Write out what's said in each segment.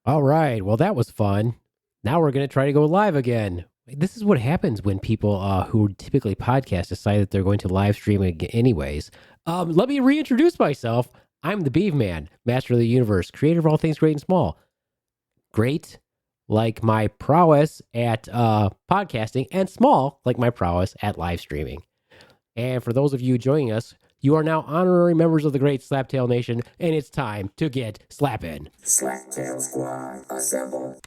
All right. Well, that was fun. Now we're going to try to go live again. This is what happens when people who typically podcast decide that they're going to live stream anyways. Let me reintroduce myself. I'm the Beeve Man, master of the universe, creator of all things great and small. Great, like my prowess at podcasting, and small, like my prowess at live streaming. And for those of you joining us, you are now honorary members of the great Slaptail Nation, and it's time to get slappin'. Slaptail Squad, assemble.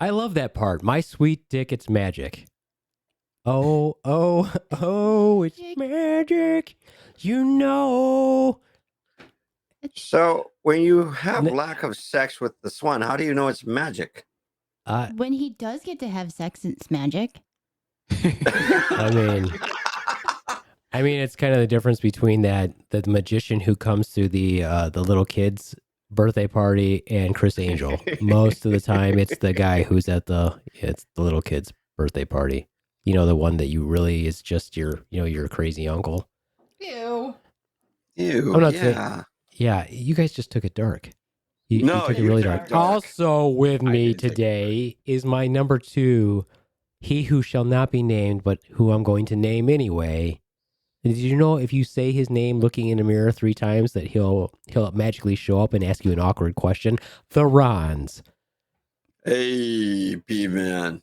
I love that part. My sweet dick, it's magic. Oh, it's magic. You know. So, when you have lack of sex with the swan, how do you know it's magic? When he does get to have sex, it's magic. I mean, it's kind of the difference between the magician who comes to the little kid's birthday party and Chris Angel. Most of the time, it's the guy who's at it's the little kid's birthday party. You know, the one that you really is just your crazy uncle. Ew. I'm not saying. Yeah, you guys just took it dark. You took it really dark. Also with me today is my number 2, he who shall not be named, but who I'm going to name anyway. Did you know if you say his name looking in a mirror 3 times that he'll magically show up and ask you an awkward question? The Rons. Hey, P-Man.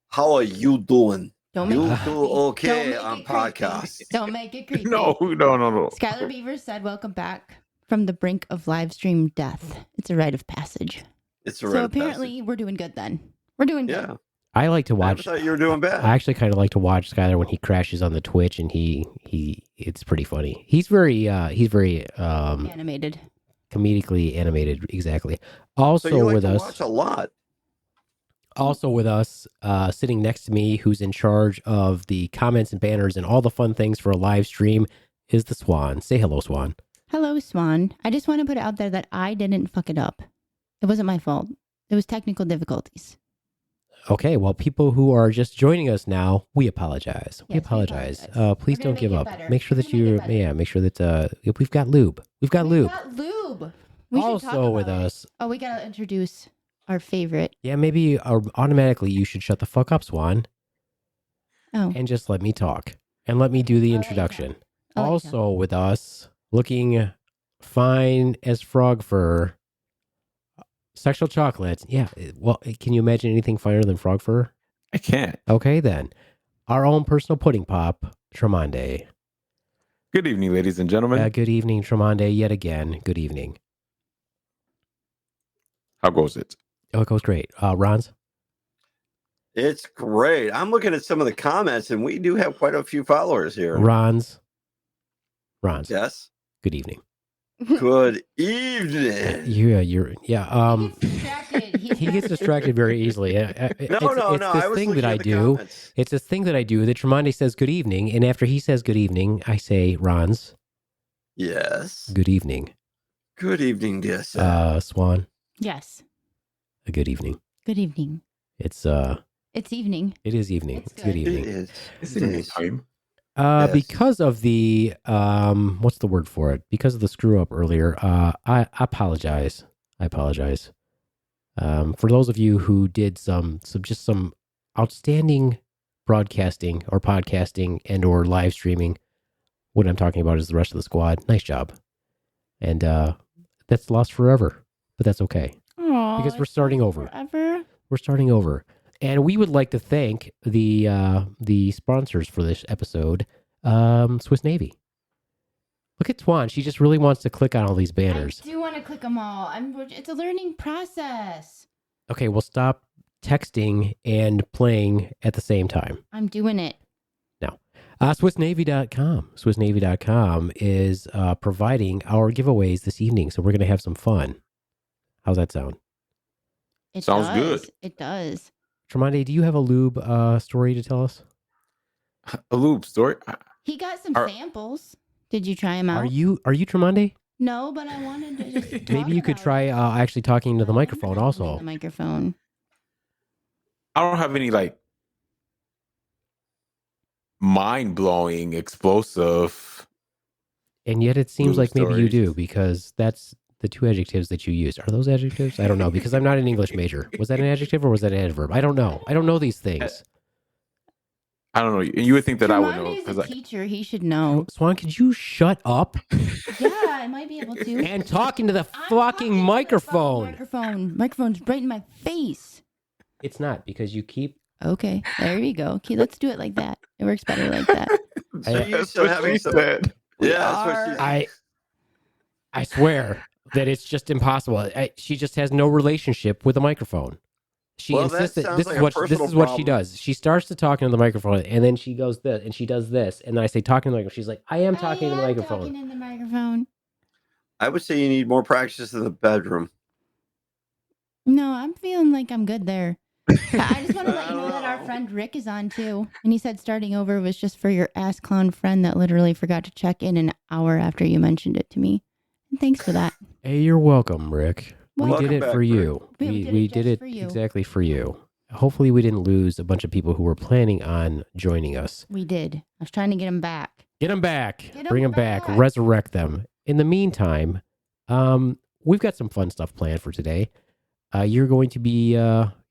How are you doing? Don't make You it do okay on podcast. Don't make it creepy. No. Skylar Beaver said, "Welcome back from the brink of live stream death. It's a rite of passage." It's a So apparently, we're doing good then. We're doing good. Yeah. I like to watch. I thought you were doing bad. I actually kind of like to watch Skylar when he crashes on the Twitch, and it's pretty funny. He's very Animated. comedically animated. Exactly. Also so you like with to us. watch a lot. Also with us, sitting next to me, who's in charge of the comments and banners and all the fun things for a live stream, is the Swan. Say hello, Swan. Hello, Swan. I just want to put it out there that I didn't fuck it up. It wasn't my fault. It was technical difficulties. Okay, well, people who are just joining us now, we apologize. We Yes, we apologize. apologize. Please We're gonna don't give make it up. better. Make sure We're that gonna make you, it better. yeah, make sure that we've got lube. We've got lube. Got lube. We should talk Also with about it. us, Oh, we gotta introduce our favorite. yeah, maybe automatically you should shut the fuck up, Swan, Oh, and just let me talk and let me do the I'll let you introduction. talk. I'll let you Also with us, looking fine as frog fur, sexual chocolate. Yeah, well, can you imagine anything finer than frog fur? I can't. Okay, then. Our own personal pudding pop, Tremonde. Good evening, ladies and gentlemen. Good evening, Tremonde, yet again. Good evening. How goes it? Oh, it goes great. Ron's? It's great. I'm looking at some of the comments, and we do have quite a few followers here. Ron's. Yes. Good evening. Good evening. Yeah. He gets distracted. He gets distracted very easily. No. It's I this was thing looking that I at the do. comments. It's this thing that I do that Tremonde says good evening, and after he says good evening, I say, Ron's, Yes. good evening. Good evening, dear sir. Swan, Yes. a good evening. Good evening. It's evening. it is evening. It's It's good good. evening. It is. It's It evening is. time. Yes. Because of the what's the word for it? Because of the screw up earlier, I apologize. For those of you who did some outstanding broadcasting or podcasting and or live streaming, what I'm talking about is the rest of the squad. Nice job, and that's lost forever, but that's okay. Aww, Because we're starting over. Forever. We're starting over. And we would like to thank the sponsors for this episode, Swiss Navy. Look at Swan. She just really wants to click on all these banners. I do want to click them all. It's a learning process. Okay, well, stop texting and playing at the same time. I'm doing it. Now, SwissNavy.com. SwissNavy.com is providing our giveaways this evening, so we're going to have some fun. How's that sound? It Sounds does. good. It does. Tremonde, do you have a lube story to tell us? A lube story. He got some Are- samples. Did you try them out? Are you Tremonde? No, but I wanted to just talk Maybe you could about try it. actually talking into the I wanted microphone to also. The microphone. I don't have any like mind-blowing, explosive. And yet it seems News like maybe you stories. do, because that's the two adjectives that you used. Are those adjectives? I don't know, because I'm not an English major. Was that an adjective or was that an adverb? I don't know. I don't know these things. I don't know. You would think that I would know Tremonde's because a teacher. He should know. Swan, could you shut up Yeah, I might be able to. and talk into the I'm fucking talking to the microphone? fucking Microphone's right in my face. It's not, because you keep... Okay, there you go. Okay, let's do it like that. It works better like that. So you that's still what having she some... said. Yeah, that's what she I swear that it's just impossible. She just has no relationship with a microphone. She Well, that insists that sounds this like is a what this personal is what she problem. does. She starts to talk into the microphone, and then she goes this, and she does this, and then I say talking to the microphone. She's like, "I am talking to the microphone." Talking in the microphone. I would say you need more practice in the bedroom. No, I'm feeling like I'm good there. I just want to let you I know don't that our know. friend Rick is on too. And he said starting over was just for your ass clown friend that literally forgot to check in an hour after you mentioned it to me. And thanks for that. Hey, you're welcome, Rick. We Welcome did it back, for Rick. you. We did it for you. exactly for you. Hopefully, we didn't lose a bunch of people who were planning on joining us. We did. I was trying to get him back. Get them back. Get 'em Bring them back. back. Resurrect them. In the meantime, we've got some fun stuff planned for today. You're going to be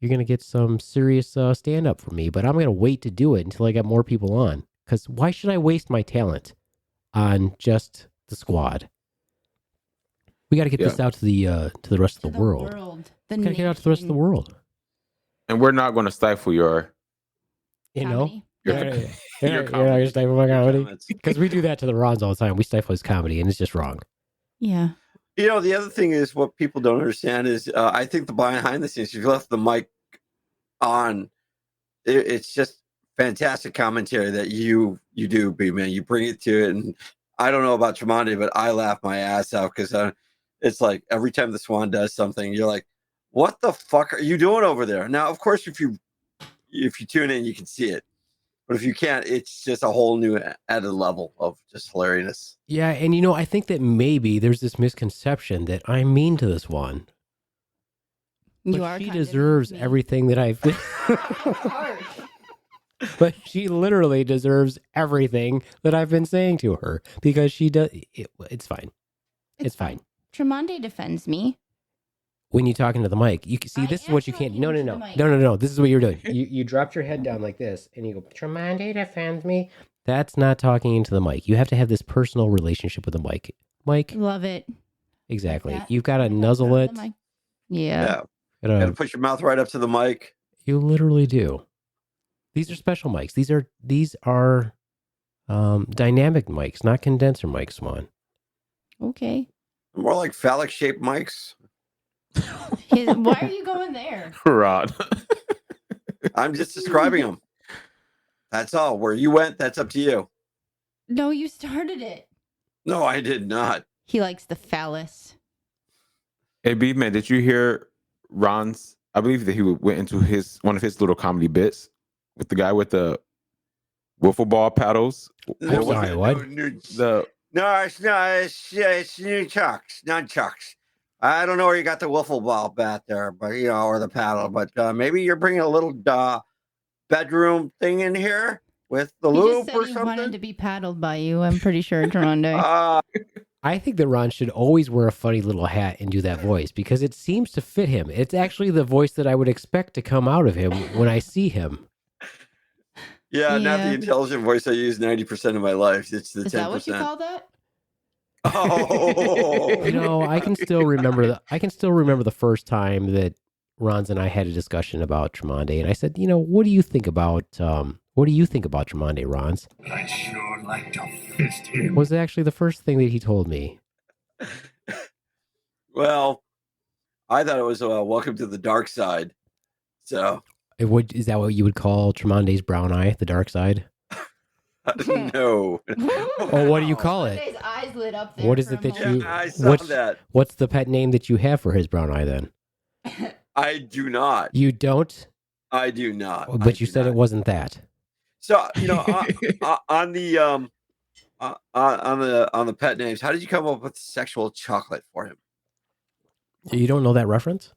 you're going to get some serious stand up from me, but I'm going to wait to do it until I get more people on. Because why should I waste my talent on just the squad? We got to get this out to the rest of the world. The Got to get out to the rest of the world. And we're not going to stifle your You know, Comedy. you're not comedy. gonna stifle my comedy, Comments. because we do that to the Rons all the time. We stifle his comedy, and it's just wrong. Yeah. You know, the other thing is what people don't understand is I think the behind the scenes, if you left the mic on, it's just fantastic commentary that you do, B-Man. You bring it to it. And I don't know about Tremonde, but I laugh my ass off because it's like every time the Swan does something, you're like, what the fuck are you doing over there? Now, of course, if you tune in, you can see it. But if you can't, it's just a whole new added level of just hilarious. Yeah, and you know, I think that maybe there's this misconception that I'm mean to this one. You But are she kind of deserves mean. everything that I've. Harsh. But she literally deserves everything that I've been saying to her, because she does. It's fine. It's fine. Tremonde defends me. When you talk into the mic, you can see I this is am what you can't. talking No. into the mic. No. This is what you're doing. You dropped your head down like this, and you go, "Tremonde defends me." That's not talking into the mic. You have to have this personal relationship with the mic. Mike, Love it. exactly. Like that. You've got to Like that. nuzzle it. Yeah. You got to put your mouth right up to the mic. You literally do. These are special mics. These are dynamic mics, not condenser mics, Swan. Okay. More like phallic shaped mics. Why are you going there? Rod. I'm just describing them. That's all. Where you went, that's up to you. No, you started it. No, I did not. He likes the phallus. Hey, B-Man, did you hear Ron's? I believe that he went into one of his little comedy bits with the guy with the wiffle ball paddles. I'm sorry, what? No, it's nunchucks, nunchucks. I don't know where you got the wiffle ball bat there, but or the paddle. But maybe you're bringing a little bedroom thing in here with the He loop just or said he wanted to something. be paddled by you. I'm pretty sure, Toronto. I think that Ron should always wear a funny little hat and do that voice, because it seems to fit him. It's actually the voice that I would expect to come out of him when I see him. Yeah, not the Yeah. intelligent voice I use 90% of my life. It's the 10%. Is that what you call that? Oh, You know, I can still remember the first time that Ron's and I had a discussion about Tremonde, and I said, what do you think about Tremonde, Ron's? I'd sure like to fist him. Was actually the first thing that he told me. well, I thought it was welcome to the dark side. So, Is that what you would call Tremonde's brown eye, the dark side? no. Oh, what do you call it? His eyes lit up there. What is for it a that you? Yeah, I saw what's, that. What's the pet name that you have for his brown eye? Then I do not. you don't, I do not. but I you do said not. it wasn't that. So, on the On the pet names, how did you come up with sexual chocolate for him? You don't know that reference?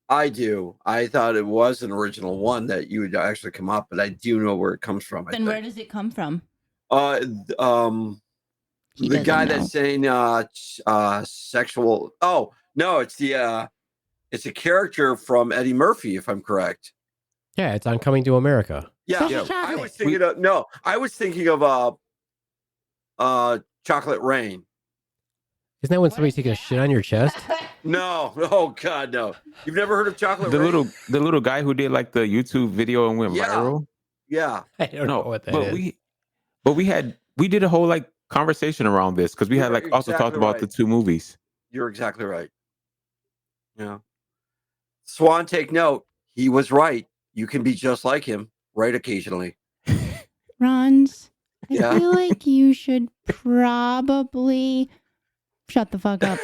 I do. I thought it was an original one that you would actually come up, but I do know where it comes from. Then where does it come from? He The doesn't guy know. that's saying sexual. Oh no, it's it's a character from Eddie Murphy, if I'm correct. Yeah, it's on Coming to America. Yeah, Sexual I chocolate. was thinking of I was thinking of Chocolate Rain. Isn't that when somebody's taking a shit on your chest? No, oh god, no. You've never heard of Chocolate The Rain? little guy who did like the YouTube video and went Yeah. viral. Yeah. I don't know what that but is. we did a whole like conversation around this because we had like also talked about the two movies. You're exactly right. Yeah. Swan, take note. He was right. You can be just like him, right occasionally. Rons, I Yeah. feel like you should probably shut the fuck up.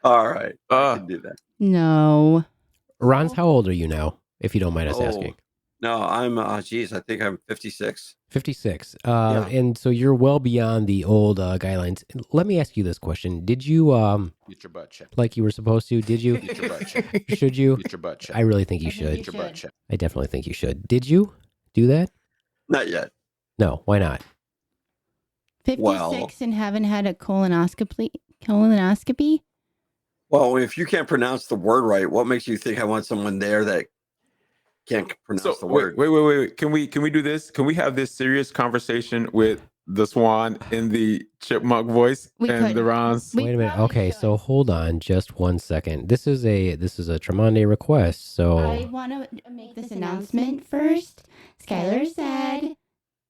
All right. I can do that. No. Ron's, how old are you now, if you don't mind us Oh. asking? No, I'm I think I'm 56. 56. Yeah. And so you're well beyond the old guidelines. Let me ask you this question. Did you, Get your butt checked. like you were supposed to, did you? Get your butt checked. Should you? Get your butt checked. I really think you I think should. you Get your butt checked. I definitely think you should. Did you do that? Not yet. No, why not? 56 Well- and haven't had a colonoscopy? Colonoscopy? Well, if you can't pronounce the word right, what makes you think I want someone there that can't pronounce the word? Wait. Can we do this? Can we have this serious conversation with the Swan in the chipmunk voice We and could. the Rons? We Wait a minute. probably Okay, should. so hold on just 1 second. This is a Tremonde request. So I want to make this announcement first. Skylar said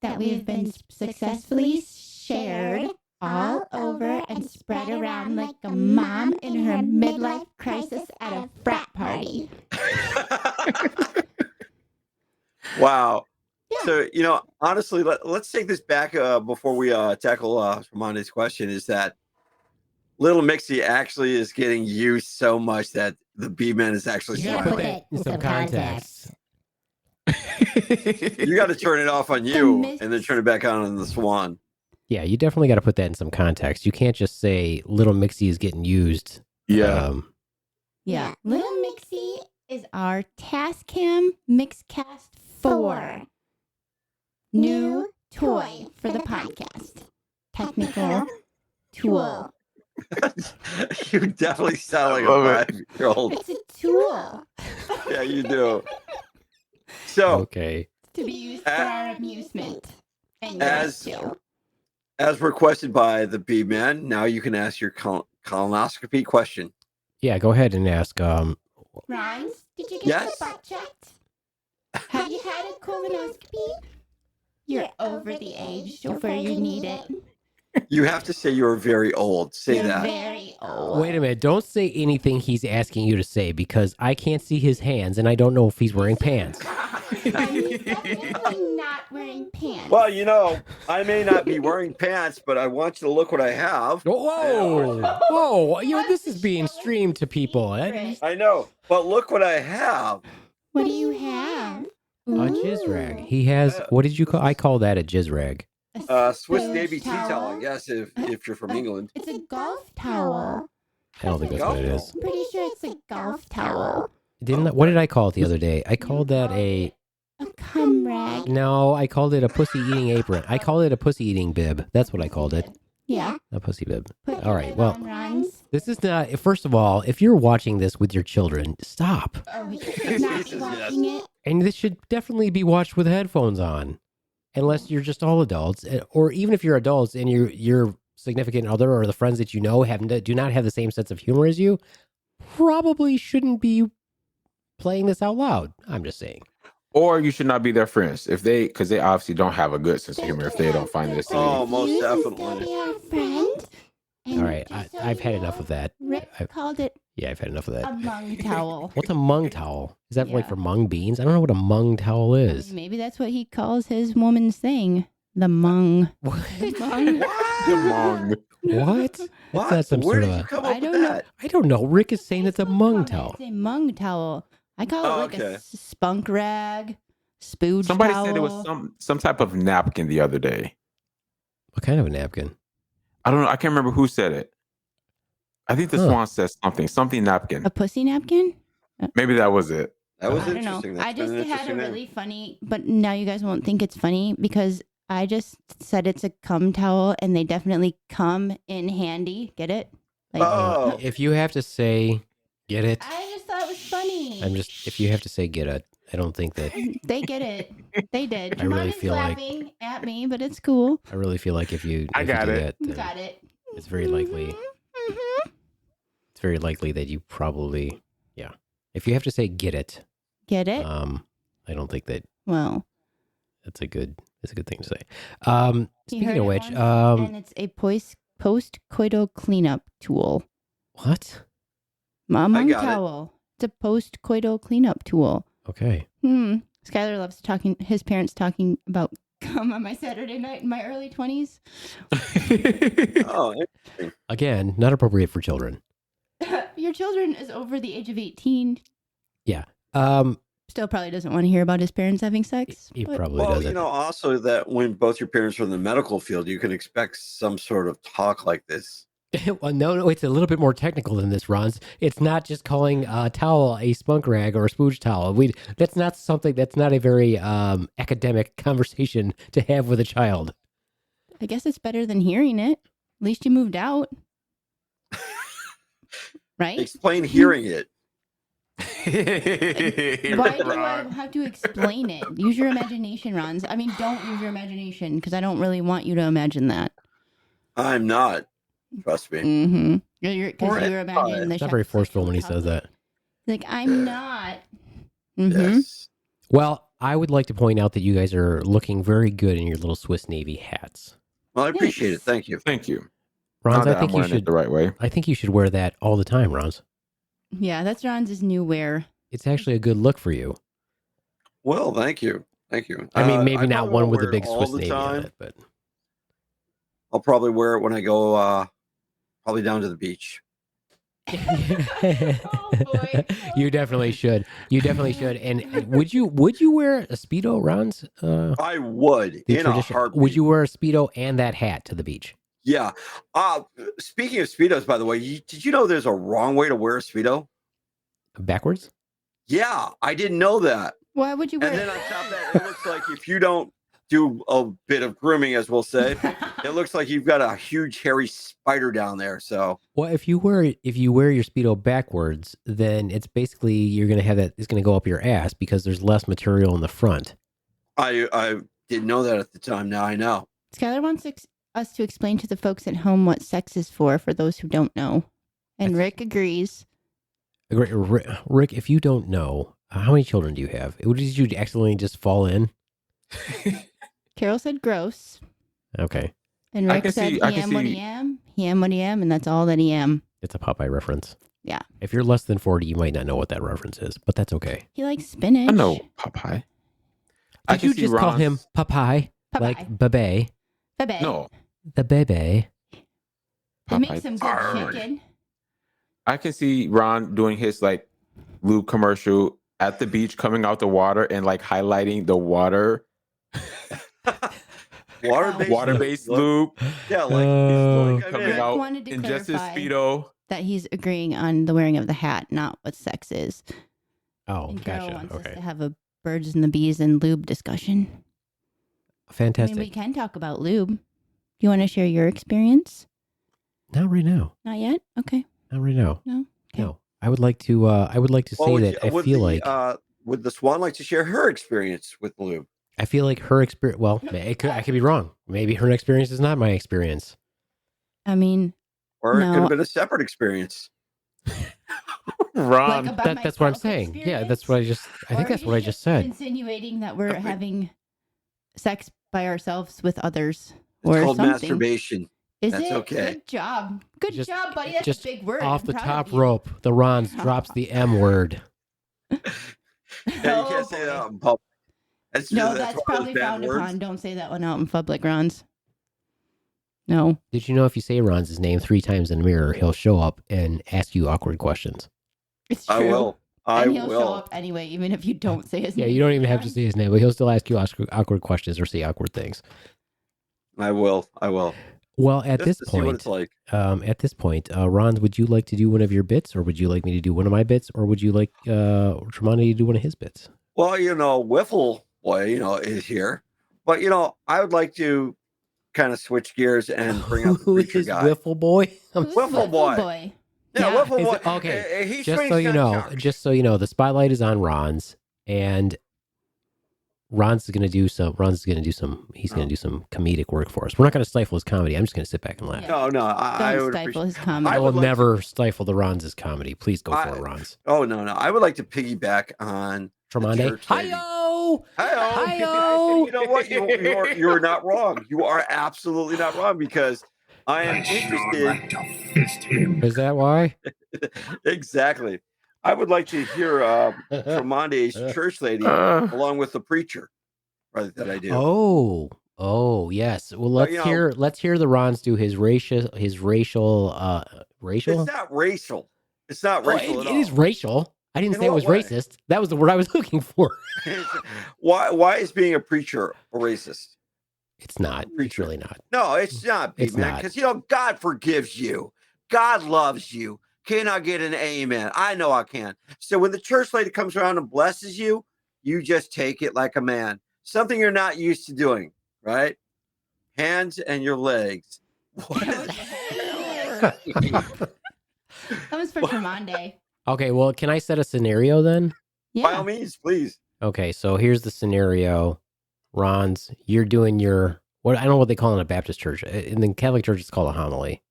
that we've been successfully shared all over and spread around like a mom in her midlife crisis at a frat party. Wow. Yeah. So, honestly, let's take this back before we tackle Ramonda's question, is that Little Mixie actually is getting used so much that the B-Man is actually you gotta put smiling. that in some context. You got to turn it off on you and then turn it back on the Swan. Yeah, you definitely got to put that in some context. You can't just say Little Mixie is getting used. Yeah. Yeah. Little Mixie is our Tascam Mixcast 4 new toy for the podcast. Technical tool. You definitely sound like love a it. 5-year-old. It's a tool Yeah, you do. So, Okay. to be used for our amusement. And As- yours too. as requested by the B-Man, now you can ask your colonoscopy question. Yeah, go ahead and ask. Rons, did you get Yes? your butt checked? Have you had a colonoscopy? You're over the age where you need it. You have to say you're very old. Say You're that. very old. Wait a minute. Don't say anything he's asking you to say because I can't see his hands and I don't know if he's wearing pants. He's definitely not wearing pants. Well, I may not be wearing pants, but I want you to look what I have. Whoa! Whoa! This is being streamed to people. I know, but look what I have. What do you have? A jizz rag. He has. What did you call? I call that a jizz rag. Swiss Sponge Navy tea towel, I guess, if you're from England. It's a golf towel. I don't think that's what it is. I'm pretty sure it's a golf towel. What did I call it the other day? I called that a. A cum rag. No, I called it a pussy eating apron. I called it a pussy eating bib. That's what I called it. Yeah. A pussy bib. Put All your right. lid Well, on, Rons. this is not. First of all, if you're watching this with your children, stop. Oh, he's not Jesus, watching it. And this should definitely be watched with headphones on, unless you're just all adults, or even if you're adults and your significant other or the friends that you know do not have the same sense of humor as you, probably shouldn't be playing this out loud. I'm just saying. Or you should not be their friends because they obviously don't have a good sense of humor if they don't find this. Oh, most You can definitely. still be our friend. And All right, just so I've you had know, enough of that. Rick called it Yeah, I've had enough of a that. mung towel. What's a mung towel? Is that like Yeah. for mung beans? I don't know what a mung towel is. Maybe that's what he calls his woman's thing. The mung. What? Mung. Mung. What? What? That's some Where sort did of you a. come I up with don't know. that? I don't know. Rick is saying it's a mung towel. It's a mung towel. I call it Oh, like okay. a spunk rag, spooge Somebody towel. said it was some type of napkin the other day. What kind of a napkin? I don't know. I can't remember who said it. I think the Swan said something napkin. A pussy napkin? Maybe that was it. That was I don't know. interesting. That's I just been an had a interesting name. really funny, but now you guys won't think it's funny because I just said it's a cum towel and they definitely come in handy. Get it? Like, Oh. If you have to say, get it. I just thought it was funny. If you have to say, get it, I don't think that. They get it. They did. I really Mine is feel like- laughing at me, but it's cool. I really feel like if you I if you got do it. that, then Got it. it's very likely. Mhm. It's very likely that you probably, yeah. If you have to say, get it, Get it? I don't think that Well, that's a good thing to say. you Speaking heard of it which, once, and it's a post-coital cleanup tool. what? Mom got it. towel. It's a post-coital cleanup tool. Okay. Skylar loves his parents talking about cum on my Saturday night in my early 20s. Oh, Again, not appropriate for children. Your children is over the age of 18. Yeah. Still probably doesn't want to hear about his parents having sex. He but- probably well, doesn't. also that when both your parents are in the medical field, you can expect some sort of talk like this. Well, no, it's a little bit more technical than this, Ron's. It's not just calling a towel a spunk rag or a spooge towel. That's not a very academic conversation to have with a child. I guess it's better than hearing it. At least you moved out. Right? Explain hearing it. Why do I have to explain it? Use your imagination, Ron. I mean, don't use your imagination because I don't really want you to imagine that. I'm not. Trust me. Mm-hmm. Because Or you're imagining the It's not very forceful when he says that. Like, I'm not. Mm-hmm. Yes. Well, I would like to point out that you guys are looking very good in your little Swiss Navy hats. Well, I appreciate it. Thank you. Thank you. Ron's, Now I that think I'm you wearing it should. the right way. I think you should wear that all the time, Ron's. Yeah, that's Ron's new wear. It's actually a good look for you. Well, thank you. Thank you. I mean, maybe I not probably one won't with a wear big it all Swiss the Navy on time. it, but I'll probably wear it when I go probably down to the beach. Oh, boy. you definitely should. You definitely should. And would you wear a Speedo, Ron's? I would The in a tradition- heartbeat. Would you wear a Speedo and that hat to the beach? Yeah. Speaking of Speedos, by the way, did you know there's a wrong way to wear a Speedo? Backwards? Yeah, I didn't know that. Why would you wear And then on top of that, it looks like if you don't do a bit of grooming, as we'll say, it looks like you've got a huge hairy spider down there. So Well, if you wear your Speedo backwards, then it's basically you're gonna have that. It's gonna go up your ass because there's less material in the front. I didn't know that at the time. Now I know. Skylar wants us to explain to the folks at home what sex is for those who don't know. And Rick agrees. Rick, if you don't know, how many children do you have? Did you accidentally just fall in? Carol said gross. Okay, And I Rick can said see- he I can am what see- he am. He am what he am, and that's all that he am. it's a Popeye reference. Yeah. If you're less than 40, you might not know what that reference is, but that's okay. He likes spinach. I know Popeye. I Did can you see just call Ron's- him Popeye? Popeye. Like bebe? Bebe. No, The bebe. They make Popeye. some good Arr. chicken. I can see Ron doing his like lube commercial at the beach, coming out the water and like highlighting the water-based lube Yeah, like, Oh. I coming mean, out wanted to in just his clarify. Speedo. That he's agreeing on the wearing of the hat, not what sex is. Oh, And Carol gotcha. wants us Okay. to have a birds and the bees and lube discussion. Fantastic. I mean, we can talk about lube. Do you want to share your experience? Not right now. Not yet? Okay. Not right now. No? Okay. No. I would like to say that I feel like would the Swan like to share her experience with lube? her experience. Well, I could be wrong. Maybe her experience is not my experience. I mean, Or it No. could have been a separate experience. Ron, like about That's what I'm myself saying. Yeah, experience? that's what I just. I think Or that's are what I you just said. Insinuating that we're having sex by ourselves with others It's or called something. masturbation. Is That's it? okay. Good job. Good Just- job, buddy. That's just a big word. Off I'm the proud top of you. rope, the Rons drops the M word. Yeah, you Oh, can't say boy. that out in public. That's No, that's that's one of probably those bad frowned words. upon. Don't say that one out in public, Rons. No. Did you know if you say Ron's name 3 times in the mirror, he'll show up and ask you awkward questions? It's true. I will. I And he'll show will. up anyway, even if you don't say his Yeah, name. you don't even have to say his name, but he'll still ask you awkward questions or say awkward things. I will. I will. Well, at Just this to see what point, it's like. Ron, would you like to do one of your bits, or would you like me to do one of my bits, or would you like Tremonti to do one of his bits? Well, Wiffle Boy, is here, but I would like to kind of switch gears and bring up the Who preacher is guy. Wiffle Boy? Who's Wiffle Boy. Yeah, Yeah. Wiffle Is Boy. it- okay, He just swings so you know, nunchucks. the spotlight is on Ron's, and Ron's going to do some. He's going to do some comedic work for us. We're not going to stifle his comedy. I'm just going to sit back and laugh. Yeah. No, I Don't would stifle appreciate. his comment. I will would like never stifle the Ron's comedy. Please go for it, Ron's. Oh no, I would like to piggyback on Tremonti. church lady. Hi-yo! Hi-yo. Hi-yo! You know what? You're not wrong. You are absolutely not wrong, because I am I'd sure interested. like to fist him. Is that why? Exactly. I would like to hear Tremonti's church lady along with the preacher, brother, that I do. Oh, yes. Well, let's hear the Rons do his racial. It's not racial. It's not racial at all. It is racial. I didn't In say it what was way? racist. That was the word I was looking for. Why is being a preacher a racist? It's not. It's Preacher. really not. No, it's not, It's man. not. Because God forgives you. God loves you. Can I get an amen? I know I can. So when the church lady comes around and blesses you, you just take it like a man. Something you're not used to doing, right? Hands and your legs. What? That was for Tremonti. Okay, well, can I set a scenario then? By all Yeah. means, please. Okay, so here's the scenario. Ron's, you're doing your I don't know what they call it in a Baptist church. In the Catholic church, it's called a homily.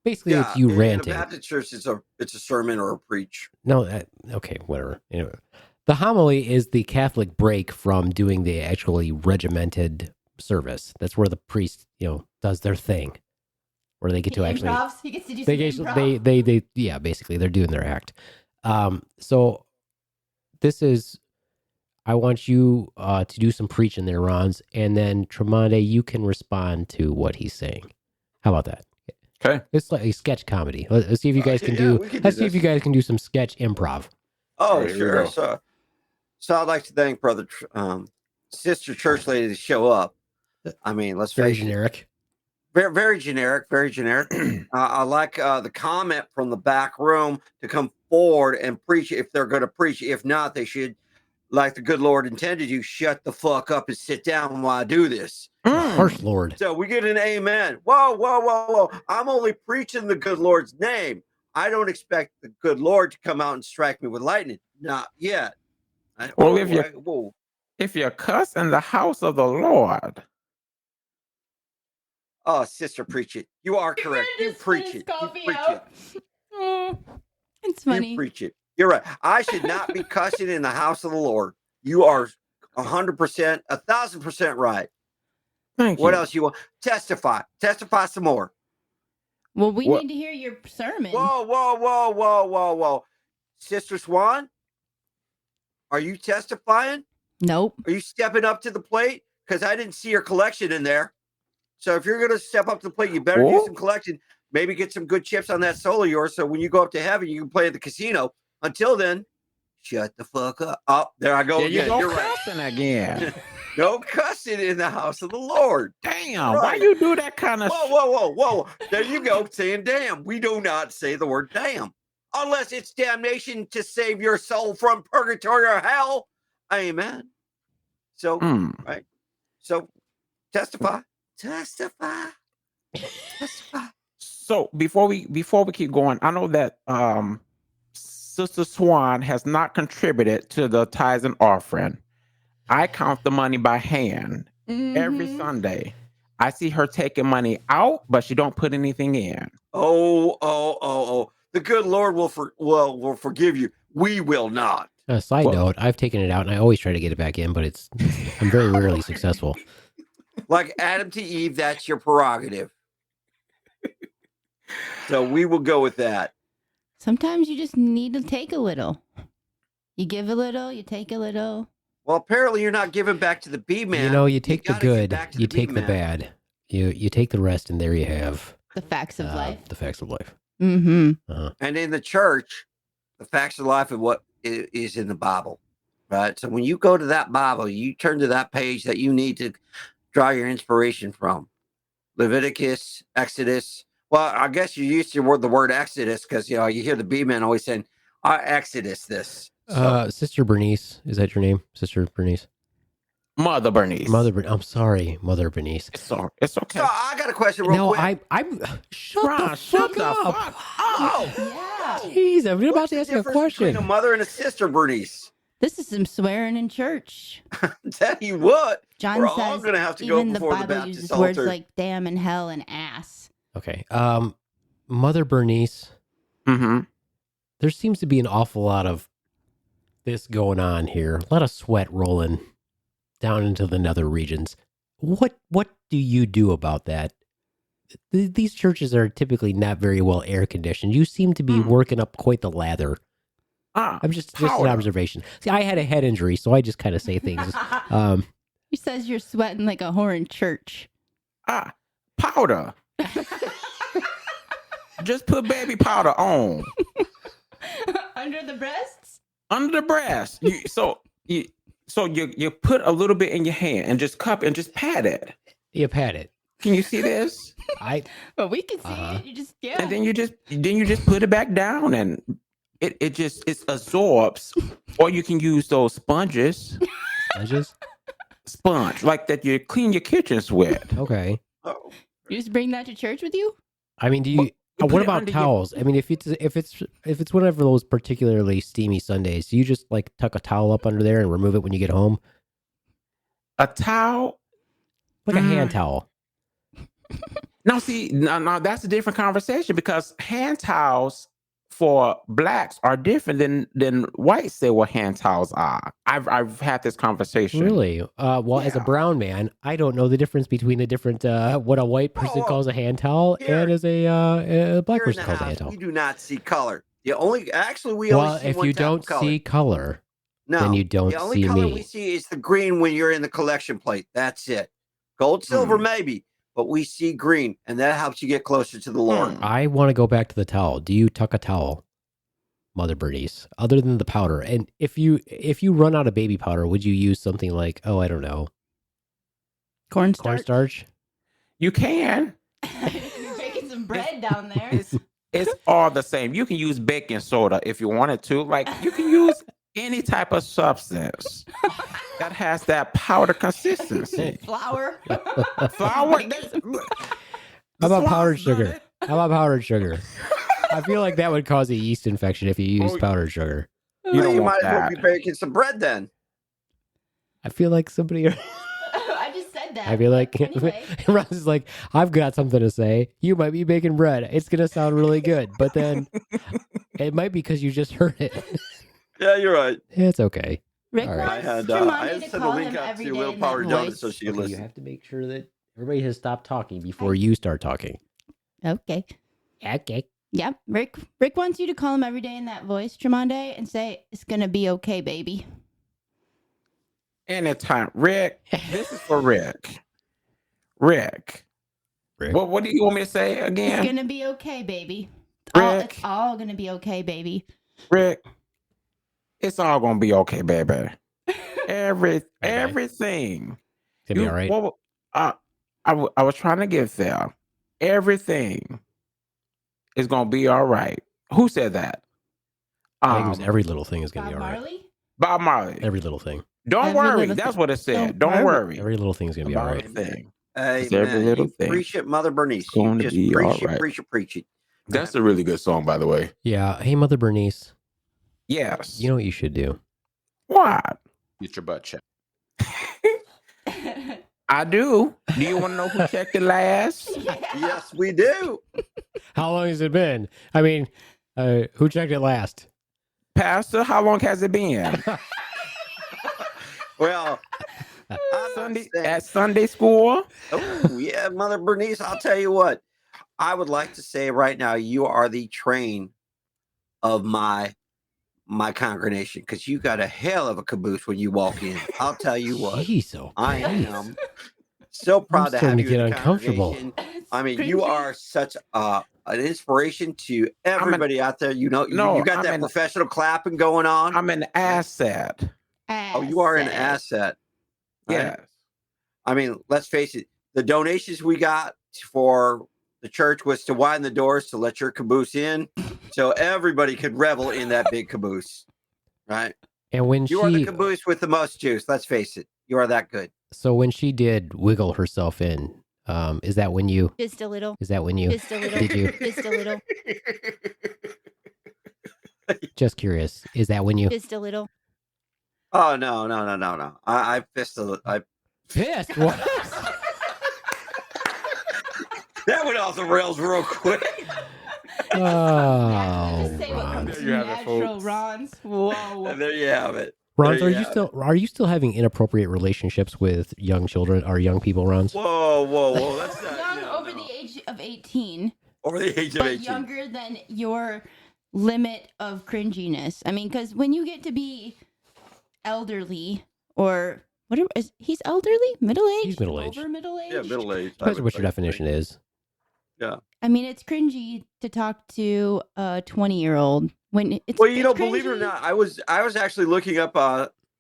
Basically, it's you in ranting. a Baptist church, it's a sermon or a preach. No, okay, whatever. The homily is the Catholic break from doing the actually regimented service. That's where the priest, does their thing, where they get to actually. He gets to do some improv. They basically they're doing their act. So this is, I want you to do some preaching there, Rons, and then Tremonti, you can respond to what he's saying. How about that? Okay. It's like a sketch comedy. Let's see if you guys can do. we can do Let's see if this. you guys can do some sketch improv. Oh, All right, here we sure. go. So I'd like to thank brother, sister church lady to show up. I mean, let's Very face it. generic. Very, very generic. Very generic. I like the comment from the back room to come forward and preach if they're going to preach. If not, they should, like the good Lord intended you, shut the fuck up and sit down while I do this. Harsh Lord. So we get an amen. Whoa. I'm only preaching the good Lord's name. I don't expect the good Lord to come out and strike me with lightning. Not yet. Well, if you cuss in the house of the Lord. Oh, sister, preach it. You are correct. You preach it. You preach it. It's funny. You preach it. You're right. I should not be cussing in the house of the Lord. You are 100%, 1,000% right. Thank you. What else you want? Testify. Testify some more. Well, we What- need to hear your sermon. Whoa. Sister Swan, are you testifying? Nope. Are you stepping up to the plate? Because I didn't see your collection in there. So if you're going to step up to the plate, you better do Oh. some collection. Maybe get some good chips on that soul of yours. So when you go up to heaven, you can play at the casino. Until then, shut the fuck up. Oh, there I go There you again. go, You're right. cussing again. No cussing in the house of the Lord. Damn, Right. why you do that kind of Whoa. There you go, saying damn. We do not say the word damn. Unless it's damnation to save your soul from purgatory or hell. Amen. So, right. So, testify. So before we keep going, I know that Sister Swan has not contributed to the tithes and offering. I count the money by hand every Mhm. Sunday. I see her taking money out, but she don't put anything in. Oh. The good Lord will forgive you. We will not. Side Well- note, I've taken it out and I always try to get it back in, but I'm very rarely successful. Like Adam to Eve, that's your prerogative. So we will go with that. Sometimes you just need to take a little. You give a little, you take a little. Well, apparently you're not giving back to the B man. You take the gotta give good, back to you the take the B-man. bad. You take the rest, and there you have The facts of life. the facts of life. Mm-hmm. And in the church, the facts of life of what is in the Bible, right? So when you go to that Bible, you turn to that page that you need to draw your inspiration from. Leviticus, Exodus. Well, I guess you used the word Exodus because you hear the B-men always saying, Exodus this. So, Sister Bernice, is that your name? Sister Bernice? Mother Bernice. I'm sorry, Mother Bernice. It's okay. So I got a question real quick. I'm shut Ron, the shut fuck the up. fuck up. Oh, Yeah. Jeez, I'm about what's to the ask you a difference between question. a mother and a sister, Bernice? This is some swearing in church. Tell you what, John we're all says going to have to go even the before the Bible Baptist uses altar. words like damn and hell and ass. Okay. Mother Bernice, Mm-hmm. there seems to be an awful lot of this going on here. A lot of sweat rolling down into the nether regions. What do you do about that? These churches are typically not very well air conditioned. You seem to be working up quite the lather. I'm just an powder. observation. See, I had a head injury, so I just kind of say things. He says you're sweating like a whore in church. Powder. Just put baby powder on. Under the breasts? Under the breast. You put a little bit in your hand and just cup and just pat it. You pat it. Can you see this? Well, we can see it. You just And then you just put it back down and it absorbs. Or you can use those sponges. Sponges? Sponge like that you clean your kitchens with. Okay. Oh. You just bring that to church with you? I mean, do you? You put What it about under your- towels? I mean, if it's one of those particularly steamy Sundays, do you just like tuck a towel up under there and remove it when you get home, A towel? like a hand towel? Now, see, now that's a different conversation because hand towels for blacks are different than whites say what hand towels are. I've had this conversation. Really? Well, as a Yeah. brown man, I don't know the difference between the different what a white person Oh, calls a hand towel here- and as a black Here in person the calls a house, hand towel. we do not see color. We Well, only see if one you type of don't color. see color, No, then you don't the only see color me. we see is the green when you're in the collection plate. That's it. Gold, silver, maybe, but we see green, and that helps you get closer to the Lord. I want to go back to the towel. Do you tuck a towel, Mother Birdies, other than the powder? And if you run out of baby powder, would you use something like, I don't know, cornstarch? You can. You're making some bread down there. It's all the same. You can use baking soda if you wanted to. Like you can use any type of substance that has that powder consistency. Flour. Flour. How about Swans powdered done sugar? it. How about powdered sugar? I feel like that would cause a yeast infection if you use Oh, powdered sugar. You don't you want might as well that. be baking some bread then. I feel like somebody. I just said that. I feel like Anyway. Ross is like, I've got something to say. You might be baking bread. It's gonna sound really good, but then it might be because you just heard it. Yeah, you're right. It's okay. Rick All right. I wants had Tremonti to sent a call link him out every to day Will in Power that Donut voice. so she can Okay, you listen. have to make sure that everybody has stopped talking before you start talking. Okay. Okay. Yep. Rick wants you to call him every day in that voice, Tremonti, and say, it's going to be okay, baby. Anytime. Rick, this is for Rick. Rick. What do you want me to say It's again? going to be okay, baby. Rick. It's all going to be okay, baby. Rick, it's all gonna be okay, baby. Everything. It's gonna be all right. Well, I was trying to get there. Everything is gonna be all right. Who said that? I think it was every little thing is gonna Bob be all right. Marley? Bob Marley. Every little thing. Don't Every worry. little That's thing. what it said. Don't Don't worry. worry. Every little thing is gonna be all about right. everything. Hey, It's every man, little you thing. preach it, Mother Bernice. It's going You to just be preach all it, right. preach it. That's a really good song, by the way. Yeah. Hey, Mother Bernice. Yes. You know what you should do? What? Get your butt checked. I do. Do you want to know who checked it last? Yes, we do. How long has it been? I mean, who checked it last? Pastor, how long has it been? Well, At Sunday school? Oh, yeah, Mother Bernice, I'll tell you what. I would like to say right now, you are the train of my congregation because you got a hell of a caboose when you walk in. I'll tell you what. Jeez, oh, I am so proud to starting have to you get in the uncomfortable. congregation. I mean, you are such a an inspiration to everybody out there. You know, you got that professional clapping going on. I'm an asset. Oh, you are an asset. Right? Yes. I mean, let's face it. The donations we got for the church was to widen the doors to let your caboose in, so everybody could revel in that big caboose, right? And when you are the caboose with the most juice, let's face it, you are that good. So when she did wiggle herself in, is that when you? Just a little. Is that when you? Just a little. Did you? Just a little. Just curious. Is that when you? Just a little. Oh no! I fist a. I Pissed. What? That went off the rails real quick. Oh, Just say what Ron. comes There you have it, natural, folks. Rons. Whoa. And there you have it. Rons, There are you you have still having inappropriate relationships with young children or young people, Rons? Whoa! That's not Young over the age of 18. over the age of But 18. younger than your limit of cringiness. I mean, because when you get to be elderly or whatever, he's elderly, middle aged, He's middle-aged. over middle aged. Yeah, middle age. Depends on what your definition is. Yeah. I mean, it's cringy to talk to a 20-year-old when it's. Well, you know, it's believe it or cringy. not, I was actually looking up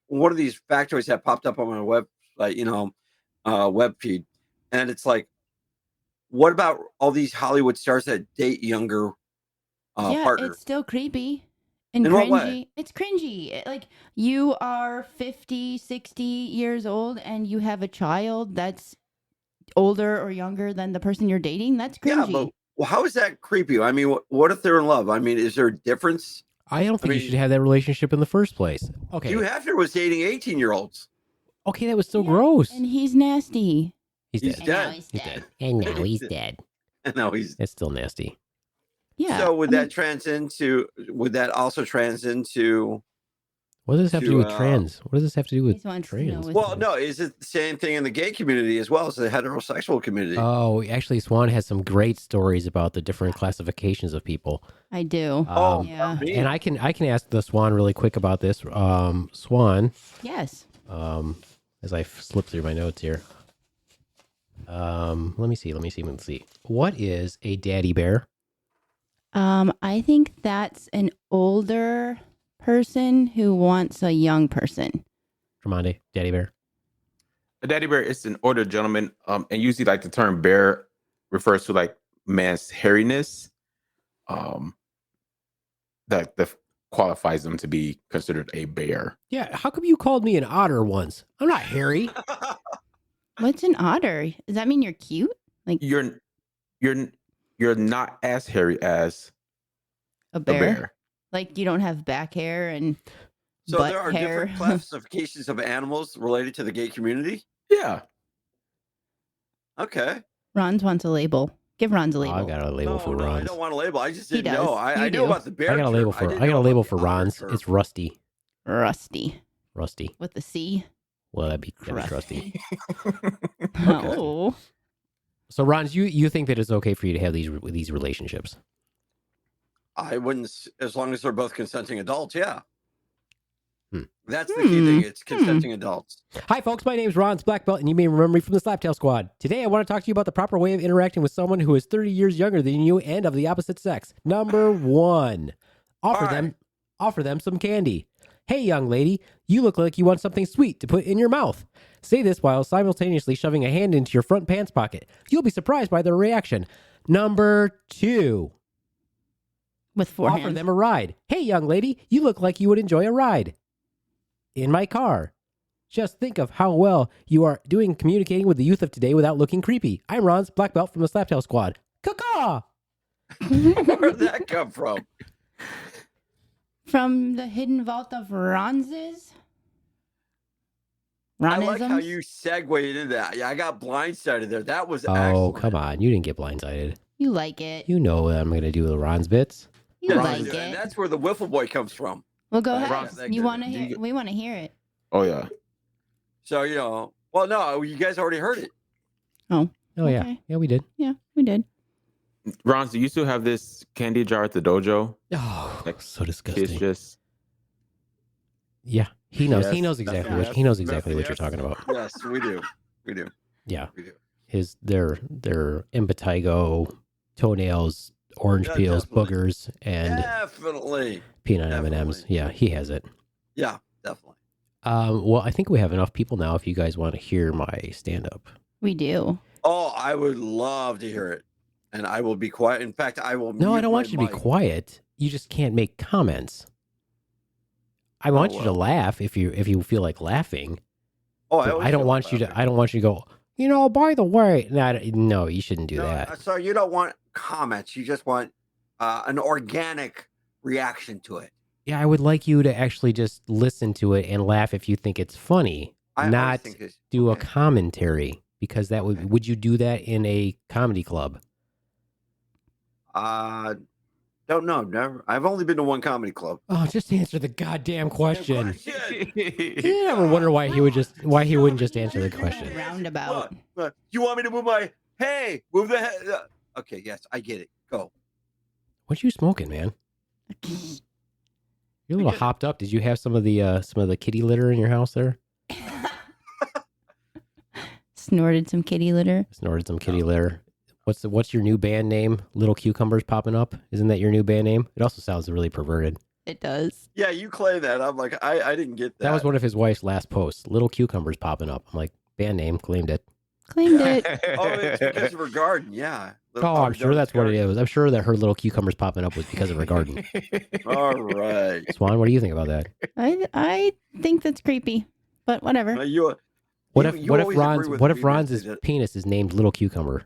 one of these factoids that popped up on my website, web feed, and it's like, what about all these Hollywood stars that date younger partners? It's still creepy and In cringy. what way? It's cringy. Like you are 50, 60 years old and you have a child that's older or younger than the person you're dating. That's cringy. Yeah, but how is that creepy? I mean, what if they're in love? I mean, is there a difference? I don't think mean- you should have that relationship in the first place. Okay. Hugh Hefner was dating 18-year-olds. Okay, that was so Yeah, gross. And he's nasty. He's He's dead. dead. He's He's dead. dead. And now he's dead. No, he's. It's still nasty. Yeah. So would I mean, that also trans into? What does this have to do with trans? What does this have to do he with just wants to know trans? if- Well, no, is it the same thing in the gay community as well as the heterosexual community? Oh, actually, Swan has some great stories about the different classifications of people. I do. Oh, yeah. me. And I can ask the Swan really quick about this. Swan, Yes. as I slip through my notes here. Let me see. What is a daddy bear? I think that's an older person who wants a young person. Ramonde, daddy bear. A daddy bear is an older gentleman, and usually like the term bear refers to like man's hairiness, that qualifies them to be considered a bear. Yeah, how come you called me an otter once? I'm not hairy. What's an otter? Does that mean you're cute? Like You're not as hairy as a a bear? bear. Like you don't have back hair and So butt there are hair. different classifications of animals related to the gay community. Yeah. Okay. Ron's wants a label. Give Ron's a Oh, label. I got a label for I Ron's. don't want a label. I just He didn't know. does. I You knew do. about the bear. I got a term. label for didn't I got know a label about for the otter Ron's. term. It's Rusty. Rusty Rusty. with the C. Well, that'd be Rusty. Oh. So, Ron's, you think that it's okay for you to have these relationships? I wouldn't, as long as they're both consenting adults. Yeah. Hmm. That's the key thing. It's consenting adults. Hi, folks. My name's Ron's Black Belt, and you may remember me from the Slaptail Squad. Today, I want to talk to you about the proper way of interacting with someone who is 30 years younger than you and of the opposite sex. Number one, offer them some candy. Hey, young lady, you look like you want something sweet to put in your mouth. Say this while simultaneously shoving a hand into your front pants pocket. You'll be surprised by their reaction. Number two, With four offer hands. them a ride. Hey, young lady, you look like you would enjoy a ride in my car. Just think of how well you are doing communicating with the youth of today without looking creepy. I'm Ron's Black Belt from the Slaptail Squad. Caw-caw! Where'd that come from? From the hidden vault of Ron's. I like how Ronisms? you segued into that. Yeah, I got blindsided there. That was Oh, excellent. come on. You didn't get blindsided. You like it. You know what I'm going to do with Ron's bits. You Yes, like and it. that's where the Wiffle Boy comes from. Well, go Ron, ahead. thank You you. want to Do you hear? get- We want to hear it. Oh yeah. So, well, no, you guys already heard it. Oh, yeah. Okay. Yeah, we did. Yeah, we did. Ron, do you still have this candy jar at the dojo? Oh, Like, so Kids disgusting. just Yeah, he knows. He Yes, knows exactly yes, what he knows exactly yes. what you're talking about. Yes, we do. Yeah, We do. their impetigo toenails orange Yeah, peels, definitely. boogers, and Definitely. peanut M&Ms. Definitely. Yeah, he has it. Yeah, definitely. Well, I think we have enough people now if you guys want to hear my stand-up. We do. Oh, I would love to hear it. And I will be quiet. In fact, I will No, I mute don't my want you to be mic. quiet. You just can't make comments. I want you to well. laugh if you feel like laughing. Oh, But always I don't feel want like you to. laughing. I don't want you to go. By the way, no, you shouldn't do No, that. so you don't want comments. You just want an organic reaction to it. Yeah, I would like you to actually just listen to it and laugh if you think it's funny, I always not think it's do a okay. commentary because that would. Okay. Would you do that in a comedy club? Don't know. Never. I've only been to one comedy club. Oh, just answer the goddamn question. Question. You never wonder why he wouldn't just answer the question. Roundabout. What? You want me to move my? Hey, move the head. Okay, yes, I get it. Go. What you smoking, man? You're a little hopped up. Did you have some of the kitty litter in your house there? Snorted some kitty litter. Snorted some kitty litter. What's your new band name? Little Cucumbers popping up. Isn't that your new band name? It also sounds really perverted. It does. Yeah, you claim that. I'm like, I didn't get that. That was one of his wife's last posts. Little Cucumbers popping up. I'm like, band name, claimed it. Claimed it. Oh, it's because of her garden. Yeah. Oh, I'm sure that's what it is. I'm sure that her little cucumbers popping up was because of her garden. All right. Swan, what do you think about that? I think that's creepy, but whatever. What if Ron's penis is named Little Cucumber?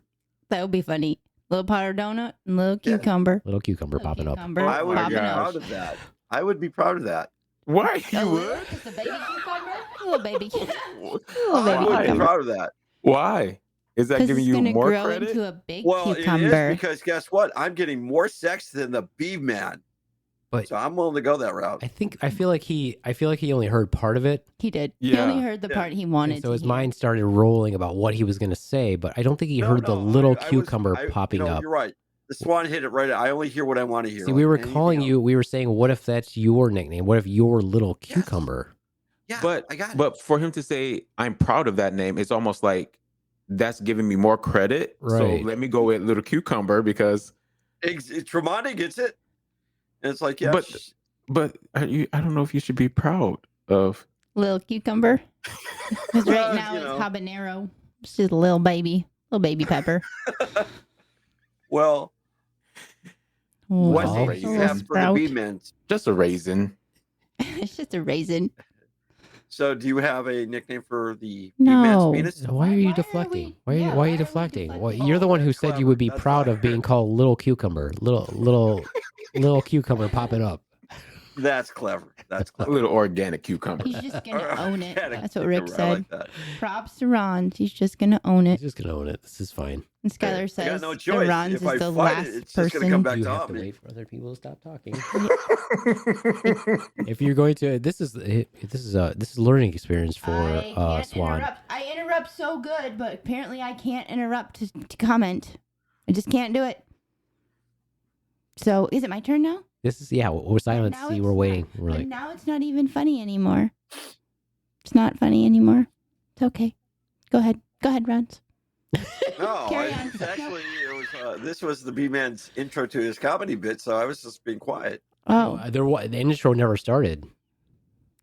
That would be funny. Little powdered donut and little cucumber. Little cucumber popping up. I would be popping up. proud of that. I would be proud of that. Why you A would? just a baby cucumber? Little baby. Little I baby would be cucumber. proud of that. Why? Is that Because giving it's you gonna more grow credit? into a big Well, cucumber. it is because guess what? I'm getting more sex than the bee man. But So I'm willing to go that route. I feel like he only heard part of it. He did. He Yeah. only heard the part he wanted. And so his to hear. mind started rolling about what he was going to say, but I don't think he No, heard the no, little I was- cucumber I- popping up. You're right. The Swan hit it right. I only hear what I want to hear. See, we were Anything calling else- you. We were saying, what if that's your nickname? What if you're Little Yes. Cucumber? Yeah, But I got it. but for him to say I'm proud of that name, it's almost like that's giving me more credit. Right. So let me go with Little Cucumber because. Tremonti gets it. And it's like, yeah. But I don't know if you should be proud of. Little cucumber. Because Well, right now you it's know. habanero. It's just a little baby pepper. Well, what Well, do you little have for the sprout. bee men? Just a raisin. It's just a raisin. So do you have a nickname for the No. bee man's penis? So why are you deflecting? Why are you deflecting? Well, you're the one who said you would be That's proud of clever. being called Little Cucumber. Little Cucumber popping up. That's clever. That's A clever. little organic cucumber. He's just gonna own it. Organic That's what Rick cucumber. I said. like that. Props to Ron. He's just gonna own He's it. just gonna own it. This is fine. And Skylar I got says no that choice. Ron's If is I the fight it, last it's just gonna person. come back You to have haunt to me. wait for other people to stop talking. If you're going to, this is a learning experience for Swan. I interrupt so good, but apparently I can't interrupt to comment. I just can't do it. So is it my turn now? This is we're silent. Now See, it's we're waiting. not- We're but like, now it's not even funny anymore. It's not funny anymore. It's okay. Go ahead, Ron. No, Carry on. actually, this was the bee man's intro to his comedy bit, so I was just being quiet. Oh, the intro never started.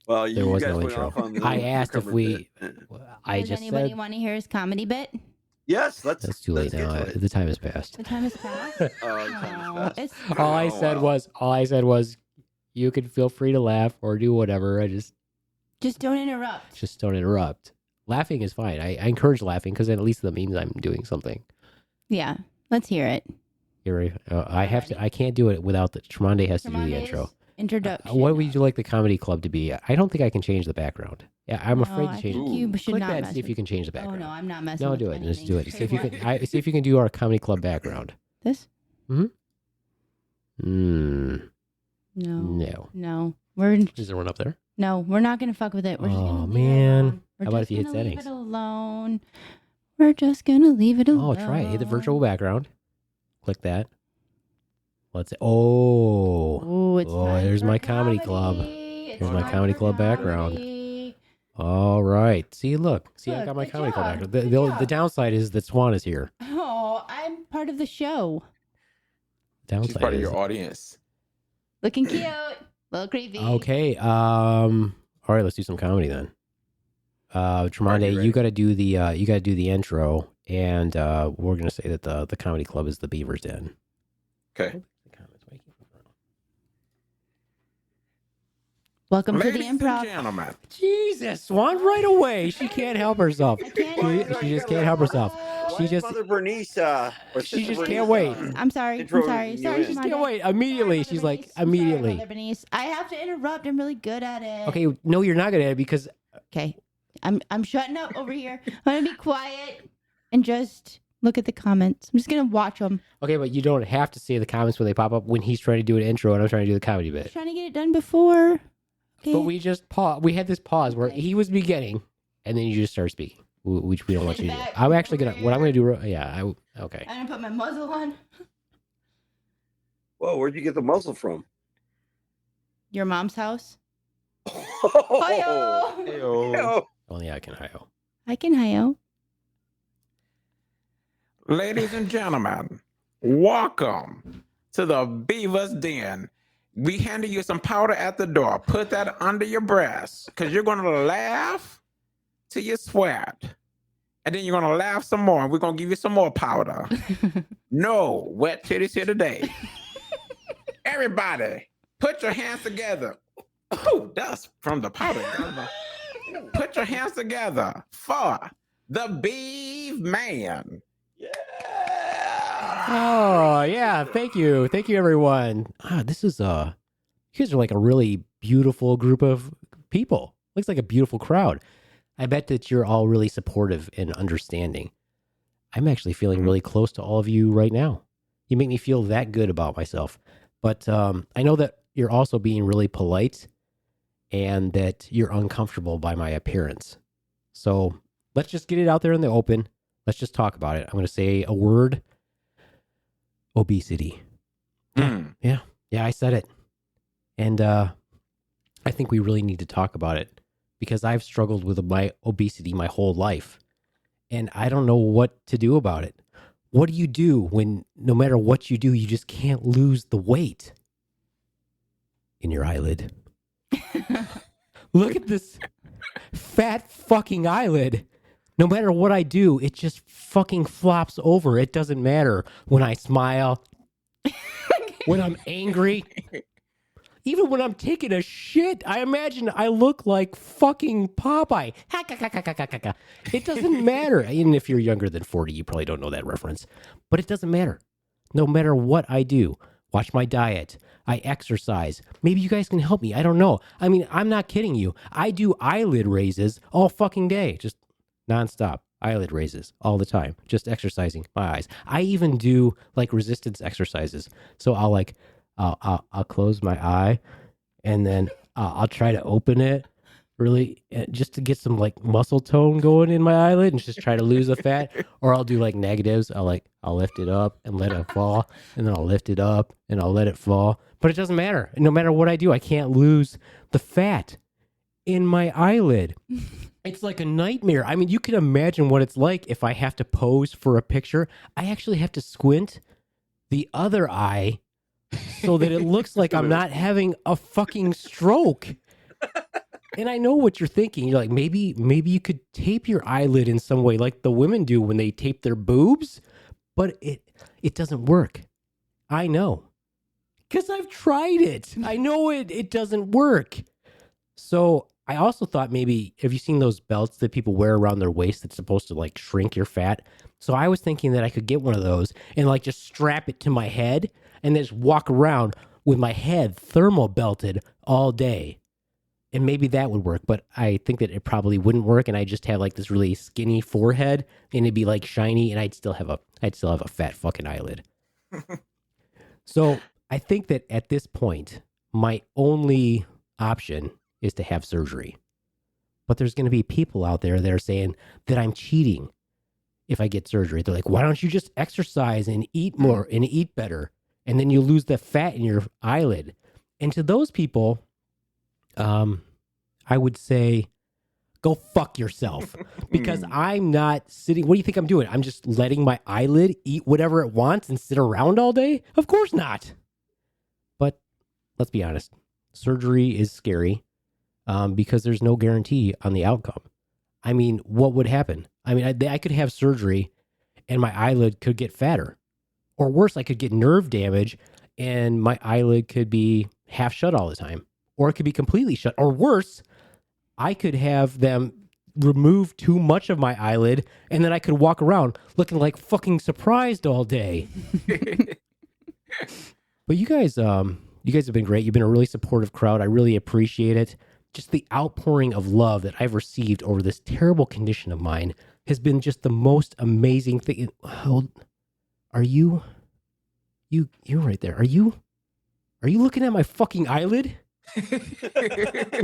Well, There you was guys no went intro. off on the I asked if cucumber we. bit. I does just anybody said want to hear his comedy bit? Yes, that's too late let's now. get to it. The time has passed. The time has passed. Oh, Oh, it's All I Oh, said wow. was, you can feel free to laugh or do whatever. I just don't interrupt. don't interrupt. Laughing is fine. I encourage laughing because at least that means I'm doing something. Yeah, let's hear it. I have to. I can't do it without the Tremonde has to do the intro. Introduction. What would you like the comedy club to be? I don't think I can change the background. Yeah, I'm afraid I to change. think you should Click not that and mess see if you with- can change the Oh background. no, I'm not messing. No, with do it. Just do it. anything. See if you can. See if you can do our comedy club background. This? Mm, No. no. Is there one up there? We're not gonna fuck with it. We're just Oh, gonna leave man. It alone. We're How about just if you hit gonna leave settings? it alone. We're just gonna leave it alone. Oh, try it. Hit the virtual background. Click that. Let's. Oh. It's Oh, time there's for my comedy club. It's Here's my time comedy for club background. comedy. All right. See, look. See, I Look, got my good comedy club job. background. Good The job. downside is that Swan is here. Oh, I'm part of the show. downside She's part of is. your audience. Looking cute. Little creepy. Okay. All right. Let's do some comedy then. Tremonde, ready? you got to do the intro, and we're gonna say that the comedy club is the Beaver's Den. Okay. Welcome to the Ladies and improv. gentlemen, Jesus, Swan, right away. She can't help herself. I can't. She just can't help herself. She just Mother Bernice. Or she Sister just Bernice, can't wait. I'm sorry. I'm intro sorry. you Sorry, in. Just Shimon. can't wait. Immediately, she's like, immediately. Mother Bernice. I have to interrupt. I'm really good at it. Okay, no, you're not gonna because Okay. I'm shutting up over here. I'm gonna be quiet and just look at the comments. I'm just gonna watch them. okay, but you don't have to say the comments when they pop up when he's trying to do an intro and I'm trying to do the comedy I'm bit. trying to get it done before. Okay. But we just we had this pause where Okay. he was beginning, and then you just start speaking, which we don't want you to do. Back I'm actually gonna. over What I'm gonna here. do? Yeah. Okay. I'm gonna put my muzzle on. Whoa, where'd you get the muzzle from? Your mom's house. Oh, Hiyo. Only I can hire. I can hiyo. ladies and gentlemen, welcome to the Beaver's Den. We handed you some powder at the door. Put that under your breast because you're going to laugh till you sweat. And then you're going to laugh some more. And we're going to give you some more powder. No wet titties here today. Everybody, put your hands together. Oh, dust from the powder. Put your hands together for the Beeve Man. Oh yeah, thank you, everyone. This is you guys are like a really beautiful group of people. Looks like a beautiful crowd. I bet that you're all really supportive and understanding. I'm actually feeling really close to all of you right now. You make me feel that good about myself. But I know that you're also being really polite and that you're uncomfortable by my appearance. So let's just get it out there in the open. Let's just talk about it. I'm going to say a word. Obesity. Yeah, I said it. And I think we really need to talk about it because I've struggled with my obesity my whole life. And I don't know what to do about it. What do you do when no matter what you do, you just can't lose the weight? In your eyelid. Look at this fat fucking eyelid. No matter what I do, it just fucking flops over. It doesn't matter when I smile, when I'm angry, even when I'm taking a shit. I imagine I look like fucking Popeye. It doesn't matter. Even if you're younger than 40, you probably don't know that reference. But it doesn't matter. No matter what I do, watch my diet. I exercise. Maybe you guys can help me. I don't know. I mean, I'm not kidding you. I do eyelid raises all fucking day. Just nonstop. Eyelid raises all the time. Just exercising my eyes. I even do like resistance exercises. So I'll close my eye and then I'll try to open it really just to get some like muscle tone going in my eyelid and just try to lose the fat. Or I'll do like negatives. I'll lift it up and let it fall, and then I'll lift it up and I'll let it fall. But it doesn't matter. No matter what I do, I can't lose the fat in my eyelid. It's like a nightmare. I mean, you can imagine what it's like if I have to pose for a picture. I actually have to squint the other eye so that it looks like I'm not having a fucking stroke. And I know what you're thinking. You're like, maybe you could tape your eyelid in some way like the women do when they tape their boobs, but it doesn't work. I know. Because I've tried it. I know it doesn't work. So I also thought maybe, have you seen those belts that people wear around their waist that's supposed to like shrink your fat? So I was thinking that I could get one of those and like just strap it to my head and then just walk around with my head thermal belted all day. And maybe that would work, but I think that it probably wouldn't work. And I just have like this really skinny forehead and it'd be like shiny and I'd still have a fat fucking eyelid. So I think that at this point, my only option is to have surgery. But there's going to be people out there that are saying that I'm cheating if I get surgery. They're like, why don't you just exercise and eat more and eat better? And then you lose the fat in your eyelid. And to those people, I would say, Go fuck yourself. Because I'm not sitting. What do you think I'm doing? I'm just letting my eyelid eat whatever it wants and sit around all day? Of course not. But let's be honest. Surgery is scary because there's no guarantee on the outcome. I mean, what would happen? I mean, I could have surgery and my eyelid could get fatter. Or worse, I could get nerve damage and my eyelid could be half shut all the time. Or it could be completely shut. Or worse, I could have them remove too much of my eyelid and then I could walk around looking like fucking surprised all day. But you guys have been great. You've been a really supportive crowd. I really appreciate it. Just the outpouring of love that I've received over this terrible condition of mine has been just the most amazing thing. Are you're right there. Are you looking at my fucking eyelid? Are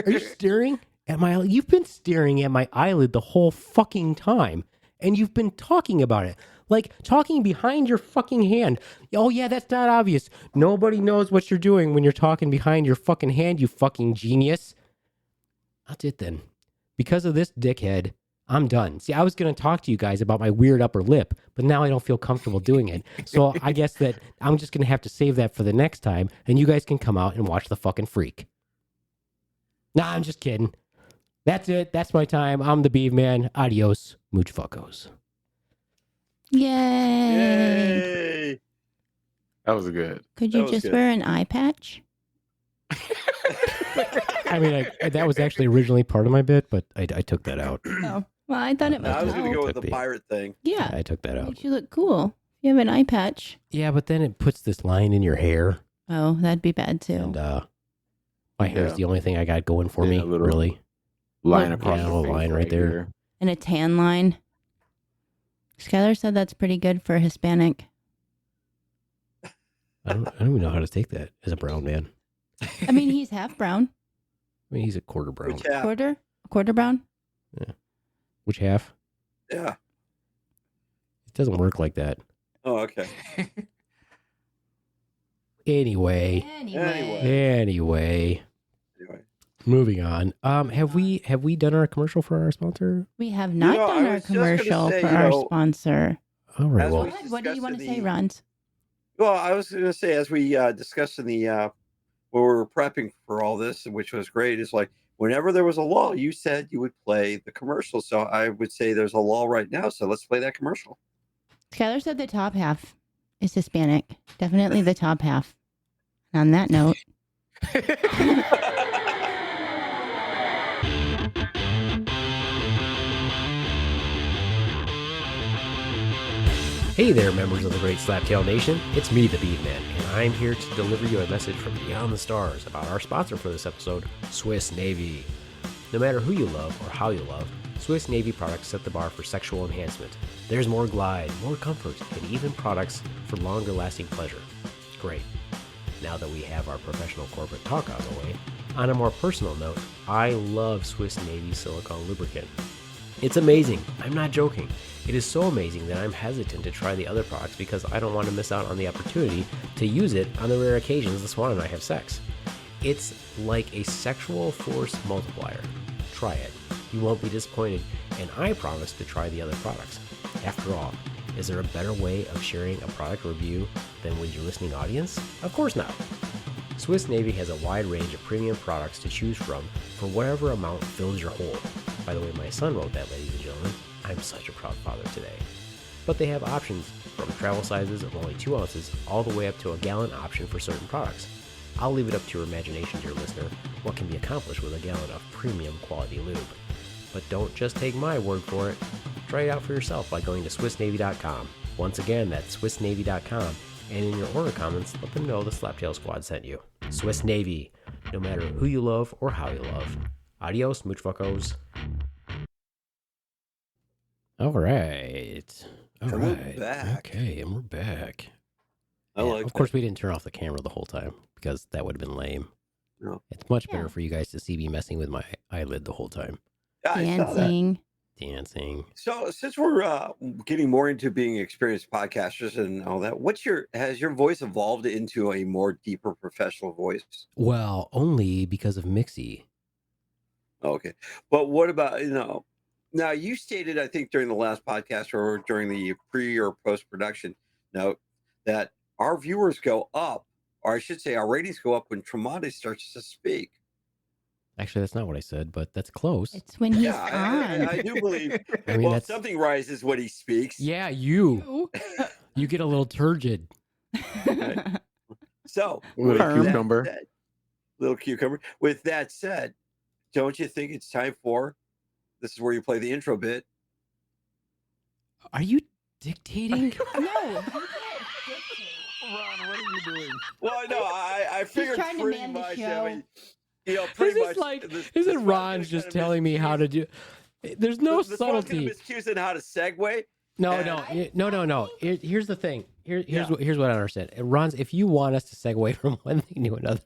you staring at my eyelid? You've been staring at my eyelid the whole fucking time. And you've been talking about it. Like talking behind your fucking hand. Oh yeah, that's not obvious. Nobody knows what you're doing when you're talking behind your fucking hand, you fucking genius. That's it then. Because of this dickhead, I'm done. See, I was going to talk to you guys about my weird upper lip, but now I don't feel comfortable doing it. So I guess that I'm just going to have to save that for the next time, and you guys can come out and watch the fucking freak. Nah, I'm just kidding. That's it. That's my time. I'm the Beeve Man. Adios, mooch fuckos. Yay. Yay! That was good. Could That you was just good. wear an eye patch? I mean, that was actually originally part of my bit, but I took that out. Oh, well, I thought it No, I was might going to help. go with Took the the- pirate thing. Yeah, I took that out. makes you look cool. You have an eye patch. Yeah, but then it puts this line in your hair, Oh, that'd be bad too. and my hair is Yeah. the only thing I got going for Yeah, me, a little- really. Line Yeah, across a the little face line right there. here. And a tan line. Skylar said that's pretty good for Hispanic. I don't even know how to take that as a brown man. I mean, he's half brown. I mean, he's a quarter brown. Which half? Quarter brown. Which half? Yeah. It doesn't work like that. Oh, okay. Anyway, Anyway. moving on. Have we done our commercial for our sponsor? We have not know, done I our was just gonna commercial say, for you our know, sponsor. All right. As Well, we What do you discussed want to in say, the- Rons? Well, I was going to say, as we discussed in the when we were prepping for all this, which was great, is like whenever there was a lull, you said you would play the commercial. So I would say there's a lull right now. So let's play that commercial. Skylar said the top half is Hispanic. Definitely the top half. And on that note, hey there, members of the Great Slaptail Nation. It's me, the Beeve Man, and I'm here to deliver you a message from beyond the stars about our sponsor for this episode, Swiss Navy. No matter who you love or how you love, Swiss Navy products set the bar for sexual enhancement. There's more glide, more comfort, and even products for longer lasting pleasure. Great. Now that we have our professional corporate talk out of the way, on a more personal note, I love Swiss Navy silicone lubricant. It's amazing. I'm not joking. It is so amazing that I'm hesitant to try the other products because I don't want to miss out on the opportunity to use it on the rare occasions the Swan and I have sex. It's like a sexual force multiplier. Try it. You won't be disappointed, and I promise to try the other products. After all, is there a better way of sharing a product review than with your listening audience? Of course not. Swiss Navy has a wide range of premium products to choose from for whatever amount fills your hole. By the way, my son wrote that, ladies and gentlemen. I'm such a proud father today. But they have options from travel sizes of only 2 ounces all the way up to a gallon option for certain products. I'll leave it up to your imagination, dear listener, what can be accomplished with a gallon of premium quality lube. But don't just take my word for it. Try it out for yourself by going to SwissNavy.com. Once again, that's SwissNavy.com, and in your order comments, let them know the Slaptail Squad sent you. Swiss Navy, no matter who you love or how you love. Adios, mooch fuckos. All right. And we're back. Okay, and we're back. I Yeah, like of course, we didn't turn off the camera the whole time because that would have been lame. No. It's much better Yeah. for you guys to see me messing with my eyelid the whole time. that. I saw that. dancing. Dancing. So since we're getting more into being experienced podcasters and all that, has your voice evolved into a more deeper professional voice? Well, only because of Mixie. Okay. But what about, now you stated, I think during the last podcast or during the pre or post production note, that our viewers go up, or I should say our ratings go up when Tremonti starts to speak. Actually, that's not what I said, but that's close. It's when he's Yeah, on. I do believe. I mean, Well, that's something rises when he speaks. yeah. You get a little turgid. Right. So, Little with that cucumber. said- little cucumber. With that said, don't you think it's time for? This is where you play the intro bit. Are you dictating? No. Ron, what are you doing? Well, no, I figured trying to pretty man the much. show. I mean, pretty Is much. this like? this Is it podcast Ron's is just kind of telling me how to do? There's no this one's kind of subtlety. miscues in how to segue. No. Here's the thing. Here's Yeah. here's what I understand. Ron's, if you want us to segue from one thing to another,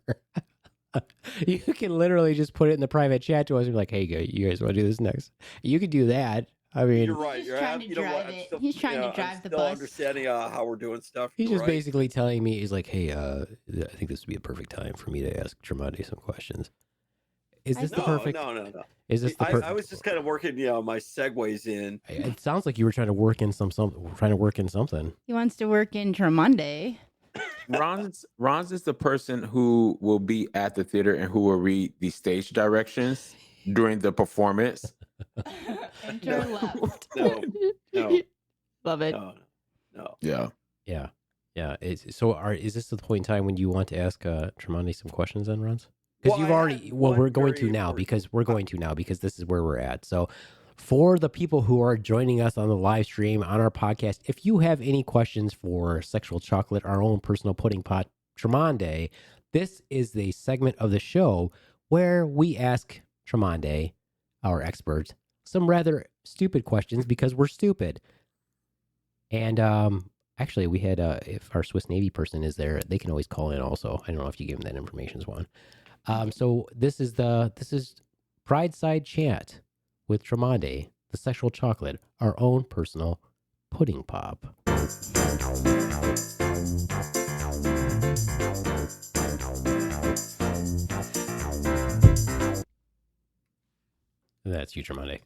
you can literally just put it in the private chat to us and be like, "Hey, you guys want to do this next?" You could do that. I mean, You're right. He's You're trying ab- to you know what, drive I'm it. still- He's trying to I'm drive the still bus. understanding how we're doing stuff. he's You're just right. basically telling me, he's like, "Hey, I think this would be a perfect time for me to ask Tremonti some questions." Is this the perfect? No. Is this the perfect? I was just kind of working, my segues in. It sounds like you were trying to work in something. He wants to work in Tremonti. Ron's is the person who will be at the theater and who will read the stage directions during the performance. Enter left. No, no, Love it. no. Yeah. Yeah. Is this the point in time when you want to ask Tremonti some questions then, Runs? Because Well, you've I already had well, one we're going very to now important- because this is where we're at. So for the people who are joining us on the live stream on our podcast, if you have any questions for Sexual Chocolate, our own personal pudding pot Tremonti, this is the segment of the show where we ask Tremonti, our expert, some rather stupid questions because we're stupid. And actually, we had if our Swiss Navy person is there, they can always call in. Also, I don't know if you give them that information, Swan. So this is Pride Side Chat with Tremonti, the Sexual Chocolate, our own personal pudding pop. That's you, Tremonti.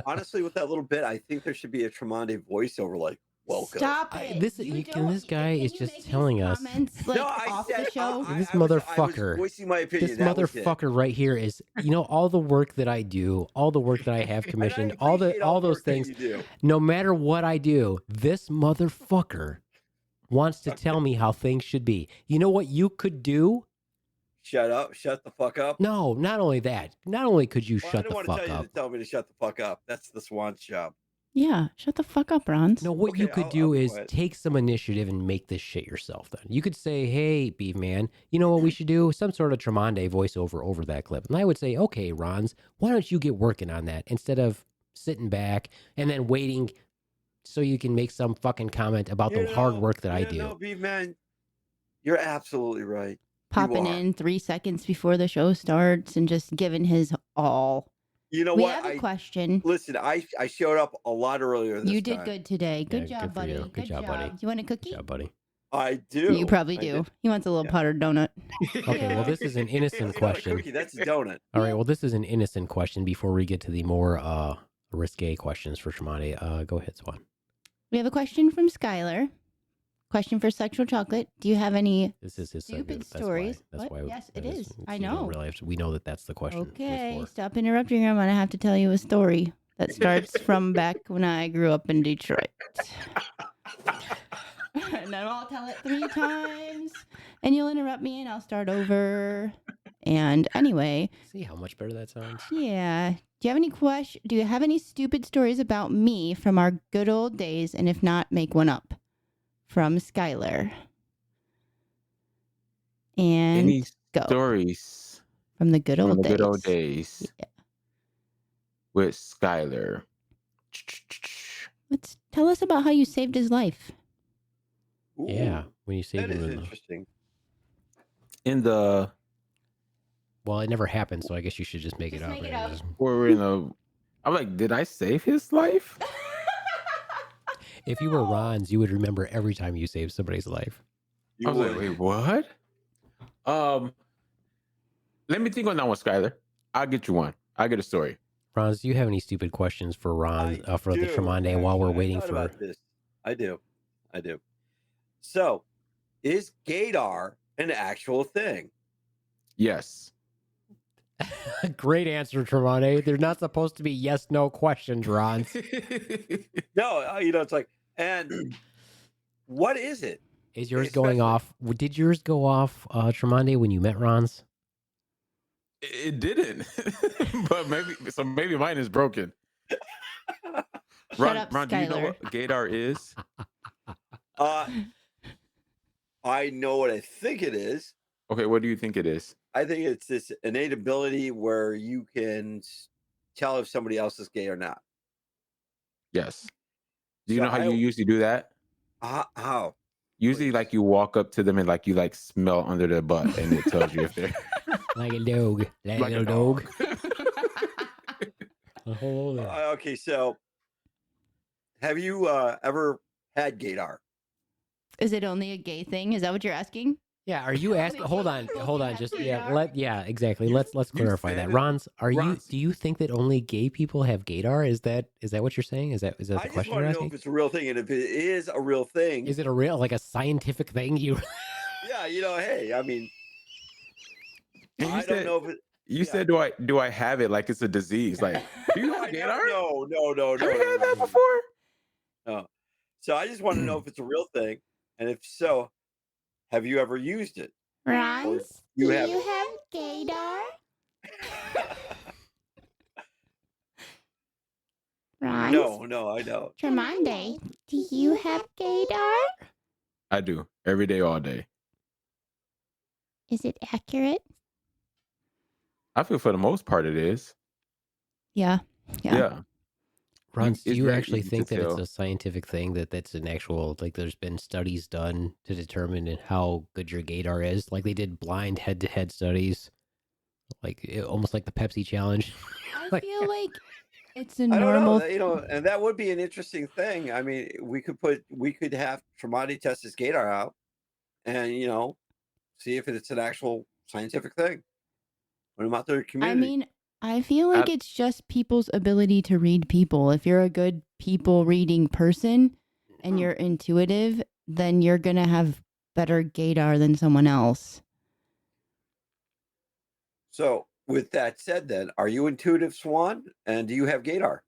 Honestly, with that little bit, I think there should be a Tremonti voiceover, like "Welcome." Stop it. This guy is just telling us. Like, No, I off said the show. This I was motherfucker. voicing my opinion. This That was it. motherfucker right here is, all the work that I do, all the work that I have And I commissioned, appreciate all the those work that things. you do. No matter what I do, this motherfucker wants to tell me how things should be. You know what you could do? Shut up! Shut the fuck up! No, not only that. Not only could you Well, I shut don't the want fuck to tell up. you to tell me to shut the fuck up. That's the Swan's job. Yeah, shut the fuck up, Rons. No, what you Okay, could I'll do be is quiet. take some initiative and make this shit yourself then. You could say, "Hey, Beef Man, you know what we should do? Some sort of Tremonti voiceover over that clip." And I would say, "Okay, Rons, why don't you get working on that instead of sitting back and then waiting so you can make some fucking comment about the hard work that I do." No, Beef Man, you're absolutely right. Popping are. in 3 seconds before the show starts and just giving his all. You know We what? have a question. Listen, I showed up a lot earlier this You did time. good today. Good Yeah, job, good for you. buddy. Good job, buddy. Do you want a cookie? Good job, buddy. I do. You probably I do. did. He wants a little Yeah. powdered donut. Okay, well, this is an innocent It's not a question. cookie, that's a donut. All right, well, this is an innocent question before we get to the more risque questions for Tremonti. Go ahead, Swan. We have a question from Skylar. Question for Sexual Chocolate. Do you have any This is his stupid segment. stories? That's What? why. Yes, it that is. I you don't know. really have to- we know that that's the question. Okay, stop interrupting. I'm gonna have to tell you a story that starts from back when I grew up in Detroit. And then I'll tell it 3 times, and you'll interrupt me, and I'll start over. And anyway, See how much better that sounds? yeah. Do you have any Do you have any stupid stories about me from our good old days? And if not, make one up. From Skylar. And Any go stories from the good from old the days. good old days Yeah. with Skylar? Let's tell us about how you saved his life. Ooh, Yeah, when you say that is it. interesting. In the Well, it never happened, so I guess you should just make it Just up. make it right? up. we're in a I'm like, did I save his life? If you were Ron's, you would remember every time you saved somebody's life. You I was like, would. wait, what? Let me think on that one, Skylar. I'll get you one. I'll get a story. Ron, do you have any stupid questions for Ron for the do, Tremonde while we're actually. I waiting thought for? about this. I do. So, is gaydar an actual thing? Yes. Great answer, Tremonde. They're not supposed to be yes/no questions, Ron. No, it's like, and what is it? Is yours going off? Did yours go off, Tremonde, when you met Ron's? It didn't. But maybe mine is broken. Shut up, Ron, do you know Skylar. what gaydar is? I know what I think it is. Okay, what do you think it is? I think it's this innate ability where you can tell if somebody else is gay or not. Yes. Do you So know how you usually do that? How? Usually, like you walk up to them and like you like smell under their butt, and it tells you if they're Like a dog. Like a dog. Hold on. Okay, so have you ever had gaydar? Is it only a gay thing? Is that what you're asking? Yeah, are you asking? Hold on. Just exactly. Let's clarify that. Ron's, do you think that only gay people have gaydar? Is that what you're saying? Is that the I just question want you're to know asking? if it's a real thing, and if it is a real thing, Is it a real, like a scientific thing? yeah, hey, I mean, And don't know if it. You said, do I have it like it's a disease? Like, do you have gaydar? No. Have you had that before? No. So I just want to know if it's a real thing, and if so, have you ever used it? Ron's, You do have- you have gaydar? Ron's? No, I don't. Tremonde, do you have gaydar? I do every day, all day. Is it accurate? I feel for the most part it is. Yeah. Ron, do It's you very actually easy think to that it's tell. a scientific thing, that's an actual, like there's been studies done to determine how good your gaydar is? Like they did blind head-to-head studies, almost like the Pepsi challenge. I feel like it's a I don't normal. know, and that would be an interesting thing. I mean, we could have Tremonde test his gaydar out, and see if it's an actual scientific thing. Put him out there in the I community. mean, I feel like it's just people's ability to read people. If you're a good people reading person and you're intuitive, then you're going to have better gaydar than someone else. So, with that said, then, are you intuitive, Swan? And do you have gaydar?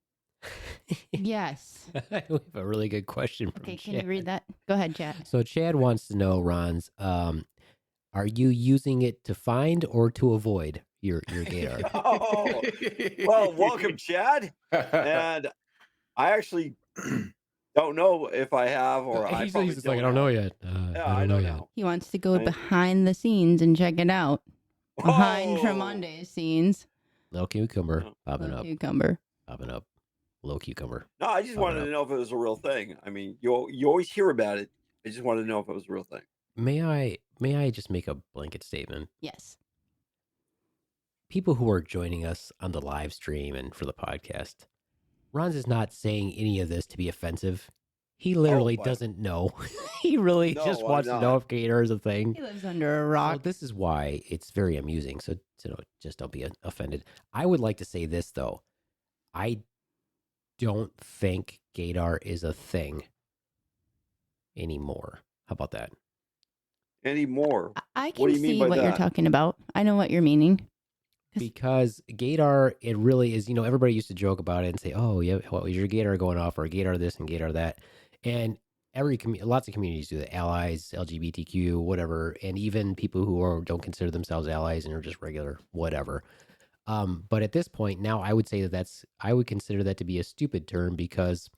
Yes. We have a really good question from Okay, Chad. can you read that? Go ahead, Chad. So Chad wants to know, Ron's, are you using it to find or to avoid your gaydar? Oh, well, welcome, Chad. And I actually don't know if I have or I He's probably just like, I don't know yet. I don't know. He wants to go Right. behind the scenes and check it out. Behind Oh. Tremonde's scenes. Low cucumber Oh. popping Little up, cucumber. popping up. Low cucumber. No, I just wanted to know if it was a real thing. I mean, you always hear about it. I just wanted to know if it was a real thing. May I just make a blanket statement? Yes. People who are joining us on the live stream and for the podcast, Ron's is not saying any of this to be offensive. He literally wow. doesn't know. He really No, just I'm wants to know not. if gaydar is a thing. He lives under a So rock. this is why it's very amusing. So just don't be offended. I would like to say this though. I don't think gaydar is a thing anymore. How about that? Anymore. I What can do you mean see by what you're that? talking about. I know what you're meaning. Because gaydar, it really is, everybody used to joke about it and say, oh, yeah, what was your gaydar going off, or gaydar this and gaydar that. And lots of communities do that, allies, LGBTQ, whatever, and even people who don't consider themselves allies and are just regular, whatever. But at this point, now I would say I would consider that to be a stupid term because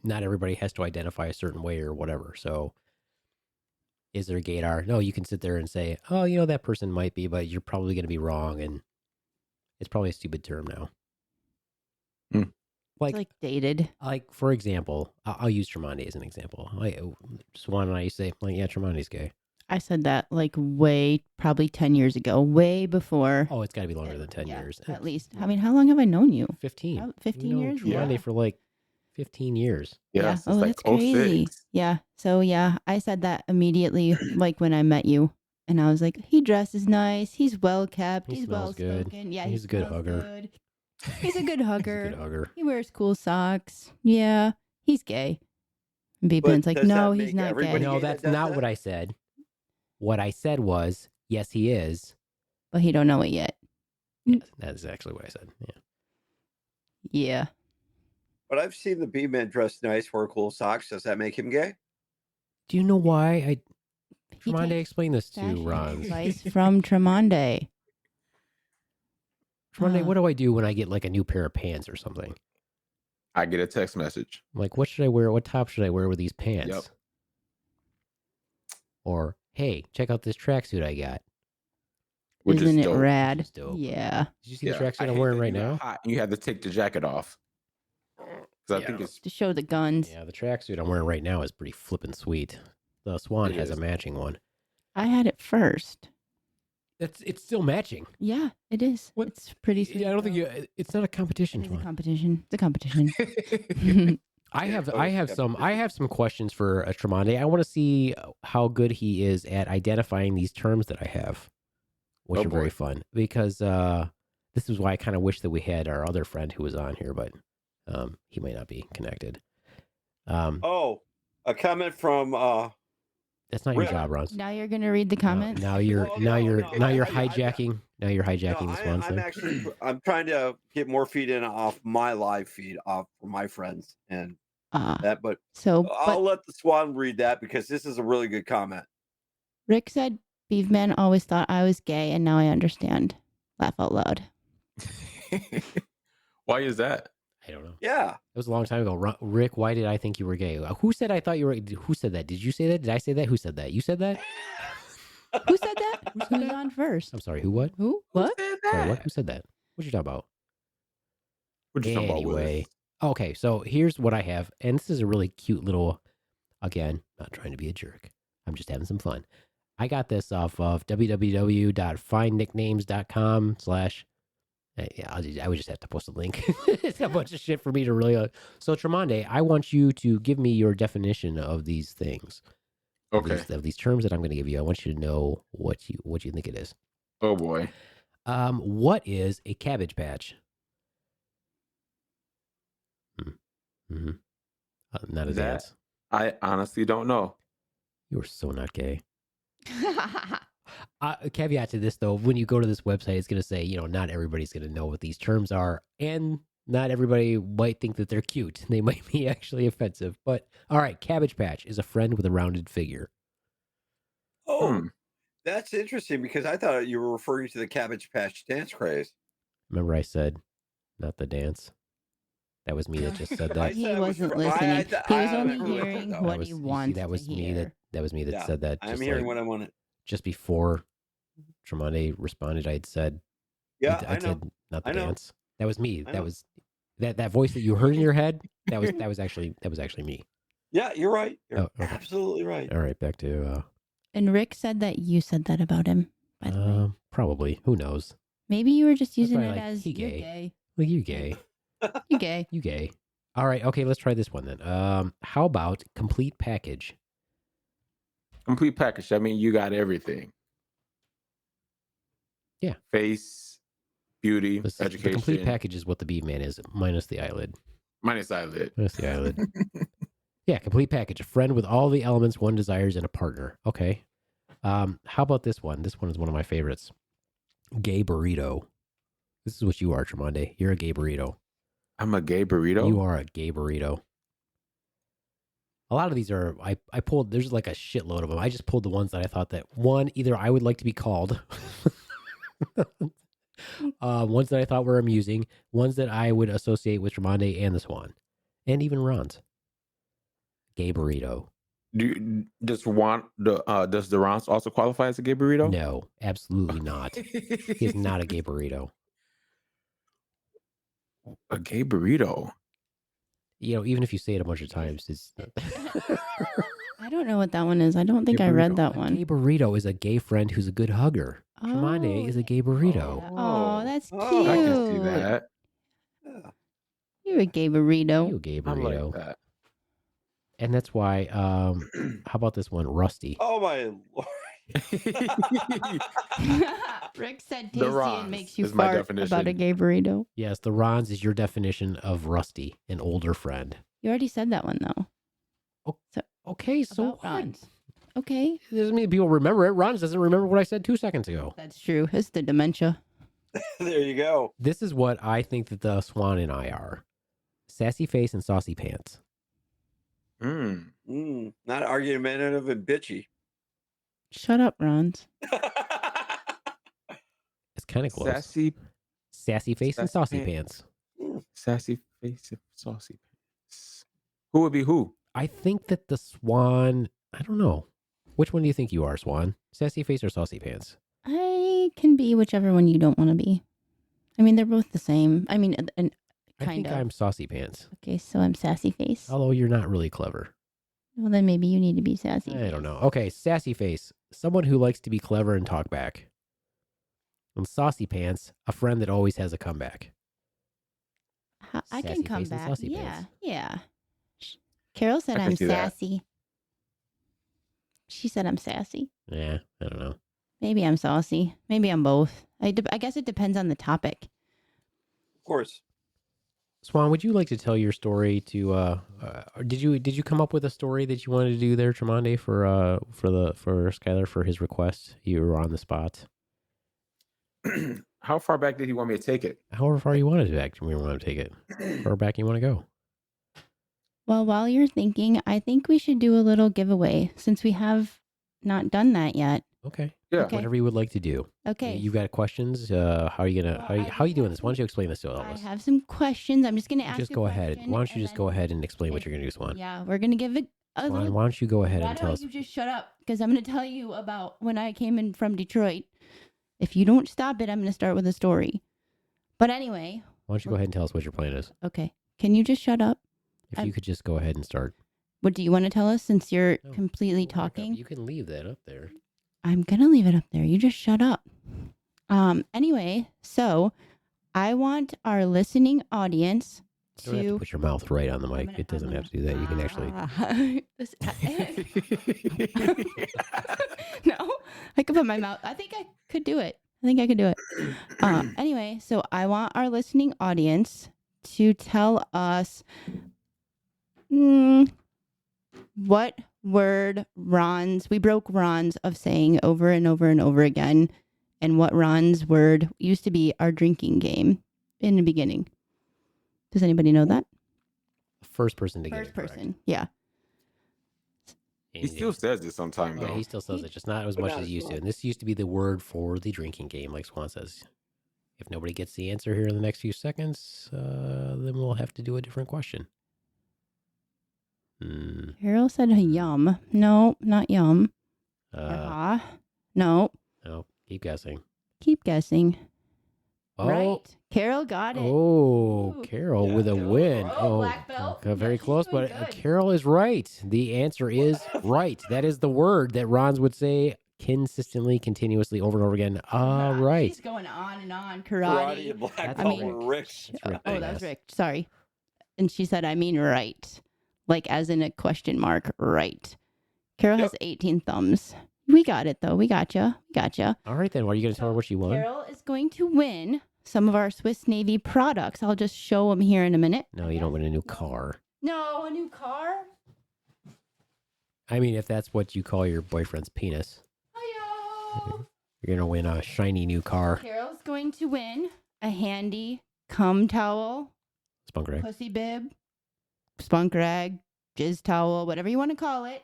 not everybody has to identify a certain way or whatever. So is there gaydar? No, you can sit there and say, oh, that person might be, but you're probably going to be wrong. And it's probably a stupid term now. It's like dated. Like, for example, I'll use Tremonde as an example. Swan and I used to say, yeah, Tremonde's gay. I said that like probably 10 years ago, way before. Oh, it's got to be longer than 10 years. At least. I mean, how long have I known you? 15. 15 years? Tremonde Yeah. for like 15 years. Yes, Oh, it's that's crazy. 06. Yeah. So, yeah, I said that immediately, like when I met you. And I was like, he dresses nice. He's well kept. He He's well smells good. spoken. Yeah, He's a good smells hugger. good. He's a good hugger. He's a good hugger. He wears cool socks. Yeah, he's gay. And But B-Man's like, does no, that he's make not everybody gay. No, gay that that's does not that? what I said. What I said was, yes, he is. But he don't know it yet. Yes, that is actually what I said. Yeah. Yeah. But I've seen the B-Man dress nice, wear cool socks. Does that make him gay? Do you know why? He Tremonde, takes explain this to fashion Ron. advice from Tremonde. Tremonde, Uh, what do I do when I get like a new pair of pants or something? I get a text message. I'm like, what should I wear? What top should I wear with these pants? Yep. Or, hey, check out this tracksuit I got. Which Isn't is it dope. rad? Which is dope. Yeah. Did you see Yeah, the I tracksuit I'm hate wearing that right you get now? hot and you have to take the jacket off. Because I think it's To show the guns. Yeah, the tracksuit I'm wearing right now is pretty flippin' sweet. The Swan It has a is. matching one. I had it first. It's still matching. Yeah, it is. What- It's pretty sweet. Yeah, I don't think though. it's not a competition. It is a Swan. competition. It's a competition. I have Yeah, some questions for Tremonde. I want to see how good he is at identifying these terms that I have, which Oh, are very boy. fun. Because this is why I kind of wish that we had our other friend who was on here, but he might not be connected. Oh, a comment from That's not your Rick. job, Ron. Now you're gonna read the comments. Now you're Well, now no, you're no, now you're I- hijacking. Now you're hijacking the Swan's I'm thing. actually I'm trying to get more feed in off my live feed off for my friends and that, but So, I'll but let the Swan read that because this is a really good comment. Rick said, "Beefman always thought I was gay, and now I understand." Laugh out loud. Why is that? I don't know. Yeah. It was a long time ago. Rick, why did I think you were gay? Who said I thought you were? Who said that? Did you say that? Did I say that? Who said that? You said that? Who said that? Who's on first? I'm sorry. Who? What? Who? What? Sorry, what? Who said that? What you talking about? What you talking about, Willis? Anyway, okay. So here's what I have, and this is a really cute little. Again, not trying to be a jerk. I'm just having some fun. I got this off of www.findnicknames.com/ yeah, I would just have to post a link. It's a bunch of shit for me to really. So Tremonde, I want you to give me your definition of these things. Okay. Of these terms that I'm going to give you. I want you to know what you think it is. Oh boy. What is a cabbage patch? Mm-hmm. Not a That- dance. I honestly don't know. You are so not gay. Caveat to this though, when you go to this website, it's going to say, not everybody's going to know what these terms are, and not everybody might think that they're cute. They might be actually offensive. But all right, cabbage patch is a friend with a rounded figure. Oh, that's interesting because I thought you were referring to the Cabbage Patch dance craze. Remember, I said not the dance. That was me that just said that. He said it was wasn't fr- listening. I- He was I only remember hearing that. what was, he you see, wants that was to me hear. that was me that Yeah, said that. I'm Just hearing like, what I want. just before Tremonde responded, I'd said, Yeah, I I know. said not the I know. dance. That was me. I That know. was that voice that you heard in your head. That was actually me. Yeah, you're right. You're Oh, okay. absolutely right. All right, back to And Rick said that you said that about him. By the way, probably. Who knows? maybe you were just That's using probably it like, as he you're gay. gay. Like you gay. You gay. You gay. All right. Okay, let's try this one then. How about complete package? Complete package. I mean, you got everything. Yeah. Face, beauty, The education. complete package is what the beef man is, minus the eyelid. Minus eyelid. Minus the eyelid. Yeah, complete package. A friend with all the elements one desires in a partner. Okay. How about this one? This one is one of my favorites. Gay burrito. This is what you are, Tremonde. You're a gay burrito. I'm a gay burrito. You are a gay burrito. A lot of these are, I pulled, there's like a shitload of them. I just pulled the ones that I thought that, one, either I would like to be called, ones that I thought were amusing, ones that I would associate with Tremonde and the Swan, and even Ron's. Gay burrito. Does the Rons also qualify as a gay burrito? No, absolutely not. He's not a gay burrito. A gay burrito. Even if you say it a bunch of times, it's I don't know what that one is. I don't think Gay I read burrito. that a one. gay burrito is a gay friend who's a good hugger. Tremonde is a gay burrito. Oh, that's cute. Oh, I can see that. Yeah. You're a gay burrito. You a gay I burrito. like that. And that's why, how about this one? Rusty. Oh my lord! Rick said The tasty Ron's and makes you is my fart definition. about a gay burrito. Yes, the Ron's is your definition of Rusty, an older friend. You already said that one though. Okay, so About what? Ron's. Okay, It doesn't mean people remember it. Ron doesn't remember what I said 2 seconds ago. that's true. It's the dementia. There you go. This is what I think that the Swan and I are. Sassy face and saucy pants. Not argumentative and bitchy. Shut up, Ron's. It's kind of close. Sassy face and Sassy saucy pants. Sassy face and saucy pants. Who would be who? I think that the Swan, I don't know. Which one do you think you are, Swan? Sassy face or saucy pants? I can be whichever one you don't want to be. I mean, they're both the same. I mean, and I kind think of. I'm saucy pants. Okay, so I'm sassy face. Although you're not really clever. Well, then maybe you need to be sassy. I don't know. Okay, sassy face. Someone who likes to be clever and talk back. And saucy pants, a friend that always has a comeback. I Sassy can come face and back. saucy Yeah, pants. yeah. Carol said I can I'm see that. sassy. She said I'm sassy. Yeah, I don't know. Maybe I'm saucy. Maybe I'm both. I guess it depends on the topic. Of course. Swan, would you like to tell your story to or did you come up with a story that you wanted to do there, Tremonde, for Skylar for his request? You were on the spot. How far back did he want me to take it? However far you wanted to we want to take it. How far back you want to go. Well, while you're thinking, I think we should do a little giveaway since we have not done that yet. Okay. Yeah. Okay. Whatever you would like to do. Okay. You got questions? How are you gonna Well, how are you doing this? Why don't you explain this to all of I us? have some questions. I'm just going to ask Just a go ahead. question, Why don't you and just then go ahead and explain what if- you're gonna do, Swan? Yeah, we're going to give it a Swan, little. why don't you go ahead Why and tell don't us? you just shut up? Because I'm going to tell you about when I came in from Detroit. If you don't stop it, I'm going to start with a story. But anyway, Why don't you go ahead and tell us what your plan is? okay. Can you just shut up? If I'm- you could just go ahead and start. What do you want to tell us since you're No, completely Back up. talking? You can leave that up there. I'm going to leave it up there. You just shut up. Anyway, so I want our listening audience You don't have to to. put your mouth right on the mic. It doesn't have to do that. You can actually. No, I could put my mouth. I think I could do it. Anyway, so I want our listening audience to tell us what word we broke Ron's of saying over and over and over again, and what Ron's word used to be our drinking game in the beginning. Does anybody know that? First person to get First it correct. person. Yeah. He still says it sometimes Yeah, though. he still says it, just not as much as he used to. And this used to be the word for the drinking game, like Swan says. If nobody gets the answer here in the next few seconds, then we'll have to do a different question. Carol said yum. No, not yum. No, No. keep guessing. Keep guessing. Oh, Right. Carol got it. oh, Ooh. Carol Yeah, with a Carol. win. Oh, black belt. Very Yeah, she's close, doing but good. Carol is right. The answer is right. That is the word that Ron's would say consistently, continuously, over and over again. Right. She's going on and on. Karate Karate. and black That's belt Rick. were Rick. That's Rick, Oh, I that was guess. Rick. Sorry. And she said, I mean, right. Like as in a question mark, right. Carol has 18 thumbs. We got it, though. We gotcha. All right, then. What are you going to tell her what she won? Carol is going to win some of our Swiss Navy products. I'll just show them here in a minute. No, you don't win a new car. No, a new car? I mean, if that's what you call your boyfriend's penis, Hi-yo. you're going to win a shiny new car. Carol's going to win a handy cum towel, Spunk rag. pussy bib, spunk rag, jizz towel, whatever you want to call it.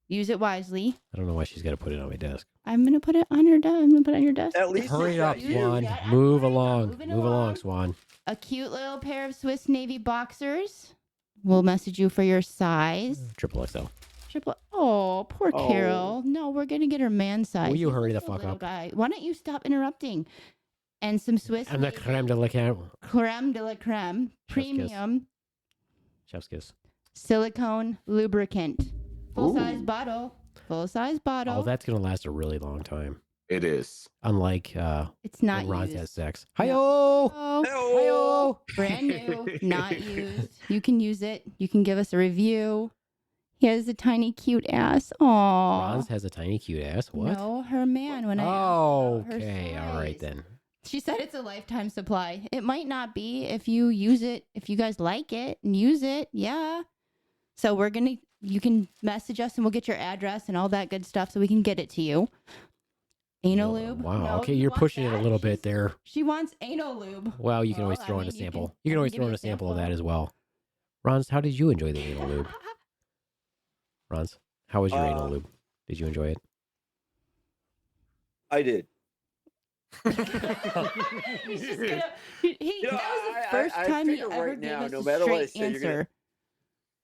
Use it wisely. I don't know why she's got to put it on my desk. I'm gonna put it on your desk. I'm gonna put it on your desk. At least Hurry it's up, got you. Swan. Yeah, I'm Move hurrying up. along. Moving Move along, along. Swan. A cute little pair of Swiss Navy boxers. We'll message you for your size. Triple XL. Triple. Oh, poor Oh. Carol. No, we're gonna get her man size. Will you He's hurry like the a fuck little up? Guy. Why don't you stop interrupting? And some Swiss And the Navy creme de la creme de la creme, kiss. premium chef's kiss. silicone lubricant, full size Ooh. bottle. Full size bottle. Oh, that's going to last a really long time. It is. Unlike It's not when Ron used. has sex. No. Hi-yo! Oh, Hi-yo! brand new, not used. You can use it. You can give us a review. He has a tiny cute ass. Aww. Ron's has a tiny cute ass. What? No, her man. When I Oh, asked about her okay. All right size. then. She said it's a lifetime supply. It might not be if you use it. If you guys like it and use it, yeah. So you can message us and we'll get your address and all that good stuff so we can get it to you. Anal lube. Wow. No, Okay, you you're want pushing it a that? little bit there. She wants anal lube. Well, you can always Well, throw I in a mean, you sample. can- You can I always can throw give in you a a sample of that sample. as well. Rons, how did you enjoy the anal lube? Rons, how was your anal lube? Did you enjoy it? I did. He's just gonna, You know, that was the I first time you figure ever right gave now, us no a matter what I straight say, you're gonna- answer.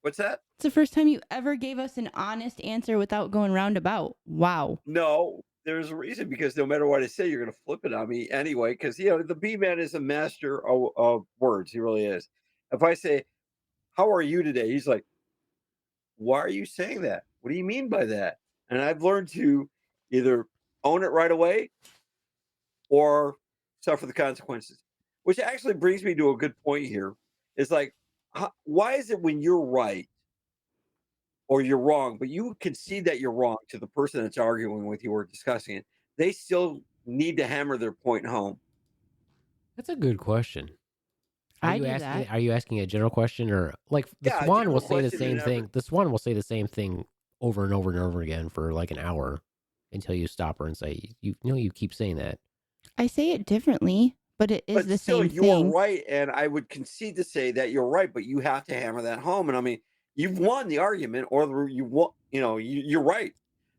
What's that? It's the first time you ever gave us an honest answer without going roundabout. Wow. No, there's a reason, because no matter what I say, you're going to flip it on me anyway. Because the B-man is a master of words. He really is. If I say, "How are you today?" He's like, "Why are you saying that? What do you mean by that?" And I've learned to either own it right away or suffer the consequences. Which actually brings me to a good point here. It's like, why is it when you're right or you're wrong, but you concede that you're wrong to the person that's arguing with you or discussing it, they still need to hammer their point home? That's a good question. Are I you do asking? that. Are you asking a general question, or like the Yeah, a swan will general say the question same and every- thing? The swan will say the same thing over and over and over again for like an hour until you stop her and say, "You know, you keep saying that." I say it differently, but it is But the still, same you're thing. right, and I would concede to say that you're right, but you have to hammer that home. And I mean, you've won the argument, or you won. You're right.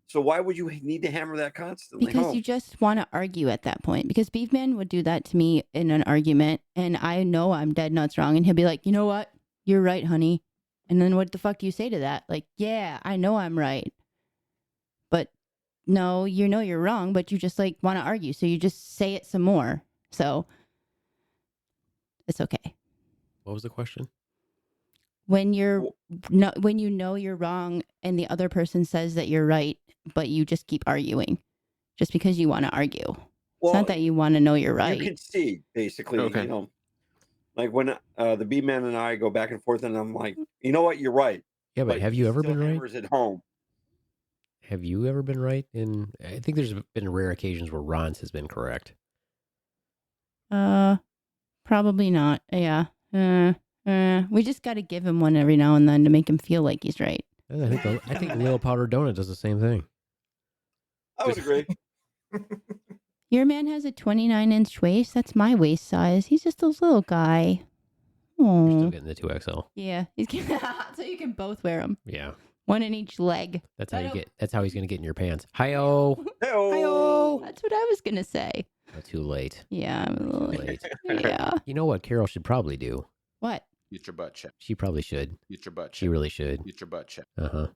So why would you need to hammer that constantly Because home? you just want to argue at that point. Because Beefman would do that to me in an argument, and I know I'm dead nuts wrong, and he'll be like, "You know what? You're right, honey." And then what the fuck do you say to that? Like, yeah, I know I'm right, but no, you know you're wrong, but you just like want to argue, so you just say it some more. So it's okay. What was the question? When you're Well- when you know you're wrong and the other person says that you're right, but you just keep arguing just because you want to argue. It's not that you want to know you're right. You concede, basically. Okay. Like when the B-man and I go back and forth, and I'm like, you know what, you're right. Yeah, but have you he ever still been right? hammers it home. Have you ever been right? And I think there's been rare occasions where Ron's has been correct. Probably not. Yeah. We just got to give him one every now and then to make him feel like he's right. I think Lil Powder Donut does the same thing. I would agree. Your man has a 29-inch waist. That's my waist size. He's just a little guy. You're still Oh. getting the 2XL. Yeah. So you can both wear them. Yeah, One in each leg. that's how you get. That's how he's gonna get in your pants. Hi-oh. Hey-oh. That's what I was going to say. Oh, too late. Yeah. I'm a Too little late. Yeah. You know what Carol should probably do? What? Get your butt checked. She probably should. Get your butt checked. She really should. Get your butt checked. Uh-huh.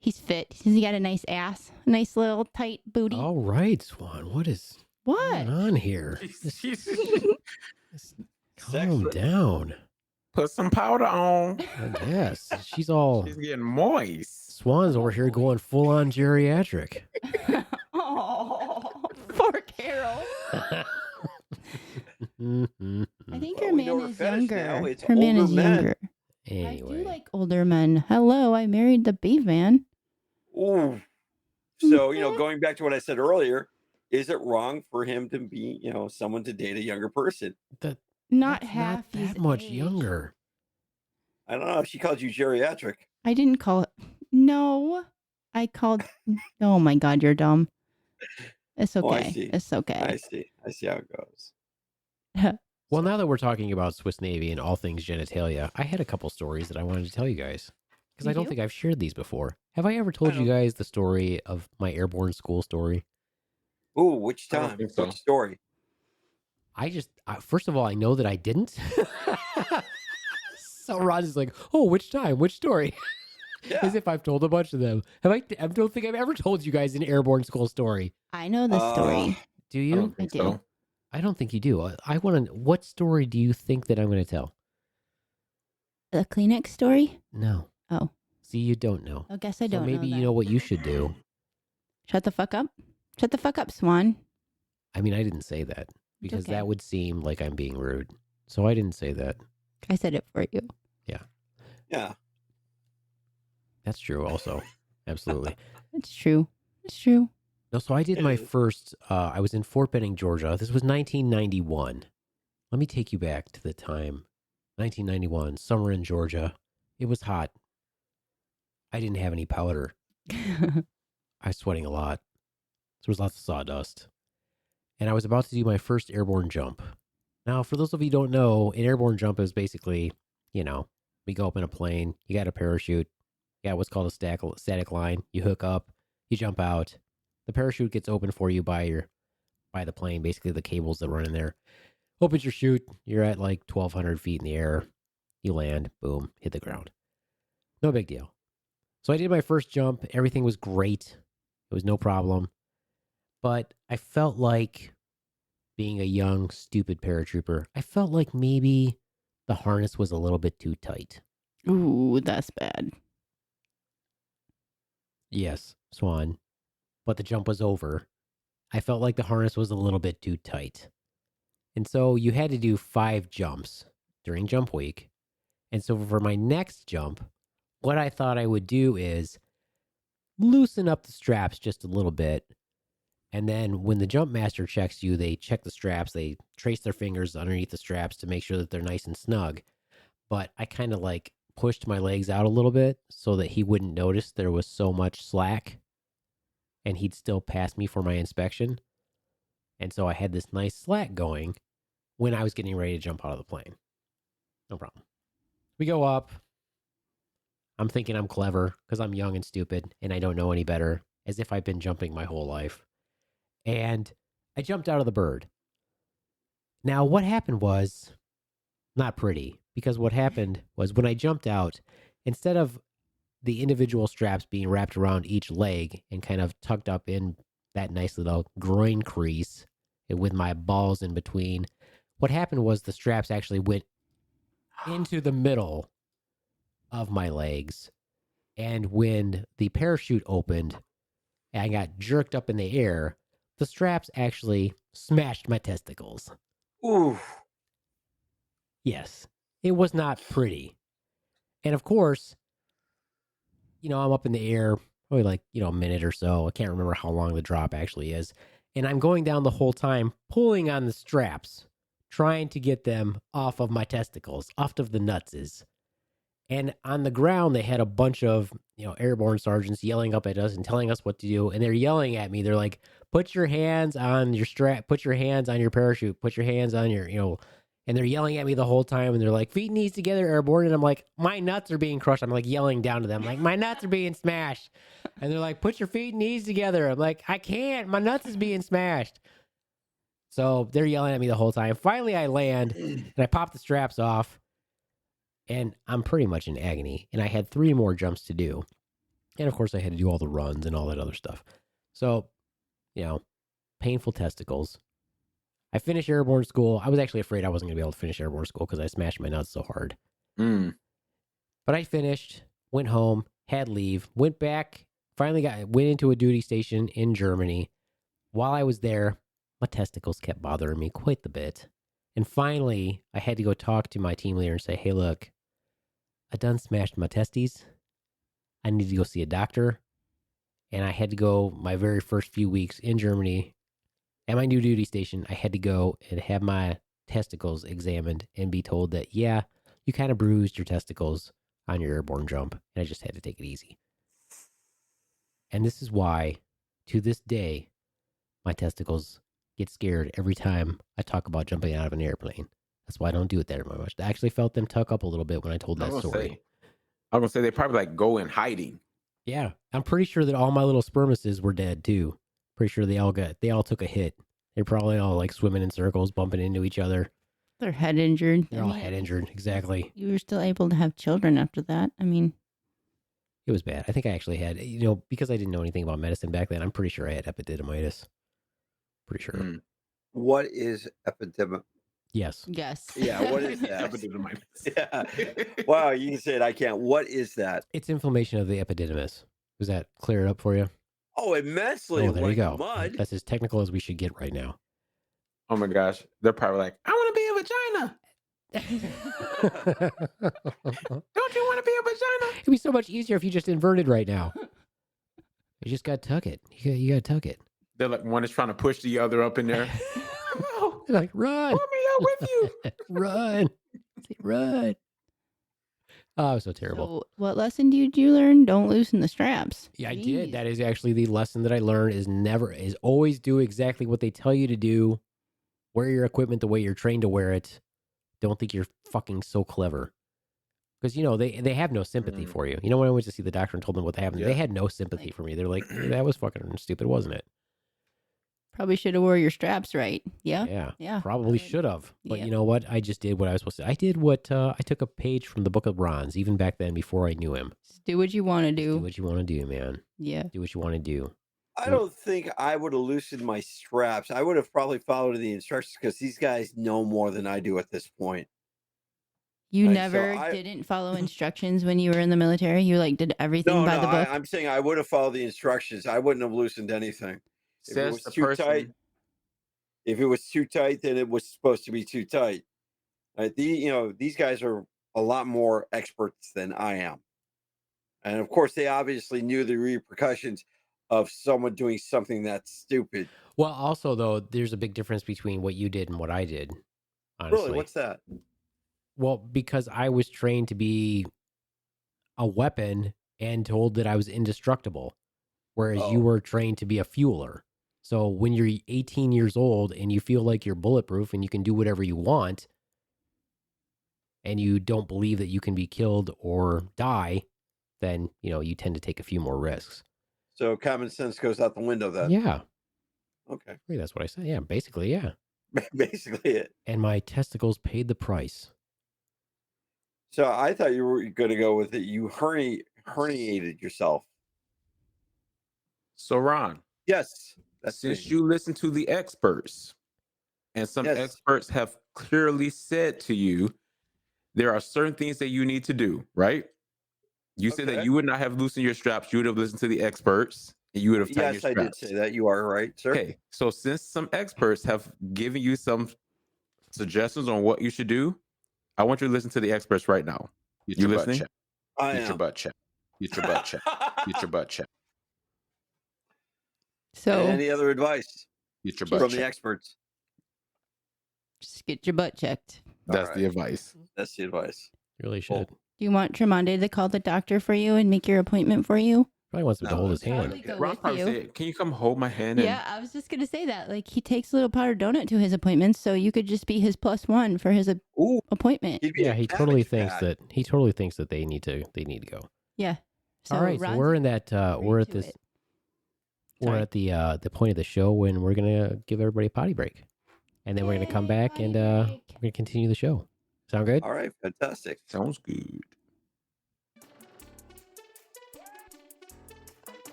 He's fit. He got a nice ass. A nice little tight booty. All right, Swan. What is What? going on here? Calm Sex- down. Put some powder on. I guess. She's all... She's getting moist. Swan's over here going full-on geriatric. Oh, poor Carol. I think her Well, we know man her is fetish younger. now. It's Her man older is men. younger. I Anyway. do like older men. Hello, I married the beef man. Ooh. So, going back to what I said earlier, is it wrong for him to be, someone to date a younger person? Not That's half not his that much age. younger. I don't know if she called you geriatric. I didn't call it. No, I called. Oh my God, you're dumb. It's okay. Oh, I see. It's okay. I see how it goes. Well, now that we're talking about Swiss Navy and all things genitalia, I had a couple stories that I wanted to tell you guys. Because I You don't do? think I've shared these before. Have I ever told you don't. guys the story of my airborne school story? Ooh, which I don't time? think so. Which story? First of all, I know that I didn't. So Ron is like, oh, which time? Which story? Yeah. As if I've told a bunch of them. I don't think I've ever told you guys an airborne school story. I know the story. Do I you? don't think I do. so. I don't think you do. I want to. What story do you think that I'm going to tell? The Kleenex story? No. Oh. See, you don't know. I guess I So don't maybe know. you know what you should do. Shut the fuck up. Shut the fuck up, Swan. I mean, I didn't say that because okay. that would seem like I'm being rude. So I didn't say that. I said it for you. Yeah. That's true also. Absolutely. It's true. It's true. No, so I did my first, I was in Fort Benning, Georgia. This was 1991. Let me take you back to the time. 1991, summer in Georgia. It was hot. I didn't have any powder. I was sweating a lot. There was lots of sawdust. And I was about to do my first airborne jump. Now, for those of you who don't know, an airborne jump is basically, we go up in a plane, you got a parachute, you got what's called a static line. You hook up, you jump out. The parachute gets open for you by the plane, basically the cables that run in there. Opens your chute, you're at like 1,200 feet in the air. You land, boom, hit the ground. No big deal. So I did my first jump. Everything was great. It was no problem. But I felt like, being a young, stupid paratrooper, I felt like maybe the harness was a little bit too tight. Ooh, that's bad. Yes, Swan. But the jump was over. I felt like the harness was a little bit too tight. And so you had to do 5 jumps during jump week. And so for my next jump, what I thought I would do is loosen up the straps just a little bit. And then when the jump master checks you, they check the straps. They trace their fingers underneath the straps to make sure that they're nice and snug. But I kind of like pushed my legs out a little bit so that he wouldn't notice there was so much slack. And he'd still pass me for my inspection. And so I had this nice slack going when I was getting ready to jump out of the plane. No problem. We go up. I'm thinking I'm clever because I'm young and stupid and I don't know any better, as if I've been jumping my whole life. And I jumped out of the bird. Now, what happened was not pretty, because what happened was when I jumped out, instead of the individual straps being wrapped around each leg and kind of tucked up in that nice little groin crease with my balls in between, what happened was the straps actually went into the middle of my legs. And when the parachute opened and I got jerked up in the air, the straps actually smashed my testicles. Ooh. Yes, it was not pretty. And of course, I'm up in the air, probably like, a minute or so. I can't remember how long the drop actually is. And I'm going down the whole time, pulling on the straps, trying to get them off of my testicles, off of the nutses. And on the ground, they had a bunch of, airborne sergeants yelling up at us and telling us what to do. And they're yelling at me. They're like, put your hands on your strap, put your hands on your parachute, put your hands on your, and they're yelling at me the whole time. And they're like, feet and knees together, airborne. And I'm like, my nuts are being crushed. I'm like yelling down to them, like, my nuts are being smashed. And they're like, put your feet and knees together. I'm like, I can't. My nuts is being smashed. So they're yelling at me the whole time. Finally, I land and I pop the straps off. And I'm pretty much in agony. And I had 3 more jumps to do. And of course, I had to do all the runs and all that other stuff. So, painful testicles. I finished airborne school. I was actually afraid I wasn't going to be able to finish airborne school because I smashed my nuts so hard. But I finished, went home, had leave, went back, went into a duty station in Germany. While I was there, my testicles kept bothering me quite the bit. And finally, I had to go talk to my team leader and say, hey, look, I done smashed my testes. I need to go see a doctor. And I had to go my very first few weeks in Germany at my new duty station. I had to go and have my testicles examined and be told that, yeah, you kind of bruised your testicles on your airborne jump. And I just had to take it easy. And this is why, to this day, my testicles get scared every time I talk about jumping out of an airplane. That's why I don't do it that much. I actually felt them tuck up a little bit when I told that story. I'm going to say they probably like go in hiding. Yeah. I'm pretty sure that all my little spermuses were dead too. Pretty sure they all took a hit. They're probably all like swimming in circles, bumping into each other. They're head injured. They're all head injured. Exactly. You were still able to have children after that. I mean, it was bad. I think I actually had, because I didn't know anything about medicine back then, I'm pretty sure I had epididymitis. Pretty sure. What is epididymitis? Yes. yes. Yeah, what is that? Epididymitis. Yeah. Wow, you can say it. I can't. What is that? It's inflammation of the epididymis. Does that clear it up for you? Oh, immensely. Oh, there you go. Mud. That's as technical as we should get right now. Oh my gosh. They're probably like, I want to be a vagina. Don't you want to be a your vagina. It'd be so much easier if you just inverted right now. You just got to tuck it. You got to tuck it. They're like, one is trying to push the other up in there. Oh, They're like, run. put me up with you. Run. Run. Oh, so terrible. So, what lesson did you learn? Don't loosen the straps. Yeah, I Jeez. did. That is actually the lesson that I learned is always do exactly what they tell you to do. Wear your equipment the way you're trained to wear it. Don't think you're fucking so clever. Because, they have no sympathy for you. When I went to see the doctor and told them what happened, they had no sympathy for me. They're like, that was fucking stupid, wasn't it? Probably should have wore your straps right. Yeah. Yeah. Probably should have. But Yeah. you know what? I just did what I was supposed to. I did what I took a page from the Book of Bronze, even back then before I knew him. Just do what you want to Do do. what you want to do, man. Yeah. Do what you want to do. I don't think I would have loosened my straps. I would have probably followed the instructions because these guys know more than I do at this point. You Right, never so I- didn't follow instructions when you were in the military? You did everything by the book? I'm saying I would have followed the instructions. I wouldn't have loosened anything. If it Says was the too person. tight, if it was too tight, then it was supposed to be too tight. These guys are a lot more experts than I am, and of course, they obviously knew the repercussions of someone doing something that's stupid. Well, also, though, there's a big difference between what you did and what I did, honestly. Really, what's that? Well, because I was trained to be a weapon and told that I was indestructible, whereas you were trained to be a fueler. So when you're 18 years old and you feel like you're bulletproof and you can do whatever you want, and you don't believe that you can be killed or die, then, you tend to take a few more risks. So common sense goes out the window then. Yeah. Okay. I think that's what I said. Yeah, basically, yeah. Basically it. And my testicles paid the price. So I thought you were going to go with it. You herniated yourself. So, Ron, Yes. since you listen to the experts, and some Yes. experts have clearly said to you, there are certain things that you need to do, right? You said that Okay. you would not have loosened your straps. You would have listened to the experts, and you would have tightened Yes, your I straps. did say that. You are right, sir. Okay, so since some experts have given you some suggestions on what you should do, I want you to listen to the experts right now. Get You your butt listening? checked. I Get your am. butt checked. Get your butt checked. Get your butt checked. So Any other advice Get your from butt the checked. experts? just get your butt checked. That's All the right. advice. That's the advice. You really should. Cool. Do you want Tremonde to call the doctor for you and make your appointment for you? Probably wants him to No, hold his that's hand. fine. Go Ron with probably you. said, "Can you come hold my hand?" And Yeah, I was just gonna say that. Like, he takes a little powdered donut to his appointments, so you could just be his +1 for his Ooh, appointment. he'd be Yeah, a he totally cabbage thinks patch. that they need to go. Yeah. So All right, so Ron's we're in that we're at into this it. we're Sorry. at the point of the show when we're gonna give everybody a potty break, and then we're gonna come Yay, back potty and break. we're gonna continue the show. Sound good? All right, fantastic. sounds good.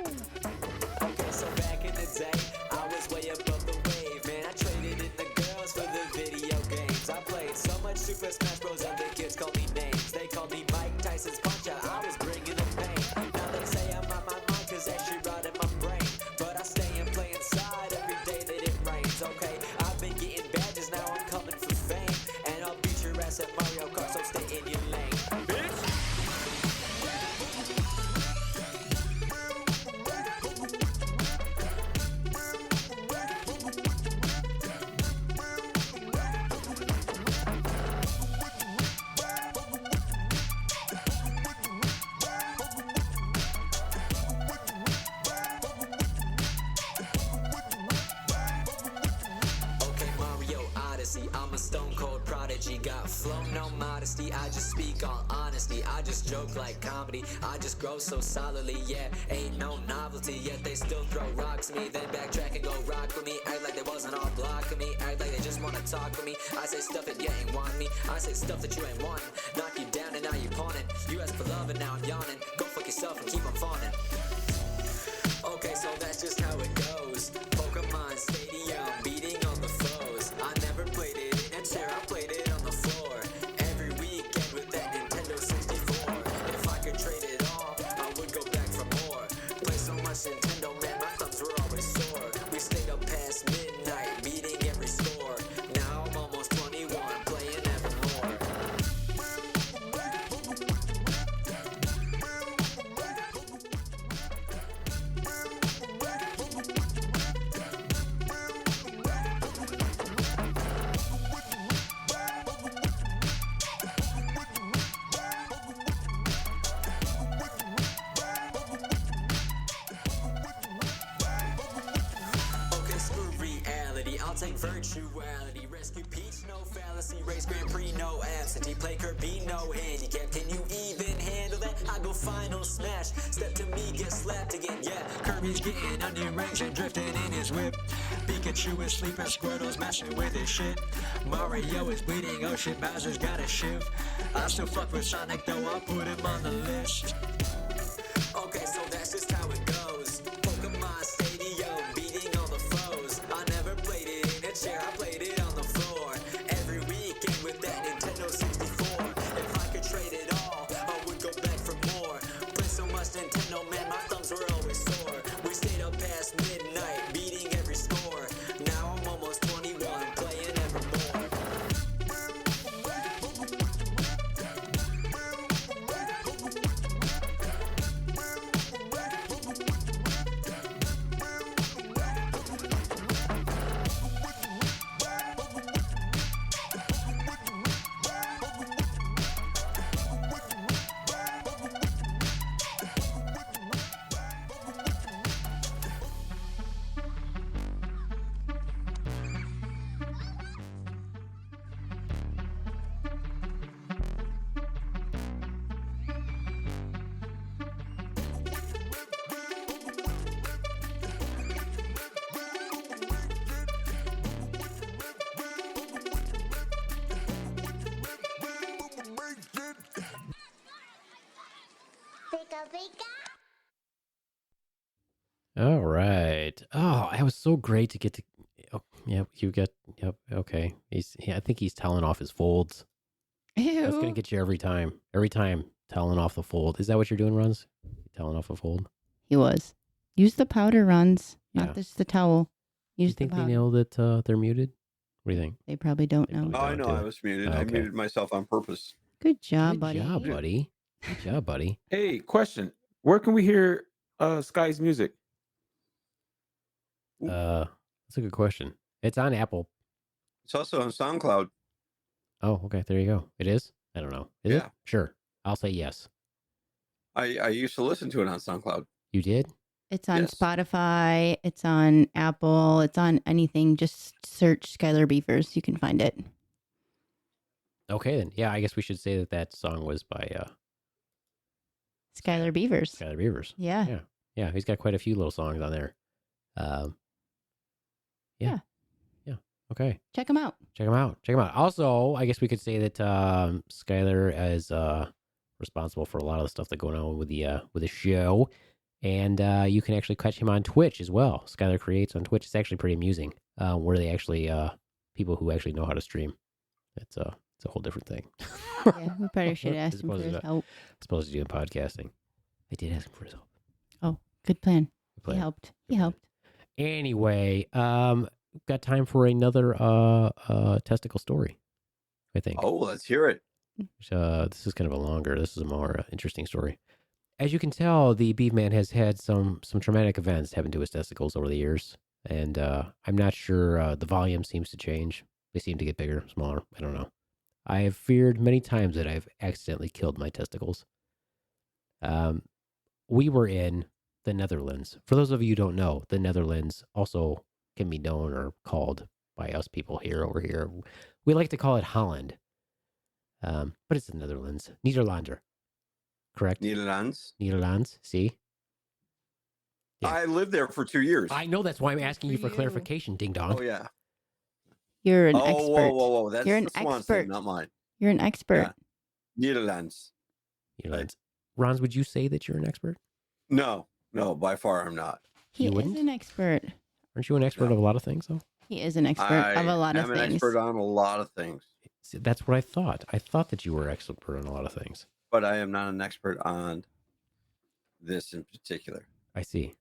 Okay, so back in the day, I was way above the wave, man. I traded in the girls for the video games. I played so much Super Smash Bros. And the kids called me names. They called me Mike Tyson's Punch Out. I was bringing the pain. Now they say I'm on my mind, cause that shit right in my brain. But I stay and play inside every day that it rains. Okay, I've been getting badges, now I'm coming for fame. And I'll beat your ass at Mario Kart, so stay in your lane. Bitch! Okay, Mario Odyssey, I'm a stone cold prodigy. Got flow, no modesty. I just speak all honesty. I just joke like comedy. I just grow so solidly, yeah. Ain't no novelty, yet they still throw rocks at me. Then backtrack and go rock for me. Act like they wasn't all blocking me. Act like they just wanna talk for me. I say stuff that you ain't want me. I say stuff that you ain't wanting. Knock you down and now you pawning. You asked for love and now I'm yawning. Go fuck yourself and keep on fawning. Okay, so that's just how it goes. Pokemon Stadium, beating on the foes. I never played it in a chair, I played it on the floor. Every weekend with that Nintendo 64. If I could trade it all, I would go back for more. Play so much Nintendo, man, my thumbs were always sore. We stayed up past midnight, beating every score. Now I'm almost 21, playing ever more. I'll take virtuality, rescue peach, no fallacy, race Grand Prix, no absentee, play Kirby, no handicap. Can you even handle that? I go final smash, step to me, get slapped again. Yeah, Kirby's getting underage and drifting in his whip. Pikachu is sleeping, Squirtle's messing with his shit. Mario is bleeding, oh shit, Bowser's got a shiv. I still fuck with Sonic though, I'll put him on the list. Okay, so that's just how it goes. Pokemon Stadium, beating all the foes. I never played it in a chair, I played it on the floor. Every weekend with that Nintendo 64. If I could trade it all, I would go back for more. Play so much Nintendo, man, my thumbs were always sore. We stayed up past midnight, beating every score. Now I'm almost 21, playing evermore. All right. Oh, it was so great to get to. Oh, yeah, you get. Yep. Okay. I think he's telling off his folds. Ew. That's gonna get you every time. Every time, telling off the fold. Is that what you're doing, Runs? Telling off a fold. He was. Use the powder, Runs, not Yeah. just the towel. You Use the think they powder. know that they're muted? What do you think? They probably don't They know. probably Oh, I know. Don't I do. was muted. Oh, I okay. muted myself on purpose. Good job, Good buddy. job, buddy. Good job, buddy. Hey, question. Where can we hear Sky's music? That's a good question. It's on Apple. It's also on SoundCloud. Oh, okay. There you go. It is? I don't know. Is it? Yeah. Sure. I'll say yes. I used to listen to it on SoundCloud. You did? It's on Yes. Spotify. It's on Apple. It's on anything. Just search Skylar Beavers. You can find it. Okay, then. Yeah, I guess we should say that song was by Skylar Beavers. Skylar Beavers. Yeah. Yeah. Yeah, he's got quite a few little songs on there. Yeah. Okay. Check them out. Check them out. Check them out. Also, I guess we could say that Skylar is responsible for a lot of the stuff that's going on with the show, and you can actually catch him on Twitch as well. Skylar Creates on Twitch. It's actually pretty amusing. Where they actually people who actually know how to stream. It's a whole different thing. Yeah, we probably should ask him for Supposed his to- help. Supposed to do podcasting. I did ask him for his help. Oh, good plan. Good plan. He helped. Good He plan. helped. Anyway, got time for another testicle story, I think. Oh, let's hear it. This is kind of a longer. This is a more interesting story. As you can tell, the beef man has had some traumatic events happen to his testicles over the years, and I'm not sure the volume seems to change. They seem to get bigger, smaller. I don't know. I have feared many times that I've accidentally killed my testicles. We were in the Netherlands. For those of you who don't know, the Netherlands also can be known or called by us people here over here. We like to call it Holland. But it's the Netherlands. Nederlander. Correct? Nederlands. Nederlands. See? Yeah. I lived there for 2 years. I know, that's why I'm asking you for You. clarification, ding dong. Oh, yeah. You're an Oh, expert. whoa. That's You're an the Swan's expert. thing, not mine. You're an expert. Nederlands. Nederlands. Rons, would you say that you're an expert? No, by far I'm not. He You is wouldn't? an expert. Aren't you an expert No. of a lot of things, though? He is an expert of a lot of I'm an things. expert on a lot of things, See, that's what I thought. I thought that you were expert on a lot of things. but I am not an expert on this in particular. I see.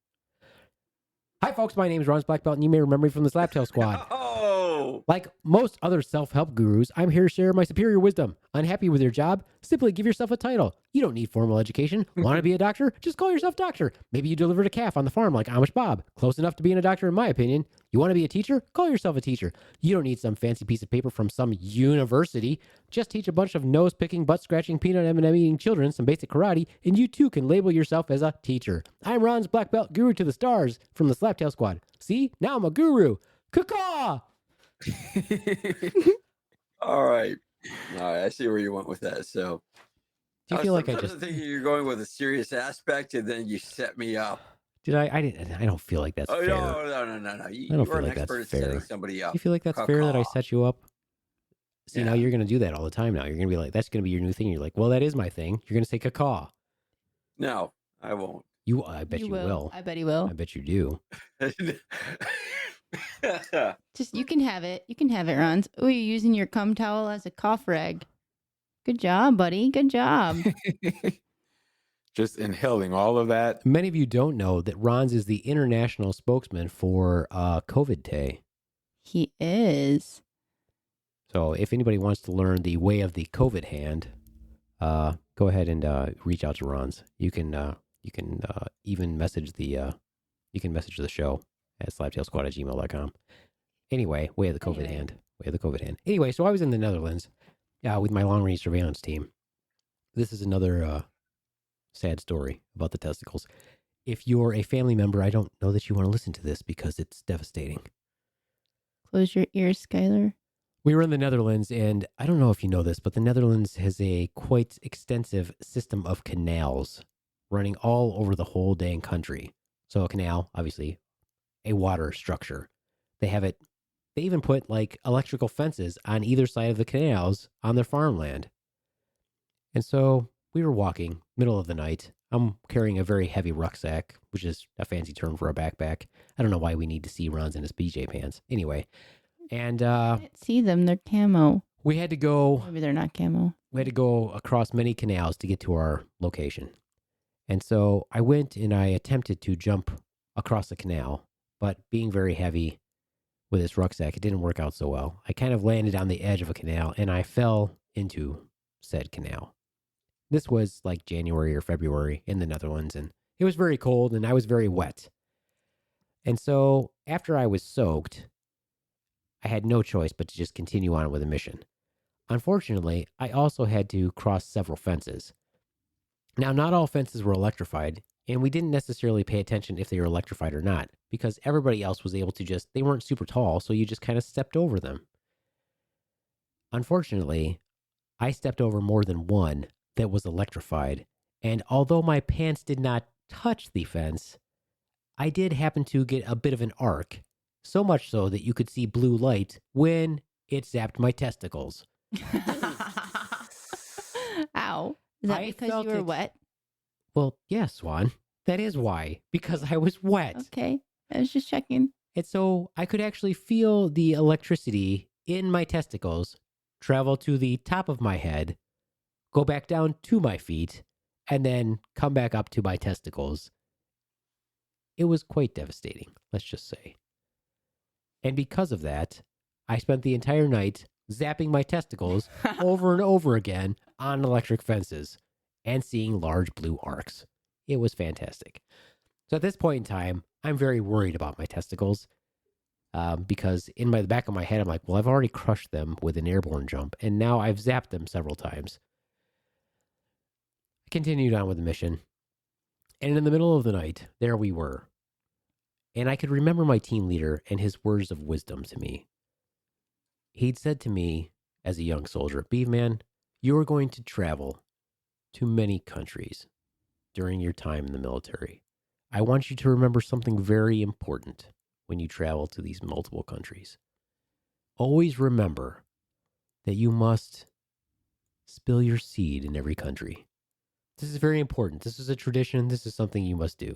Hi, folks. My name is Ron Black Belt, and you may remember me from the Slaptail Squad. Oh, Like most other self-help gurus, I'm here to share my superior wisdom. Unhappy with your job? Simply give yourself a title. You don't need formal education. Want to be a doctor? Just call yourself doctor. Maybe you delivered a calf on the farm like Amish Bob. Close enough to being a doctor in my opinion. You want to be a teacher? Call yourself a teacher. You don't need some fancy piece of paper from some university. Just teach a bunch of nose-picking, butt-scratching, peanut M&M eating children some basic karate, and you too can label yourself as a teacher. I'm Ron's Black Belt Guru to the stars from the Slaptail Squad. See? Now I'm a guru. Caw-caw! All right. I see where you went with that. So, Do you feel like I sometimes just I'm thinking you're going with a serious aspect, and then you set me up. did? I don't feel like that's Oh fair. no! I don't You feel are an like that's expert at fair. setting somebody up. You feel like that's fair that I set you up? See, now Yeah. you're going to do that all the time now. You're going to be like, that's going to be your new thing. You're like, well, that is my thing. You're going to say caw. No, I won't. I bet you will. I bet he will. I bet you do. Just you can have it. You can have it, Ron. Oh, you're using your cum towel as a cough rag. Good job, buddy. Good job. Just inhaling all of that. Many of you don't know that Ron's is the international spokesman for COVID Day. He is. So if anybody wants to learn the way of the COVID hand, go ahead and reach out to Ron's. You can even message the show at slaptailsquad@gmail.com. Anyway, way of the COVID hand. Way of the COVID hand. Anyway, so I was in the Netherlands with my long range surveillance team. This is another sad story about the testicles. If you're a family member, I don't know that you want to listen to this because it's devastating. Close your ears, Skylar. We were in the Netherlands, and I don't know if you know this, but the Netherlands has a quite extensive system of canals running all over the whole dang country. So a canal, obviously, a water structure. They even put like electrical fences on either side of the canals on their farmland. And so we were walking, middle of the night. I'm carrying a very heavy rucksack, which is a fancy term for a backpack. I don't know why we need to see Ron's in his BJ pants. Anyway. And I can't see them. They're camo. we had to go. Maybe they're not camo. We had to go across many canals to get to our location. And so I went and I attempted to jump across the canal, but being very heavy with this rucksack, it didn't work out so well. I kind of landed on the edge of a canal and I fell into said canal. This was like January or February in the Netherlands, and it was very cold and I was very wet. And so after I was soaked, I had no choice but to just continue on with the mission. Unfortunately, I also had to cross several fences. Now, not all fences were electrified, and we didn't necessarily pay attention if they were electrified or not, because everybody else was able to they weren't super tall, so you just kind of stepped over them. Unfortunately, I stepped over more than one that was electrified, and although my pants did not touch the fence, I did happen to get a bit of an arc, so much so that you could see blue light when it zapped my testicles. Ow. Is that I because felt you were it. wet? Well, yes, Swan. That is why. Because I was wet. Okay. I was just checking. And so I could actually feel the electricity in my testicles travel to the top of my head, go back down to my feet, and then come back up to my testicles. It was quite devastating, let's just say. And because of that, I spent the entire night zapping my testicles over and over again on electric fences and seeing large blue arcs. It was fantastic. So at this point in time, I'm very worried about my testicles because in the back of my head, I'm like, well, I've already crushed them with an airborne jump, and now I've zapped them several times. I continued on with the mission, and in the middle of the night, there we were. And I could remember my team leader and his words of wisdom to me. He'd said to me as a young soldier, Beeve man, you are going to travel to many countries during your time in the military. I want you to remember something very important when you travel to these multiple countries. Always remember that you must spill your seed in every country. This is very important. This is a tradition. This is something you must do.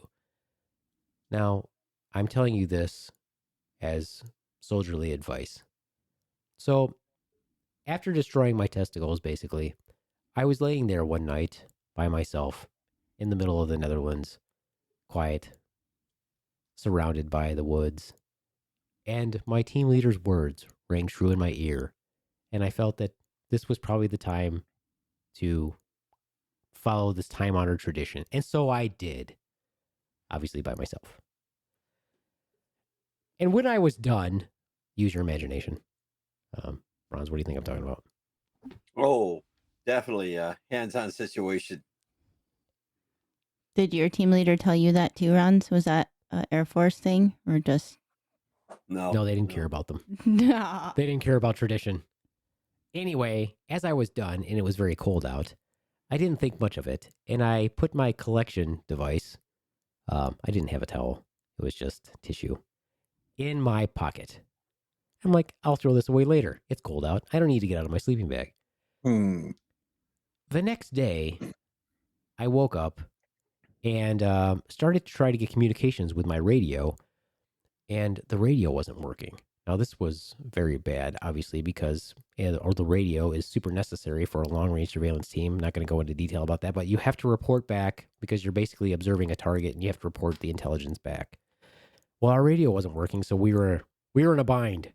Now, I'm telling you this as soldierly advice. So, after destroying my testicles, basically, I was laying there one night by myself in the middle of the Netherlands, quiet, surrounded by the woods, and my team leader's words rang true in my ear, and I felt that this was probably the time to follow this time-honored tradition, and so I did, obviously by myself. And when I was done, use your imagination. Ronz, what do you think I'm talking about? Oh, definitely a hands-on situation. Did your team leader tell you that too, Ron? Was that an Air Force thing or just No, they didn't care about them. No. They didn't care about tradition. Anyway, as I was done and it was very cold out, I didn't think much of it, and I put my collection device, I didn't have a towel, it was just tissue, in my pocket. I'm like, I'll throw this away later. It's cold out. I don't need to get out of my sleeping bag. The next day, I woke up and started to try to get communications with my radio, and the radio wasn't working. Now, this was very bad, obviously, because the radio is super necessary for a long-range surveillance team. I'm not going to go into detail about that, but you have to report back because you're basically observing a target, and you have to report the intelligence back. Well, our radio wasn't working, so we were in a bind,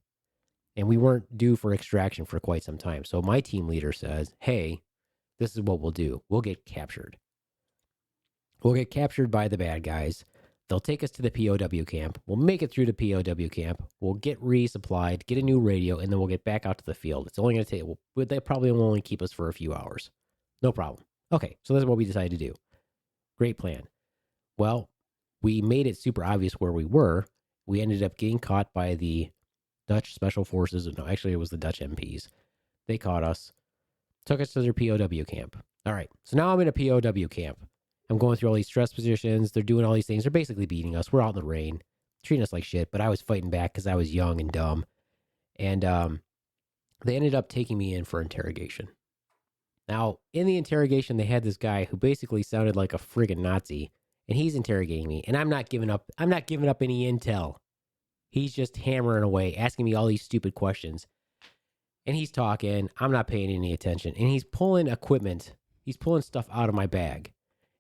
and we weren't due for extraction for quite some time. So my team leader says, hey, this is what we'll do. We'll get captured. We'll get captured by the bad guys. They'll take us to the POW camp. We'll make it through the POW camp. We'll get resupplied, get a new radio, and then we'll get back out to the field. It's only going to take, they probably will only keep us for a few hours. No problem. Okay, so that's what we decided to do. Great plan. Well, we made it super obvious where we were. We ended up getting caught by the Dutch Special Forces. No, actually, it was the Dutch MPs. They caught us, took us to their POW camp. All right, so now I'm in a POW camp. I'm going through all these stress positions. They're doing all these things. They're basically beating us. We're out in the rain, treating us like shit. But I was fighting back because I was young and dumb. And they ended up taking me in for interrogation. Now, in the interrogation, they had this guy who basically sounded like a friggin' Nazi. And he's interrogating me. And I'm not giving up any intel. He's just hammering away, asking me all these stupid questions. And he's talking. I'm not paying any attention. And he's pulling equipment. He's pulling stuff out of my bag.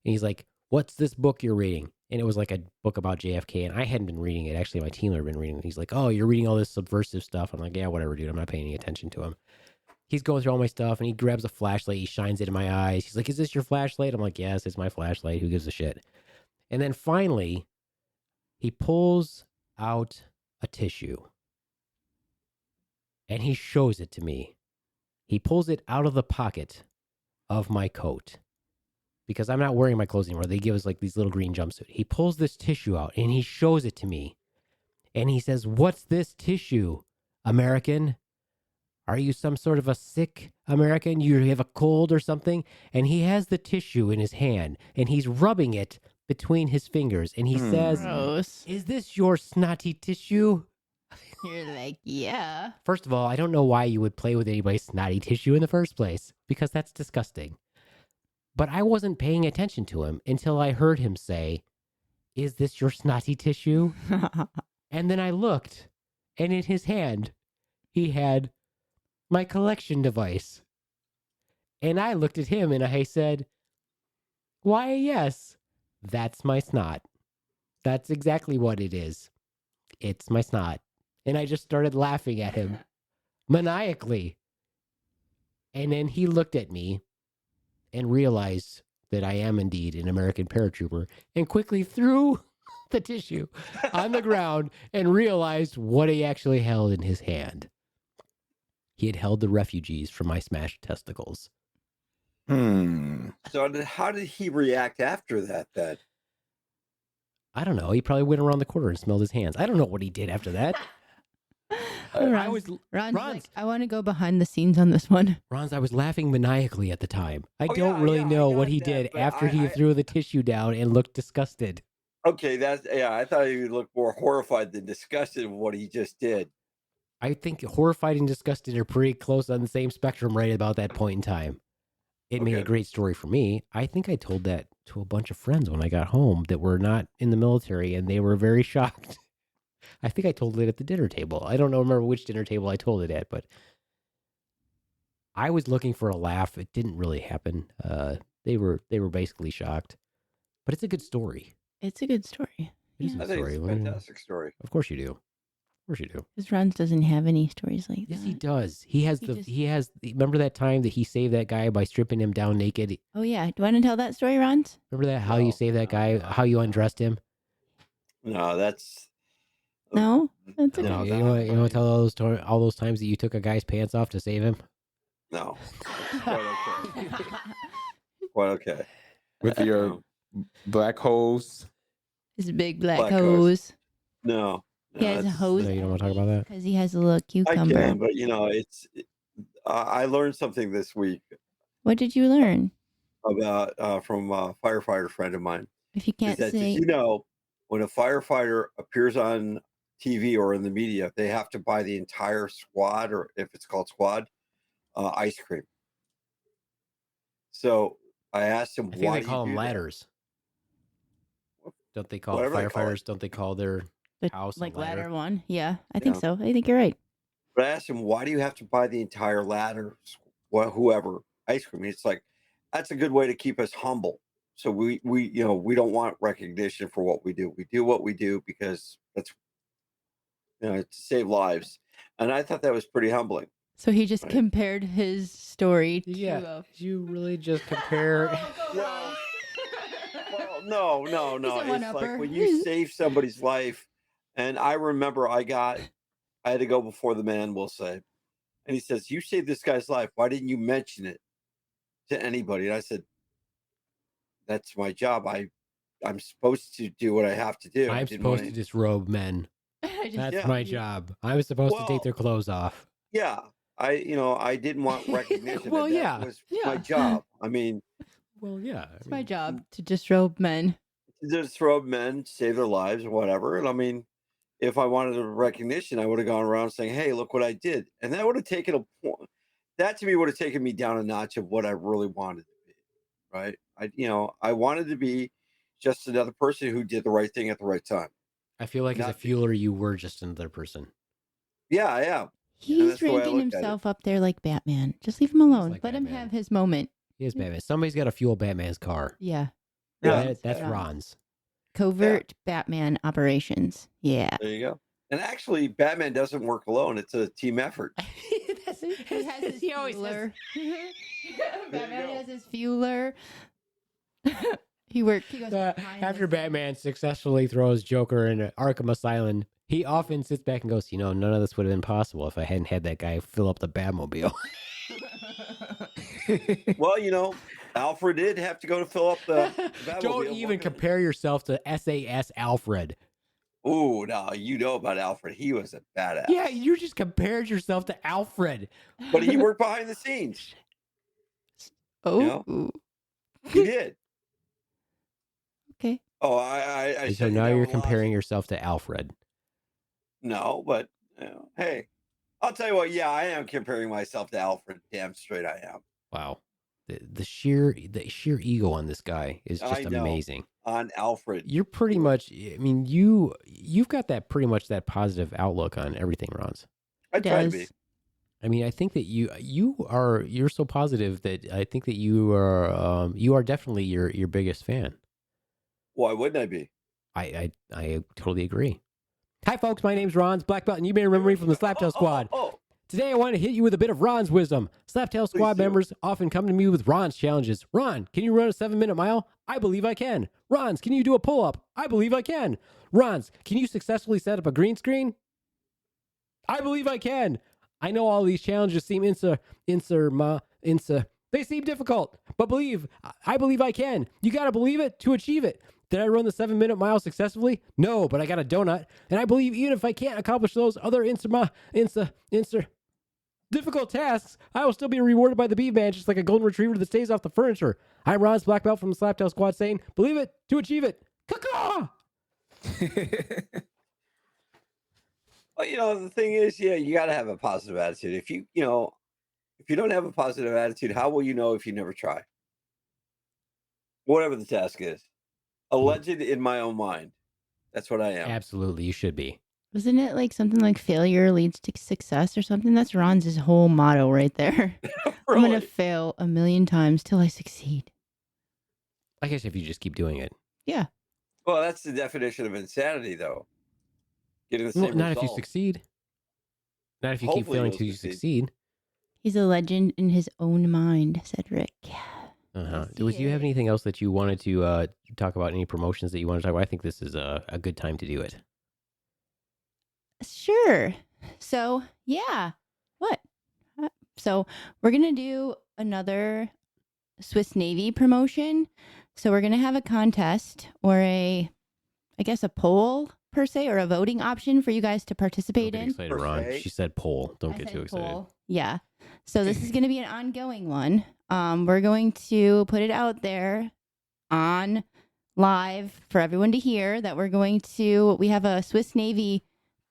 And he's like, what's this book you're reading? And it was like a book about JFK. And I hadn't been reading it. Actually, my team had been reading it. He's like, oh, you're reading all this subversive stuff. I'm like, yeah, whatever, dude. I'm not paying any attention to him. He's going through all my stuff. And he grabs a flashlight. He shines it in my eyes. He's like, is this your flashlight? I'm like, yes, it's my flashlight. Who gives a shit? And then finally, he pulls out a tissue. And he shows it to me. He pulls it out of the pocket of my coat. Because I'm not wearing my clothes anymore. They give us like these little green jumpsuit. He pulls this tissue out and he shows it to me. And he says, what's this tissue, American? Are you some sort of a sick American? You have a cold or something? And he has the tissue in his hand and he's rubbing it between his fingers. And he says, Gross. is this your snotty tissue? You're like, yeah. First of all, I don't know why you would play with anybody's snotty tissue in the first place. Because that's disgusting. But I wasn't paying attention to him until I heard him say, is this your snotty tissue? And then I looked, and in his hand, he had my collection device. And I looked at him and I said, why, yes, that's my snot. That's exactly what it is. It's my snot. And I just started laughing at him maniacally. And then he looked at me and realized that I am indeed an American paratrooper and quickly threw the tissue on the ground and realized what he actually held in his hand. He had held the refugees from my smashed testicles. So how did he react after that then? I don't know. He probably went around the corner and smelled his hands. I don't know what he did after that. Ron's like, I want to go behind the scenes on this one. I was laughing maniacally at the time. I don't yeah, really yeah, know I what got he that, did but after he threw the tissue down and looked disgusted. Okay, I thought he looked more horrified than disgusted with what he just did. I think horrified and disgusted are pretty close on the same spectrum right about that point in time. It made a great story for me. I think I told that to a bunch of friends when I got home that were not in the military, and they were very shocked. I think I told it at the dinner table. I don't remember which dinner table I told it at, but I was looking for a laugh. It didn't really happen. They were basically shocked, but it's a good story. It's a good story. It is a I good think story. it's a fantastic story. Of course you do. Of course you do. Because Ron doesn't have any stories like Yes, that. he does. He has remember that time that he saved that guy by stripping him down naked? Oh, yeah. Do you want to tell that story, Ron? Remember that? How you saved that guy? How you undressed him? No, that's No? That's okay. No, you want to tell all those times that you took a guy's pants off to save him? no. That's quite okay. Quite okay. With your black holes. His big black Black hose. No. He has a it's- hose. No, you don't want to talk about that? Because he has a little I cucumber. can, but I learned something this week What did you learn? about from a firefighter friend of mine. If you Is can't that say, did you know when a firefighter appears on TV or in the media, they have to buy the entire squad, or if it's called squad, ice cream. So I asked him, I think why they do call you them do that? ladders. Don't they call Whatever they call firefighters? it. Don't they call their the, house a like ladder? ladder one? Yeah, I think Yeah. so. I think you're right. But I asked him, why do you have to buy the entire ladder, whoever, ice cream? It's like, that's a good way to keep us humble. So we don't want recognition for what we do. We do what we do because that's to save lives. And I thought that was pretty humbling. So he just Right. compared his story to Yeah. You really just compare. Well, no. He's a It's like one-upper. when you save somebody's life. And I remember I had to go before the man, we'll say. And he says, you saved this guy's life. Why didn't you mention it to anybody? And I said, that's my job. I'm supposed to do what I have to do. I'm supposed to disrobe men. That's Yeah. my job. I'm supposed to take Well, their clothes off. Yeah. I didn't want recognition. Well, and yeah. That was Yeah. my job. I mean, Well, yeah. It's my job to disrobe men. just throw men, save their lives, or whatever. And I mean, if I wanted a recognition, I would have gone around saying, hey, look what I did. And that would have taken a point. That to me would have taken me down a notch of what I really wanted to be. Right. I wanted to be just another person who did the right thing at the right time. I feel like as a Not- fueler, you were just another person. Yeah, I am. He's that's the way I ranking looked at it. himself up there like Batman. Just leave him alone. like Let him Batman. have his moment. He is Batman. Somebody's got to fuel Batman's car. Yeah. Yeah. That's Yeah. Ron's. Covert Batman operations. Yeah. There you go. And actually, Batman doesn't work alone. It's a team effort. He has his He always fueler. Batman go. has his fueler. He goes behind After the- Batman successfully throws Joker in Arkham Asylum, he often sits back and goes, none of this would have been possible if I hadn't had that guy fill up the Batmobile. Well, Alfred did have to go to fill up the Batmobile. Don't even compare yourself to SAS Alfred. Ooh, no, you know about Alfred. He was a badass. Yeah, you just compared yourself to Alfred. But he worked behind the scenes. Oh. He did. Okay. Oh, I So shut you now down you're a lot. comparing yourself to Alfred. No, but hey, I'll tell you what. Yeah, I am comparing myself to Alfred. Damn straight, I am. Wow. The sheer ego on this guy is I just know. amazing. On Alfred. You're pretty much, you've got that pretty much that positive outlook on everything, Ron's. I try to be. I mean, I think that you're so positive that I think that you are definitely your biggest fan. Why wouldn't I be? I totally agree. Hi, folks. My name's Ron's Black Belt, and you may remember me from the Slaptail Squad. Oh, Today, I want to hit you with a bit of Ron's wisdom. Slaptail Squad do. members often come to me with Ron's challenges. Ron, can you run a 7-minute mile? I believe I can. Ron's, can you do a pull-up? I believe I can. Ron's, can you successfully set up a green screen? I believe I can. I know all these challenges seem they seem difficult, but I believe I can. You got to believe it to achieve it. Did I run the 7-minute mile successfully? No, but I got a donut. And I believe even if I can't accomplish those other difficult tasks, I will still be rewarded by the beat man, just like a golden retriever that stays off the furniture. I'm Ron's Black Belt from the Slaptail Squad saying, believe it to achieve it. Caw-caw! Well, the thing is, you got to have a positive attitude. If you don't have a positive attitude, how will you know if you never try? Whatever the task is. A legend in my own mind. That's what I am. Absolutely, you should be. Isn't it like something like failure leads to success or something? That's Ron's whole motto right there. I'm going Really? to fail 1,000,000 times till I succeed. I guess if you just keep doing it. Yeah. Well, that's the definition of insanity, though. Getting the same Well, not if you result. succeed. Not if you keep Hopefully failing you'll till you succeed. succeed. He's a legend in his own mind, Cedric. Uh-huh. see Do you have it. anything else that you wanted to talk about? Any promotions that you want to talk about? I think this is a good time to do it. Sure. So, yeah. What? So, we're going to do another Swiss Navy promotion. So, we're going to have a contest or a poll per se, or a voting option for you guys to Don't participate get in. excited, Per Ron. se. She said poll. Don't I get said too excited. poll. Yeah. So this is going to be an ongoing one. We're going to put it out there on live for everyone to hear that we have a Swiss Navy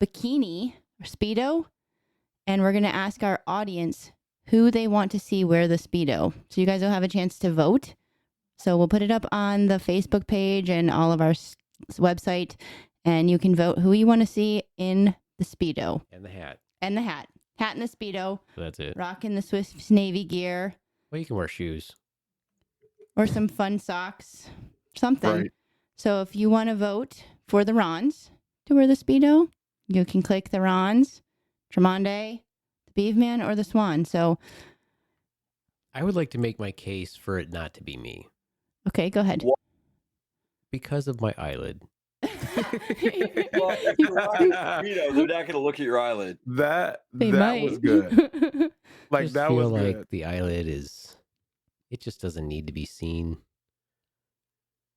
bikini or Speedo, and we're going to ask our audience who they want to see wear the Speedo. So you guys will have a chance to vote. So we'll put it up on the Facebook page and all of our website, and you can vote who you want to see in the Speedo. And the hat. And the hat. Hat and the Speedo. So that's it. Rocking the Swiss Navy gear. Well, you can wear shoes. Or some fun socks. Something. Right. So if you want to vote for the Rons to wear the Speedo, you can click the Rons, Tremonde, the Beaveman, or the Swan. So, I would like to make my case for it not to be me okay, go ahead. because of my eyelid. Well, if you're rocking a Speedo, they're not going to look at your eyelid. That They that might. was good. Like Just that feel was like good. the eyelid it just doesn't need to be seen.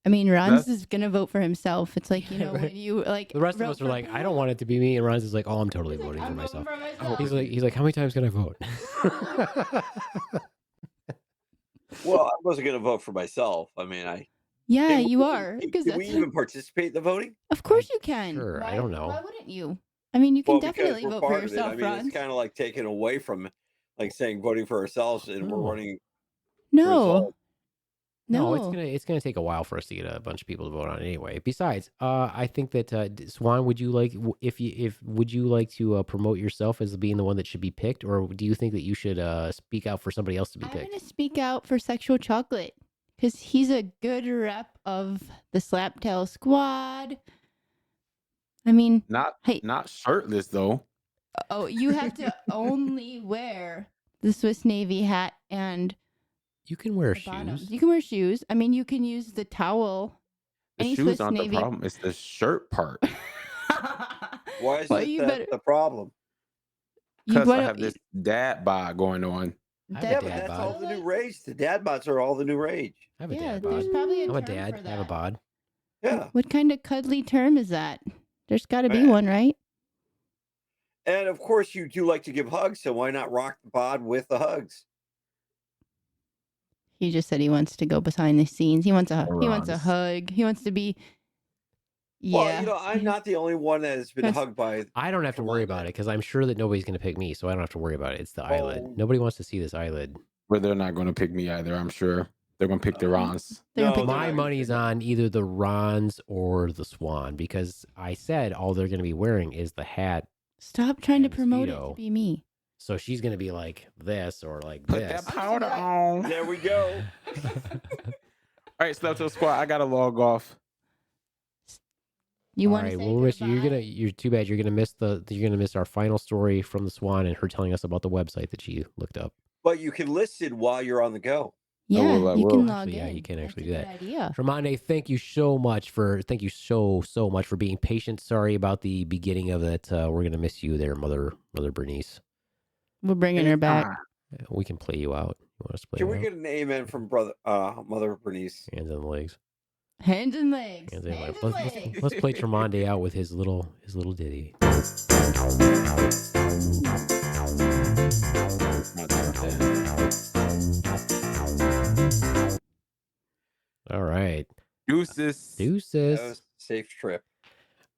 I mean, Ron's That's- is going to vote for himself. It's like, Yeah, right. when you like. The rest of vote us are for like, I who? don't want it to be me, and Ron's is like, oh, I'm totally He's like, voting for "I'm myself. voting for myself." He's like, how many times can I vote? Well, I wasn't going to vote for myself. I mean, Yeah, Can we you even- are. Because Can we even participate in the voting? Of course you can. Sure, I Why- don't know. Why wouldn't you? I mean, you can Well, because definitely we're vote for part of it. yourself, I mean, Ron. it's kind of like taken away from, like saying voting for ourselves, and we're Oh. running. No. result. No, No. it's gonna take a while for us to get a bunch of people to vote on it anyway. Besides, I think that Swan, would you like would you like to promote yourself as being the one that should be picked, or do you think that you should speak out for somebody else to be I'm picked? going to speak out for Sexual Chocolate because he's a good rep of the Slaptail Squad. I mean, Not Hey. not shirtless though. oh, you have to only wear the Swiss Navy hat and You can wear the bottoms. shoes. You can wear shoes. I mean, you can use the towel. The Any shoes Swiss aren't Navy. the problem. It's the shirt part. Why is Well, it you that better- the problem? You Because I wanna- have this dad bod going on. I have a Yeah, but dad that's bod. all the new rage. The dad bots are all the new rage. I have a Yeah, dad there's bod. probably a I'm a term dad. for I have a that. bod. Yeah. What kind of cuddly term is that? There's got to be Man. one, right? And of course, you do like to give hugs, so why not rock the bod with the hugs? He just said he wants to go behind the scenes. He wants a Morons. hug. He wants to be. Yeah. Well, I'm not the only one that has been That's- hugged by. I don't have to Come worry on, about man. it because I'm sure that nobody's going to pick me, so I don't have to worry about it. It's the eyelid. Oh. Nobody wants to see this eyelid. But they're not going to pick me either. I'm sure they're going to pick the Rons. They're gonna No, pick they're My not money's gonna on either the Rons or the Swan because I said all they're going to be wearing is the hat. Stop trying to and promote it Speedo. to be me. So she's going to be like this or like Put this. that powder on. There we go. All right, Slaptail Squad, I got to log off. You All want right, to say well, Rich, goodbye? you're too bad. You're gonna miss our final story from the Swan and her telling us about the website that she looked up. But you can listen while you're on the go. Yeah, will, I you will. can log Actually, in. yeah, you can actually That's do a good idea. Tremonde, thank you so much for being patient. Sorry about the beginning of it. We're gonna miss you there, Mother Bernice. We're bringing her back. We can play you out. You want us to play Can you we out? get an amen from Mother Bernice? Hands on the legs. Hands and legs. Hands on the Hands legs. and Let's, legs. let's play Tremonde out with his little ditty. All right. Deuces. Deuces. That was a safe trip.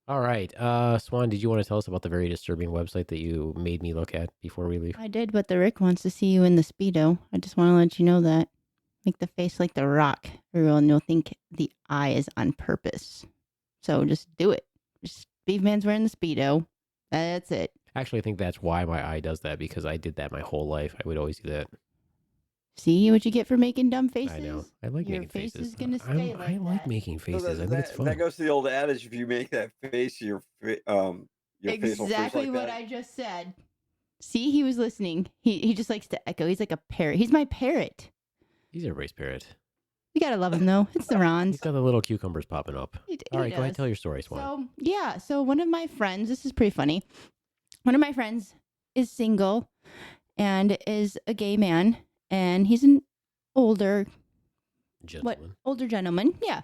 All right. Swan, did you want to tell us about the very disturbing website that you made me look at before we leave? I did, but the Rick wants to see you in the Speedo. I just want to let you know that. Make the face like the Rock. Everyone will think the eye is on purpose. So just do it. Just Beefman's wearing the Speedo. That's it. Actually, I think that's why my eye does that because I did that my whole life. I would always do that. See what you get for making dumb faces? I know. I like Your making face faces. is gonna I'm- stay I like like that. making So faces. I think it's fun. that goes to the old adage: if you make that face, your face will freeze Exactly like what that. I just said. See, he was listening. He just likes to echo. He's like a parrot. He's my parrot. He's everybody's parrot. You gotta love him though. It's the Rons. He's got the little cucumbers popping up. All right, go ahead, tell your story, Swan. So one of my friends, this is pretty funny. One of my friends is single and is a gay man, and he's an older Gentlemen. gentleman. Yeah.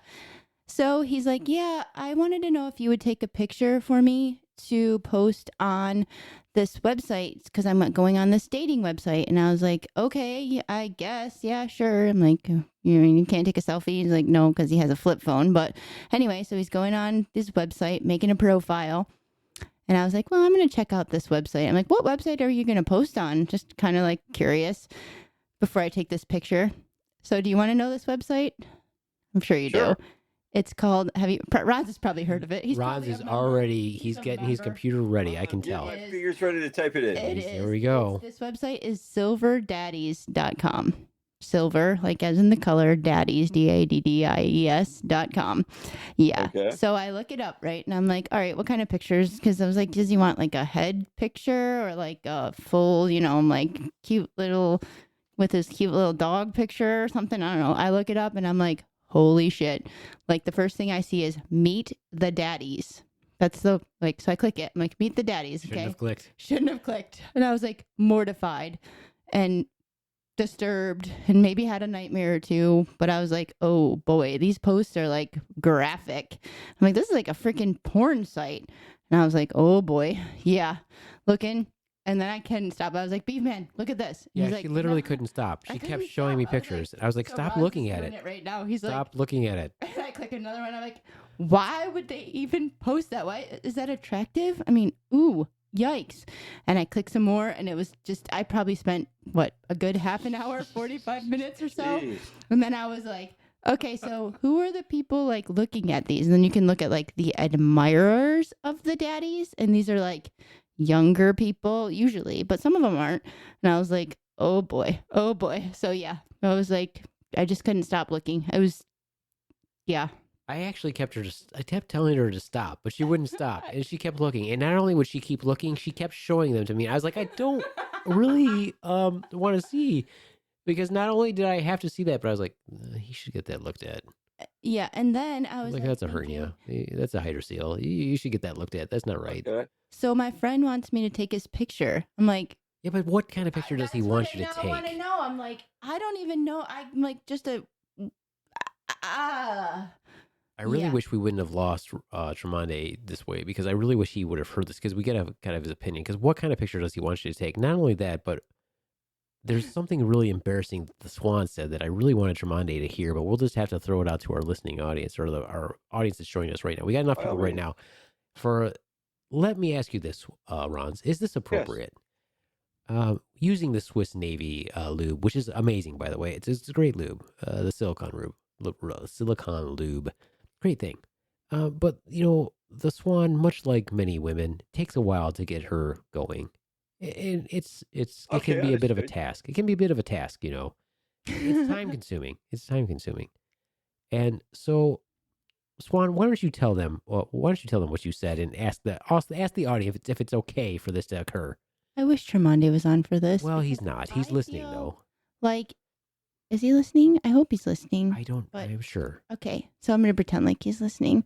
So he's like, yeah, I wanted to know if you would take a picture for me to post on this website because I'm going on this dating website. And I was like, okay, I guess. Yeah, sure. I'm like, you can't take a selfie. He's like, no, because he has a flip phone. But anyway, so he's going on this website, making a profile. And I was like, well, I'm going to check out this website. I'm like, what website are you going to post on? Just kind of like curious before I take this picture. So do you want to know this website? I'm sure you do. It's called, Ron's has probably heard of it. Ron's is already, he's getting his computer ready. I can tell. My finger's ready to type it in. It is. There we go. This website is silverdaddies.com. Silver, like as in the color, daddies, DADDIES.com. Yeah. Okay. So I look it up, right? And I'm like, all right, what kind of pictures? Because I was like, does he want like a head picture or like a full, like cute little, with his cute little dog picture or something? I don't know. I look it up and I'm like, holy shit. Like the first thing I see is meet the daddies. That's so I click it. I'm like, meet the daddies. Okay. Shouldn't have clicked. And I was like mortified and disturbed and maybe had a nightmare or two. But I was like, oh boy, these posts are like graphic. I'm like, this is like a freaking porn site. And I was like, oh boy. Yeah. Looking. And then I couldn't stop. I was like, Beef Man, look at this. And Yeah, he's she like, literally "No." couldn't stop. I She couldn't kept showing me stop. I was pictures. like- I was like, So stop Ron's looking is at doing it. right now. He's Stop looking at it. like, and I click another one. I'm like, why would they even post that? Why is that attractive? I mean, ooh, yikes. And I click some more, and it was just, I probably spent a good half an hour, 45 minutes or so. Jeez. And then I was like, okay, so who are the people like looking at these? And then you can look at like the admirers of the daddies, and these are like younger people usually, but some of them aren't. And I was like, oh boy. So yeah, I was like, I just couldn't stop looking. I was, yeah. I actually I kept telling her to stop, but she wouldn't stop. And she kept looking. And not only would she keep looking, she kept showing them to me. I was like, I don't really want to see. Because not only did I have to see that, but I was like, he should get that looked at. Yeah, and then I was like, that's a thank hernia. you. That's a hydrocele. You should get that looked at. That's not right. Okay. So my friend wants me to take his picture. I'm like, Yeah, but what kind of picture does he want you to I want to take? know. I'm like, I don't even know. I'm like, just a. I really Yeah. wish we wouldn't have lost Tremonde this way, because I really wish he would have heard this, because we got to have kind of his opinion. Because what kind of picture does he want you to take? Not only that, but there's something really embarrassing that the Swan said that I really wanted Tremonde to hear, but we'll just have to throw it out to our listening audience, or our audience that's joining us right now. We got enough people right now. Let me ask you this, Rons. Is this appropriate? Using the Swiss Navy lube, which is amazing, by the way. It's a great lube. The silicone lube. Great thing. But, the Swan, much like many women, takes a while to get her going. And it can be a bit of a task. It can be a bit of a task, It's time consuming. And so, Swan, why don't you tell them what you said, and ask the audience if it's okay for this to occur. I wish Tremonde was on for this. Well, he's not. He's listening, though. Like, is he listening? I hope he's listening. I'm sure. Okay, so I'm going to pretend like he's listening.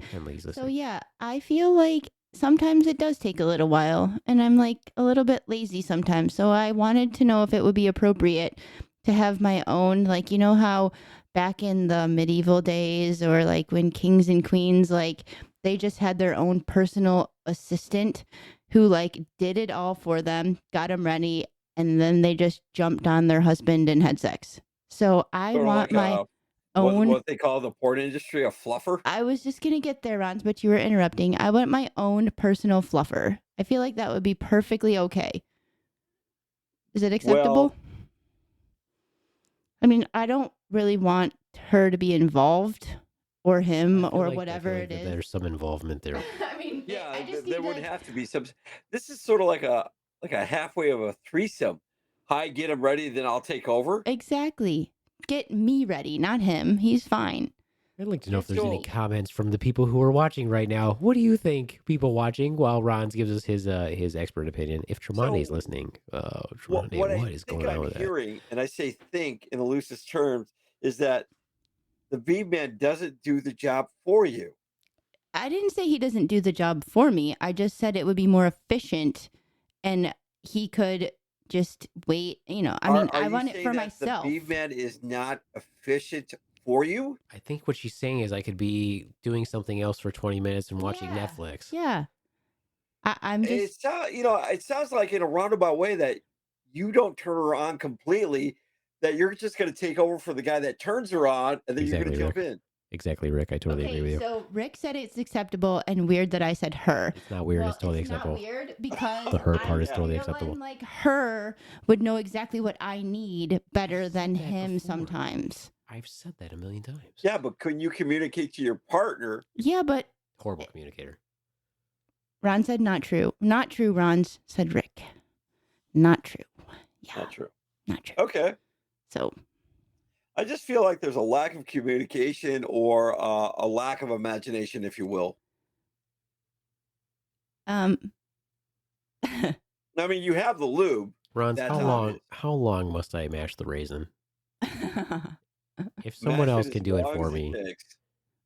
So yeah, I feel like sometimes it does take a little while, and I'm like a little bit lazy sometimes. So I wanted to know if it would be appropriate to have my own, like, you know how back in the medieval days, or like when kings and queens, like they just had their own personal assistant who like did it all for them, got them ready, and then they just jumped on their husband and had sex. So I want my own. What they call the porn industry, a fluffer. I was just going to get there, Rons, but you were interrupting. I want my own personal fluffer. I feel like that would be perfectly okay. Is it acceptable? Well, I mean, I don't really want her to be involved, or him, or whatever it is. There's some involvement there. I mean, yeah, I just there need would to- have to be some. This is sort of like a halfway of a threesome. Hi, get him ready, then I'll take over. Exactly. Get me ready, not him. He's fine. I'd like to know if there's any comments from the people who are watching right now. What do you think, people watching, while Rons gives us his expert opinion? If Tremonde is listening, Tremonde, what is going on with that? Hearing, and I say think in the loosest terms, is that the V-Man doesn't do the job for you. I didn't say he doesn't do the job for me. I just said it would be more efficient, and he could just wait. I mean, I want it for myself. The V-Man is not efficient for you. I think what she's saying is I could be doing something else for 20 minutes and watching Yeah. Netflix. Yeah. I'm just. It sounds like in a roundabout way that you don't turn her on completely, that you're just going to take over for the guy that turns her on, and then you're going to jump in. Exactly, Rick. I totally agree with you. So Rick said it's acceptable and weird that I said her. It's not weird. Well, it's totally it's acceptable. not weird because The her part is I totally feel acceptable. Like her would know exactly what I need better than that him before. sometimes. I've said that a million times. Yeah, but can you communicate to your partner? Yeah, but Horrible communicator. Ron said not true. Not true, Ron said Rick. Not true. Yeah, Not true. not true. Okay. So I just feel like there's a lack of communication or a lack of imagination, if you will. I I mean, you have the lube. Ron, That's how how it long? is. How long must I mash the raisin? If someone else can do it for me,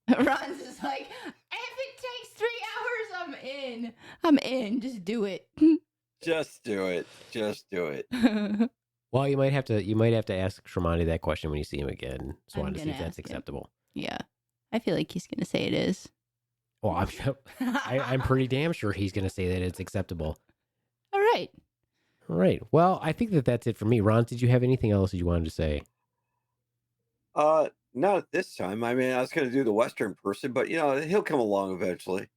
Ron's just like, if it takes 3 hours, I'm in. I'm in. Just do it. Just do it. Just do it. well, you might have to ask Shermani that question when you see him again, so I'm to see gonna if that's ask him. acceptable. Yeah, I feel like he's gonna say it is. Well, I'm pretty damn sure he's going to say that it's acceptable. All right. All right. Well, I think that's it for me. Ron, did you have anything else that you wanted to say? Not at this time. I mean, I was going to do the Western person, but he'll come along eventually.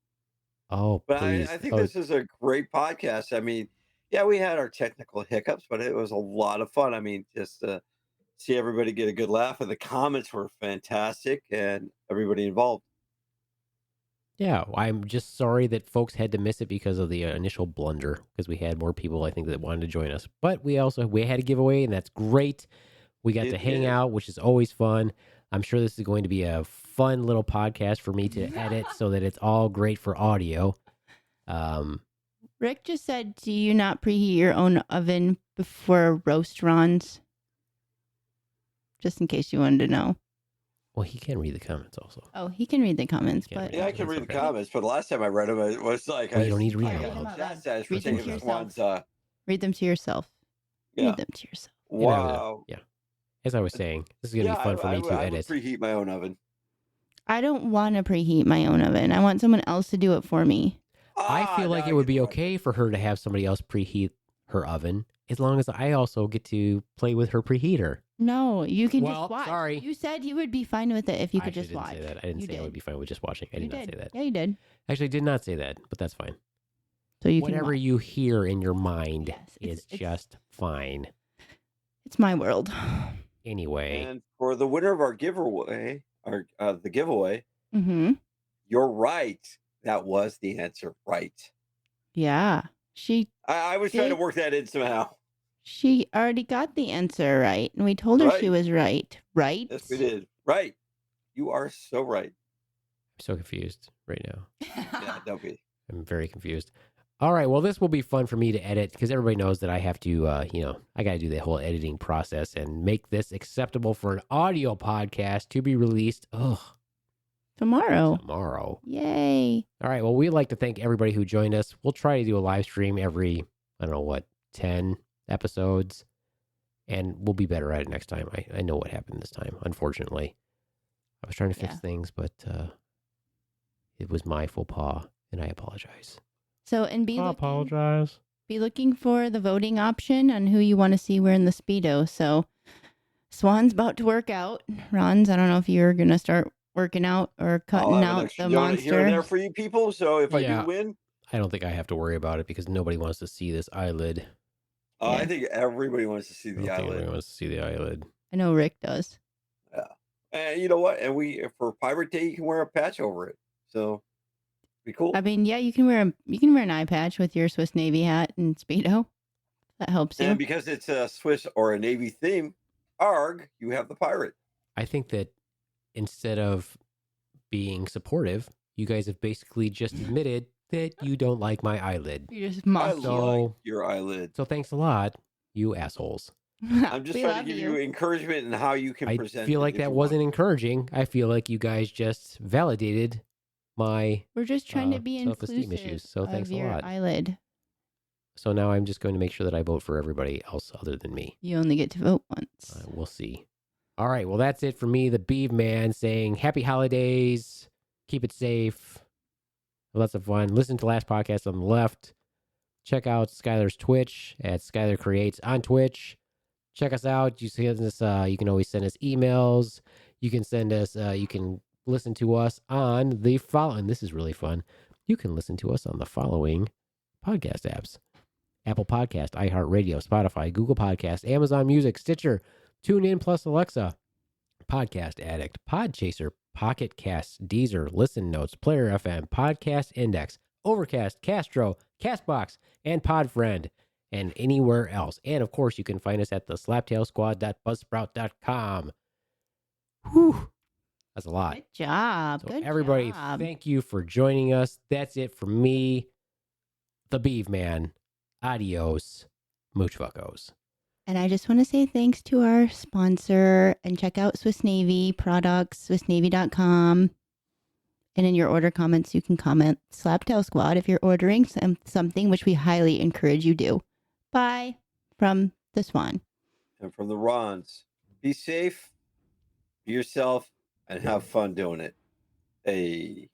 Oh, But please. I think this is a great podcast. I mean, yeah, we had our technical hiccups, but it was a lot of fun. I mean, just to see everybody get a good laugh, and the comments were fantastic, and everybody involved. Yeah, I'm just sorry that folks had to miss it because of the initial blunder, because we had more people, I think, that wanted to join us. But we had a giveaway, and that's great. We got to hang out, which is always fun. I'm sure this is going to be a fun little podcast for me to edit so that it's all great for audio. Rick just said, do you not preheat your own oven before roast Ron's? Just in case you wanted to know. Well, he can read the comments also. Oh, he can read the comments, He can but Yeah, I can That's read okay. the comments, but the last time I read them, it was like Well, you don't need to read I them got out loud. chastised for Read them taking to this yourself. one's. read them to yourself. Yeah. Read them to yourself. Wow. Yeah. As I was saying, this is going to be fun for me to I edit. would preheat my own oven. I don't want to preheat my own oven. I want someone else to do it for me. I feel like it would be okay for her to have somebody else preheat her oven, as long as I also get to play with her preheater. No, you can Well, just watch. sorry. You said you would be fine with it if you could actually just watch. didn't say that. I didn't You say I did. would be fine with just watching. I You did not say that. Yeah, you did. Actually, did not say that, but that's fine. So you Whatever can. you hear in your mind Yes, is it's- just fine. It's my world. Anyway, And for the winner of our giveaway, the giveaway, Mm-hmm. you're right. That was the answer. Right. Yeah. I was trying to Did- work that in somehow. She already got the answer right, and we told her she Right. was right. Right? Yes, we did. Right. You are so right. I'm so confused right now. Yeah, don't be. I'm very confused. All right, well, this will be fun for me to edit because everybody knows that I have to, I got to do the whole editing process and make this acceptable for an audio podcast to be released. Tomorrow. Yay. All right, well, we'd like to thank everybody who joined us. We'll try to do a live stream every, 10 episodes, and we'll be better at it next time. I know what happened this time, unfortunately. I was trying to fix Yeah. things, but it was my faux pas, and I apologize. So, and I apologize. be looking for the voting option on who you want to see wearing the Speedo. So, Swan's about to work out. Ron's, I don't know if you're going to start working out or I'll cutting have an out extra the donut here monster. and there for you people. So if I Yeah. do win, I don't think I have to worry about it because nobody wants to see this eyelid. I Yeah. think everybody wants to see I don't the think anybody eyelid. wants to see the eyelid. I know Rick does. And you know what? And for Pirate Day, you can wear a patch over it. So be cool. I mean, yeah, you can wear an eye patch with your Swiss Navy hat and Speedo. That helps you. And because it's a Swiss or a Navy theme, ARG, you have the pirate. I think that instead of being supportive, you guys have basically just admitted that you don't like my eyelid. You just I must. So- like your eyelid. So thanks a lot, you assholes. I'm just We trying love to give you encouragement in how you can I present. feel it like if that you wasn't want. encouraging. I feel like you guys just validated my. We're just trying to be self-esteem inclusive issues, so thanks of a your lot. eyelid. So now I'm just going to make sure that I vote for everybody else other than me. You only get to vote once. We'll see. All right. Well, that's it for me, the Beeve Man, saying happy holidays. Keep it safe. Lots of fun. Listen to last podcast on the left. Check out Skylar's Twitch at Skylar Creates on Twitch. Check us out. You see this. You can always send us emails. You can send us. You can listen to us on the following. This is really fun. You can listen to us on the following podcast apps: Apple Podcast, iHeartRadio, Spotify, Google Podcast, Amazon Music, Stitcher, TuneIn Plus Alexa, Podcast Addict, Podchaser, Pocket Casts, Deezer, Listen Notes, Player FM, Podcast Index, Overcast, Castro, Castbox, and Podfriend, and anywhere else. And of course, you can find us at the slaptailsquad.buzzsprout.com. Whew, that's a lot. Good job. So Good everybody, job. thank you for joining us. That's it for me, the Beeve Man. Adios, mooch fuckos. And I just want to say thanks to our sponsor and check out Swiss Navy products, swissnavy.com. And in your order comments, you can comment Slaptail Squad if you're ordering something, which we highly encourage you do. Bye from the Swan. And from the Rons, be safe, be yourself, and have fun doing it. Hey.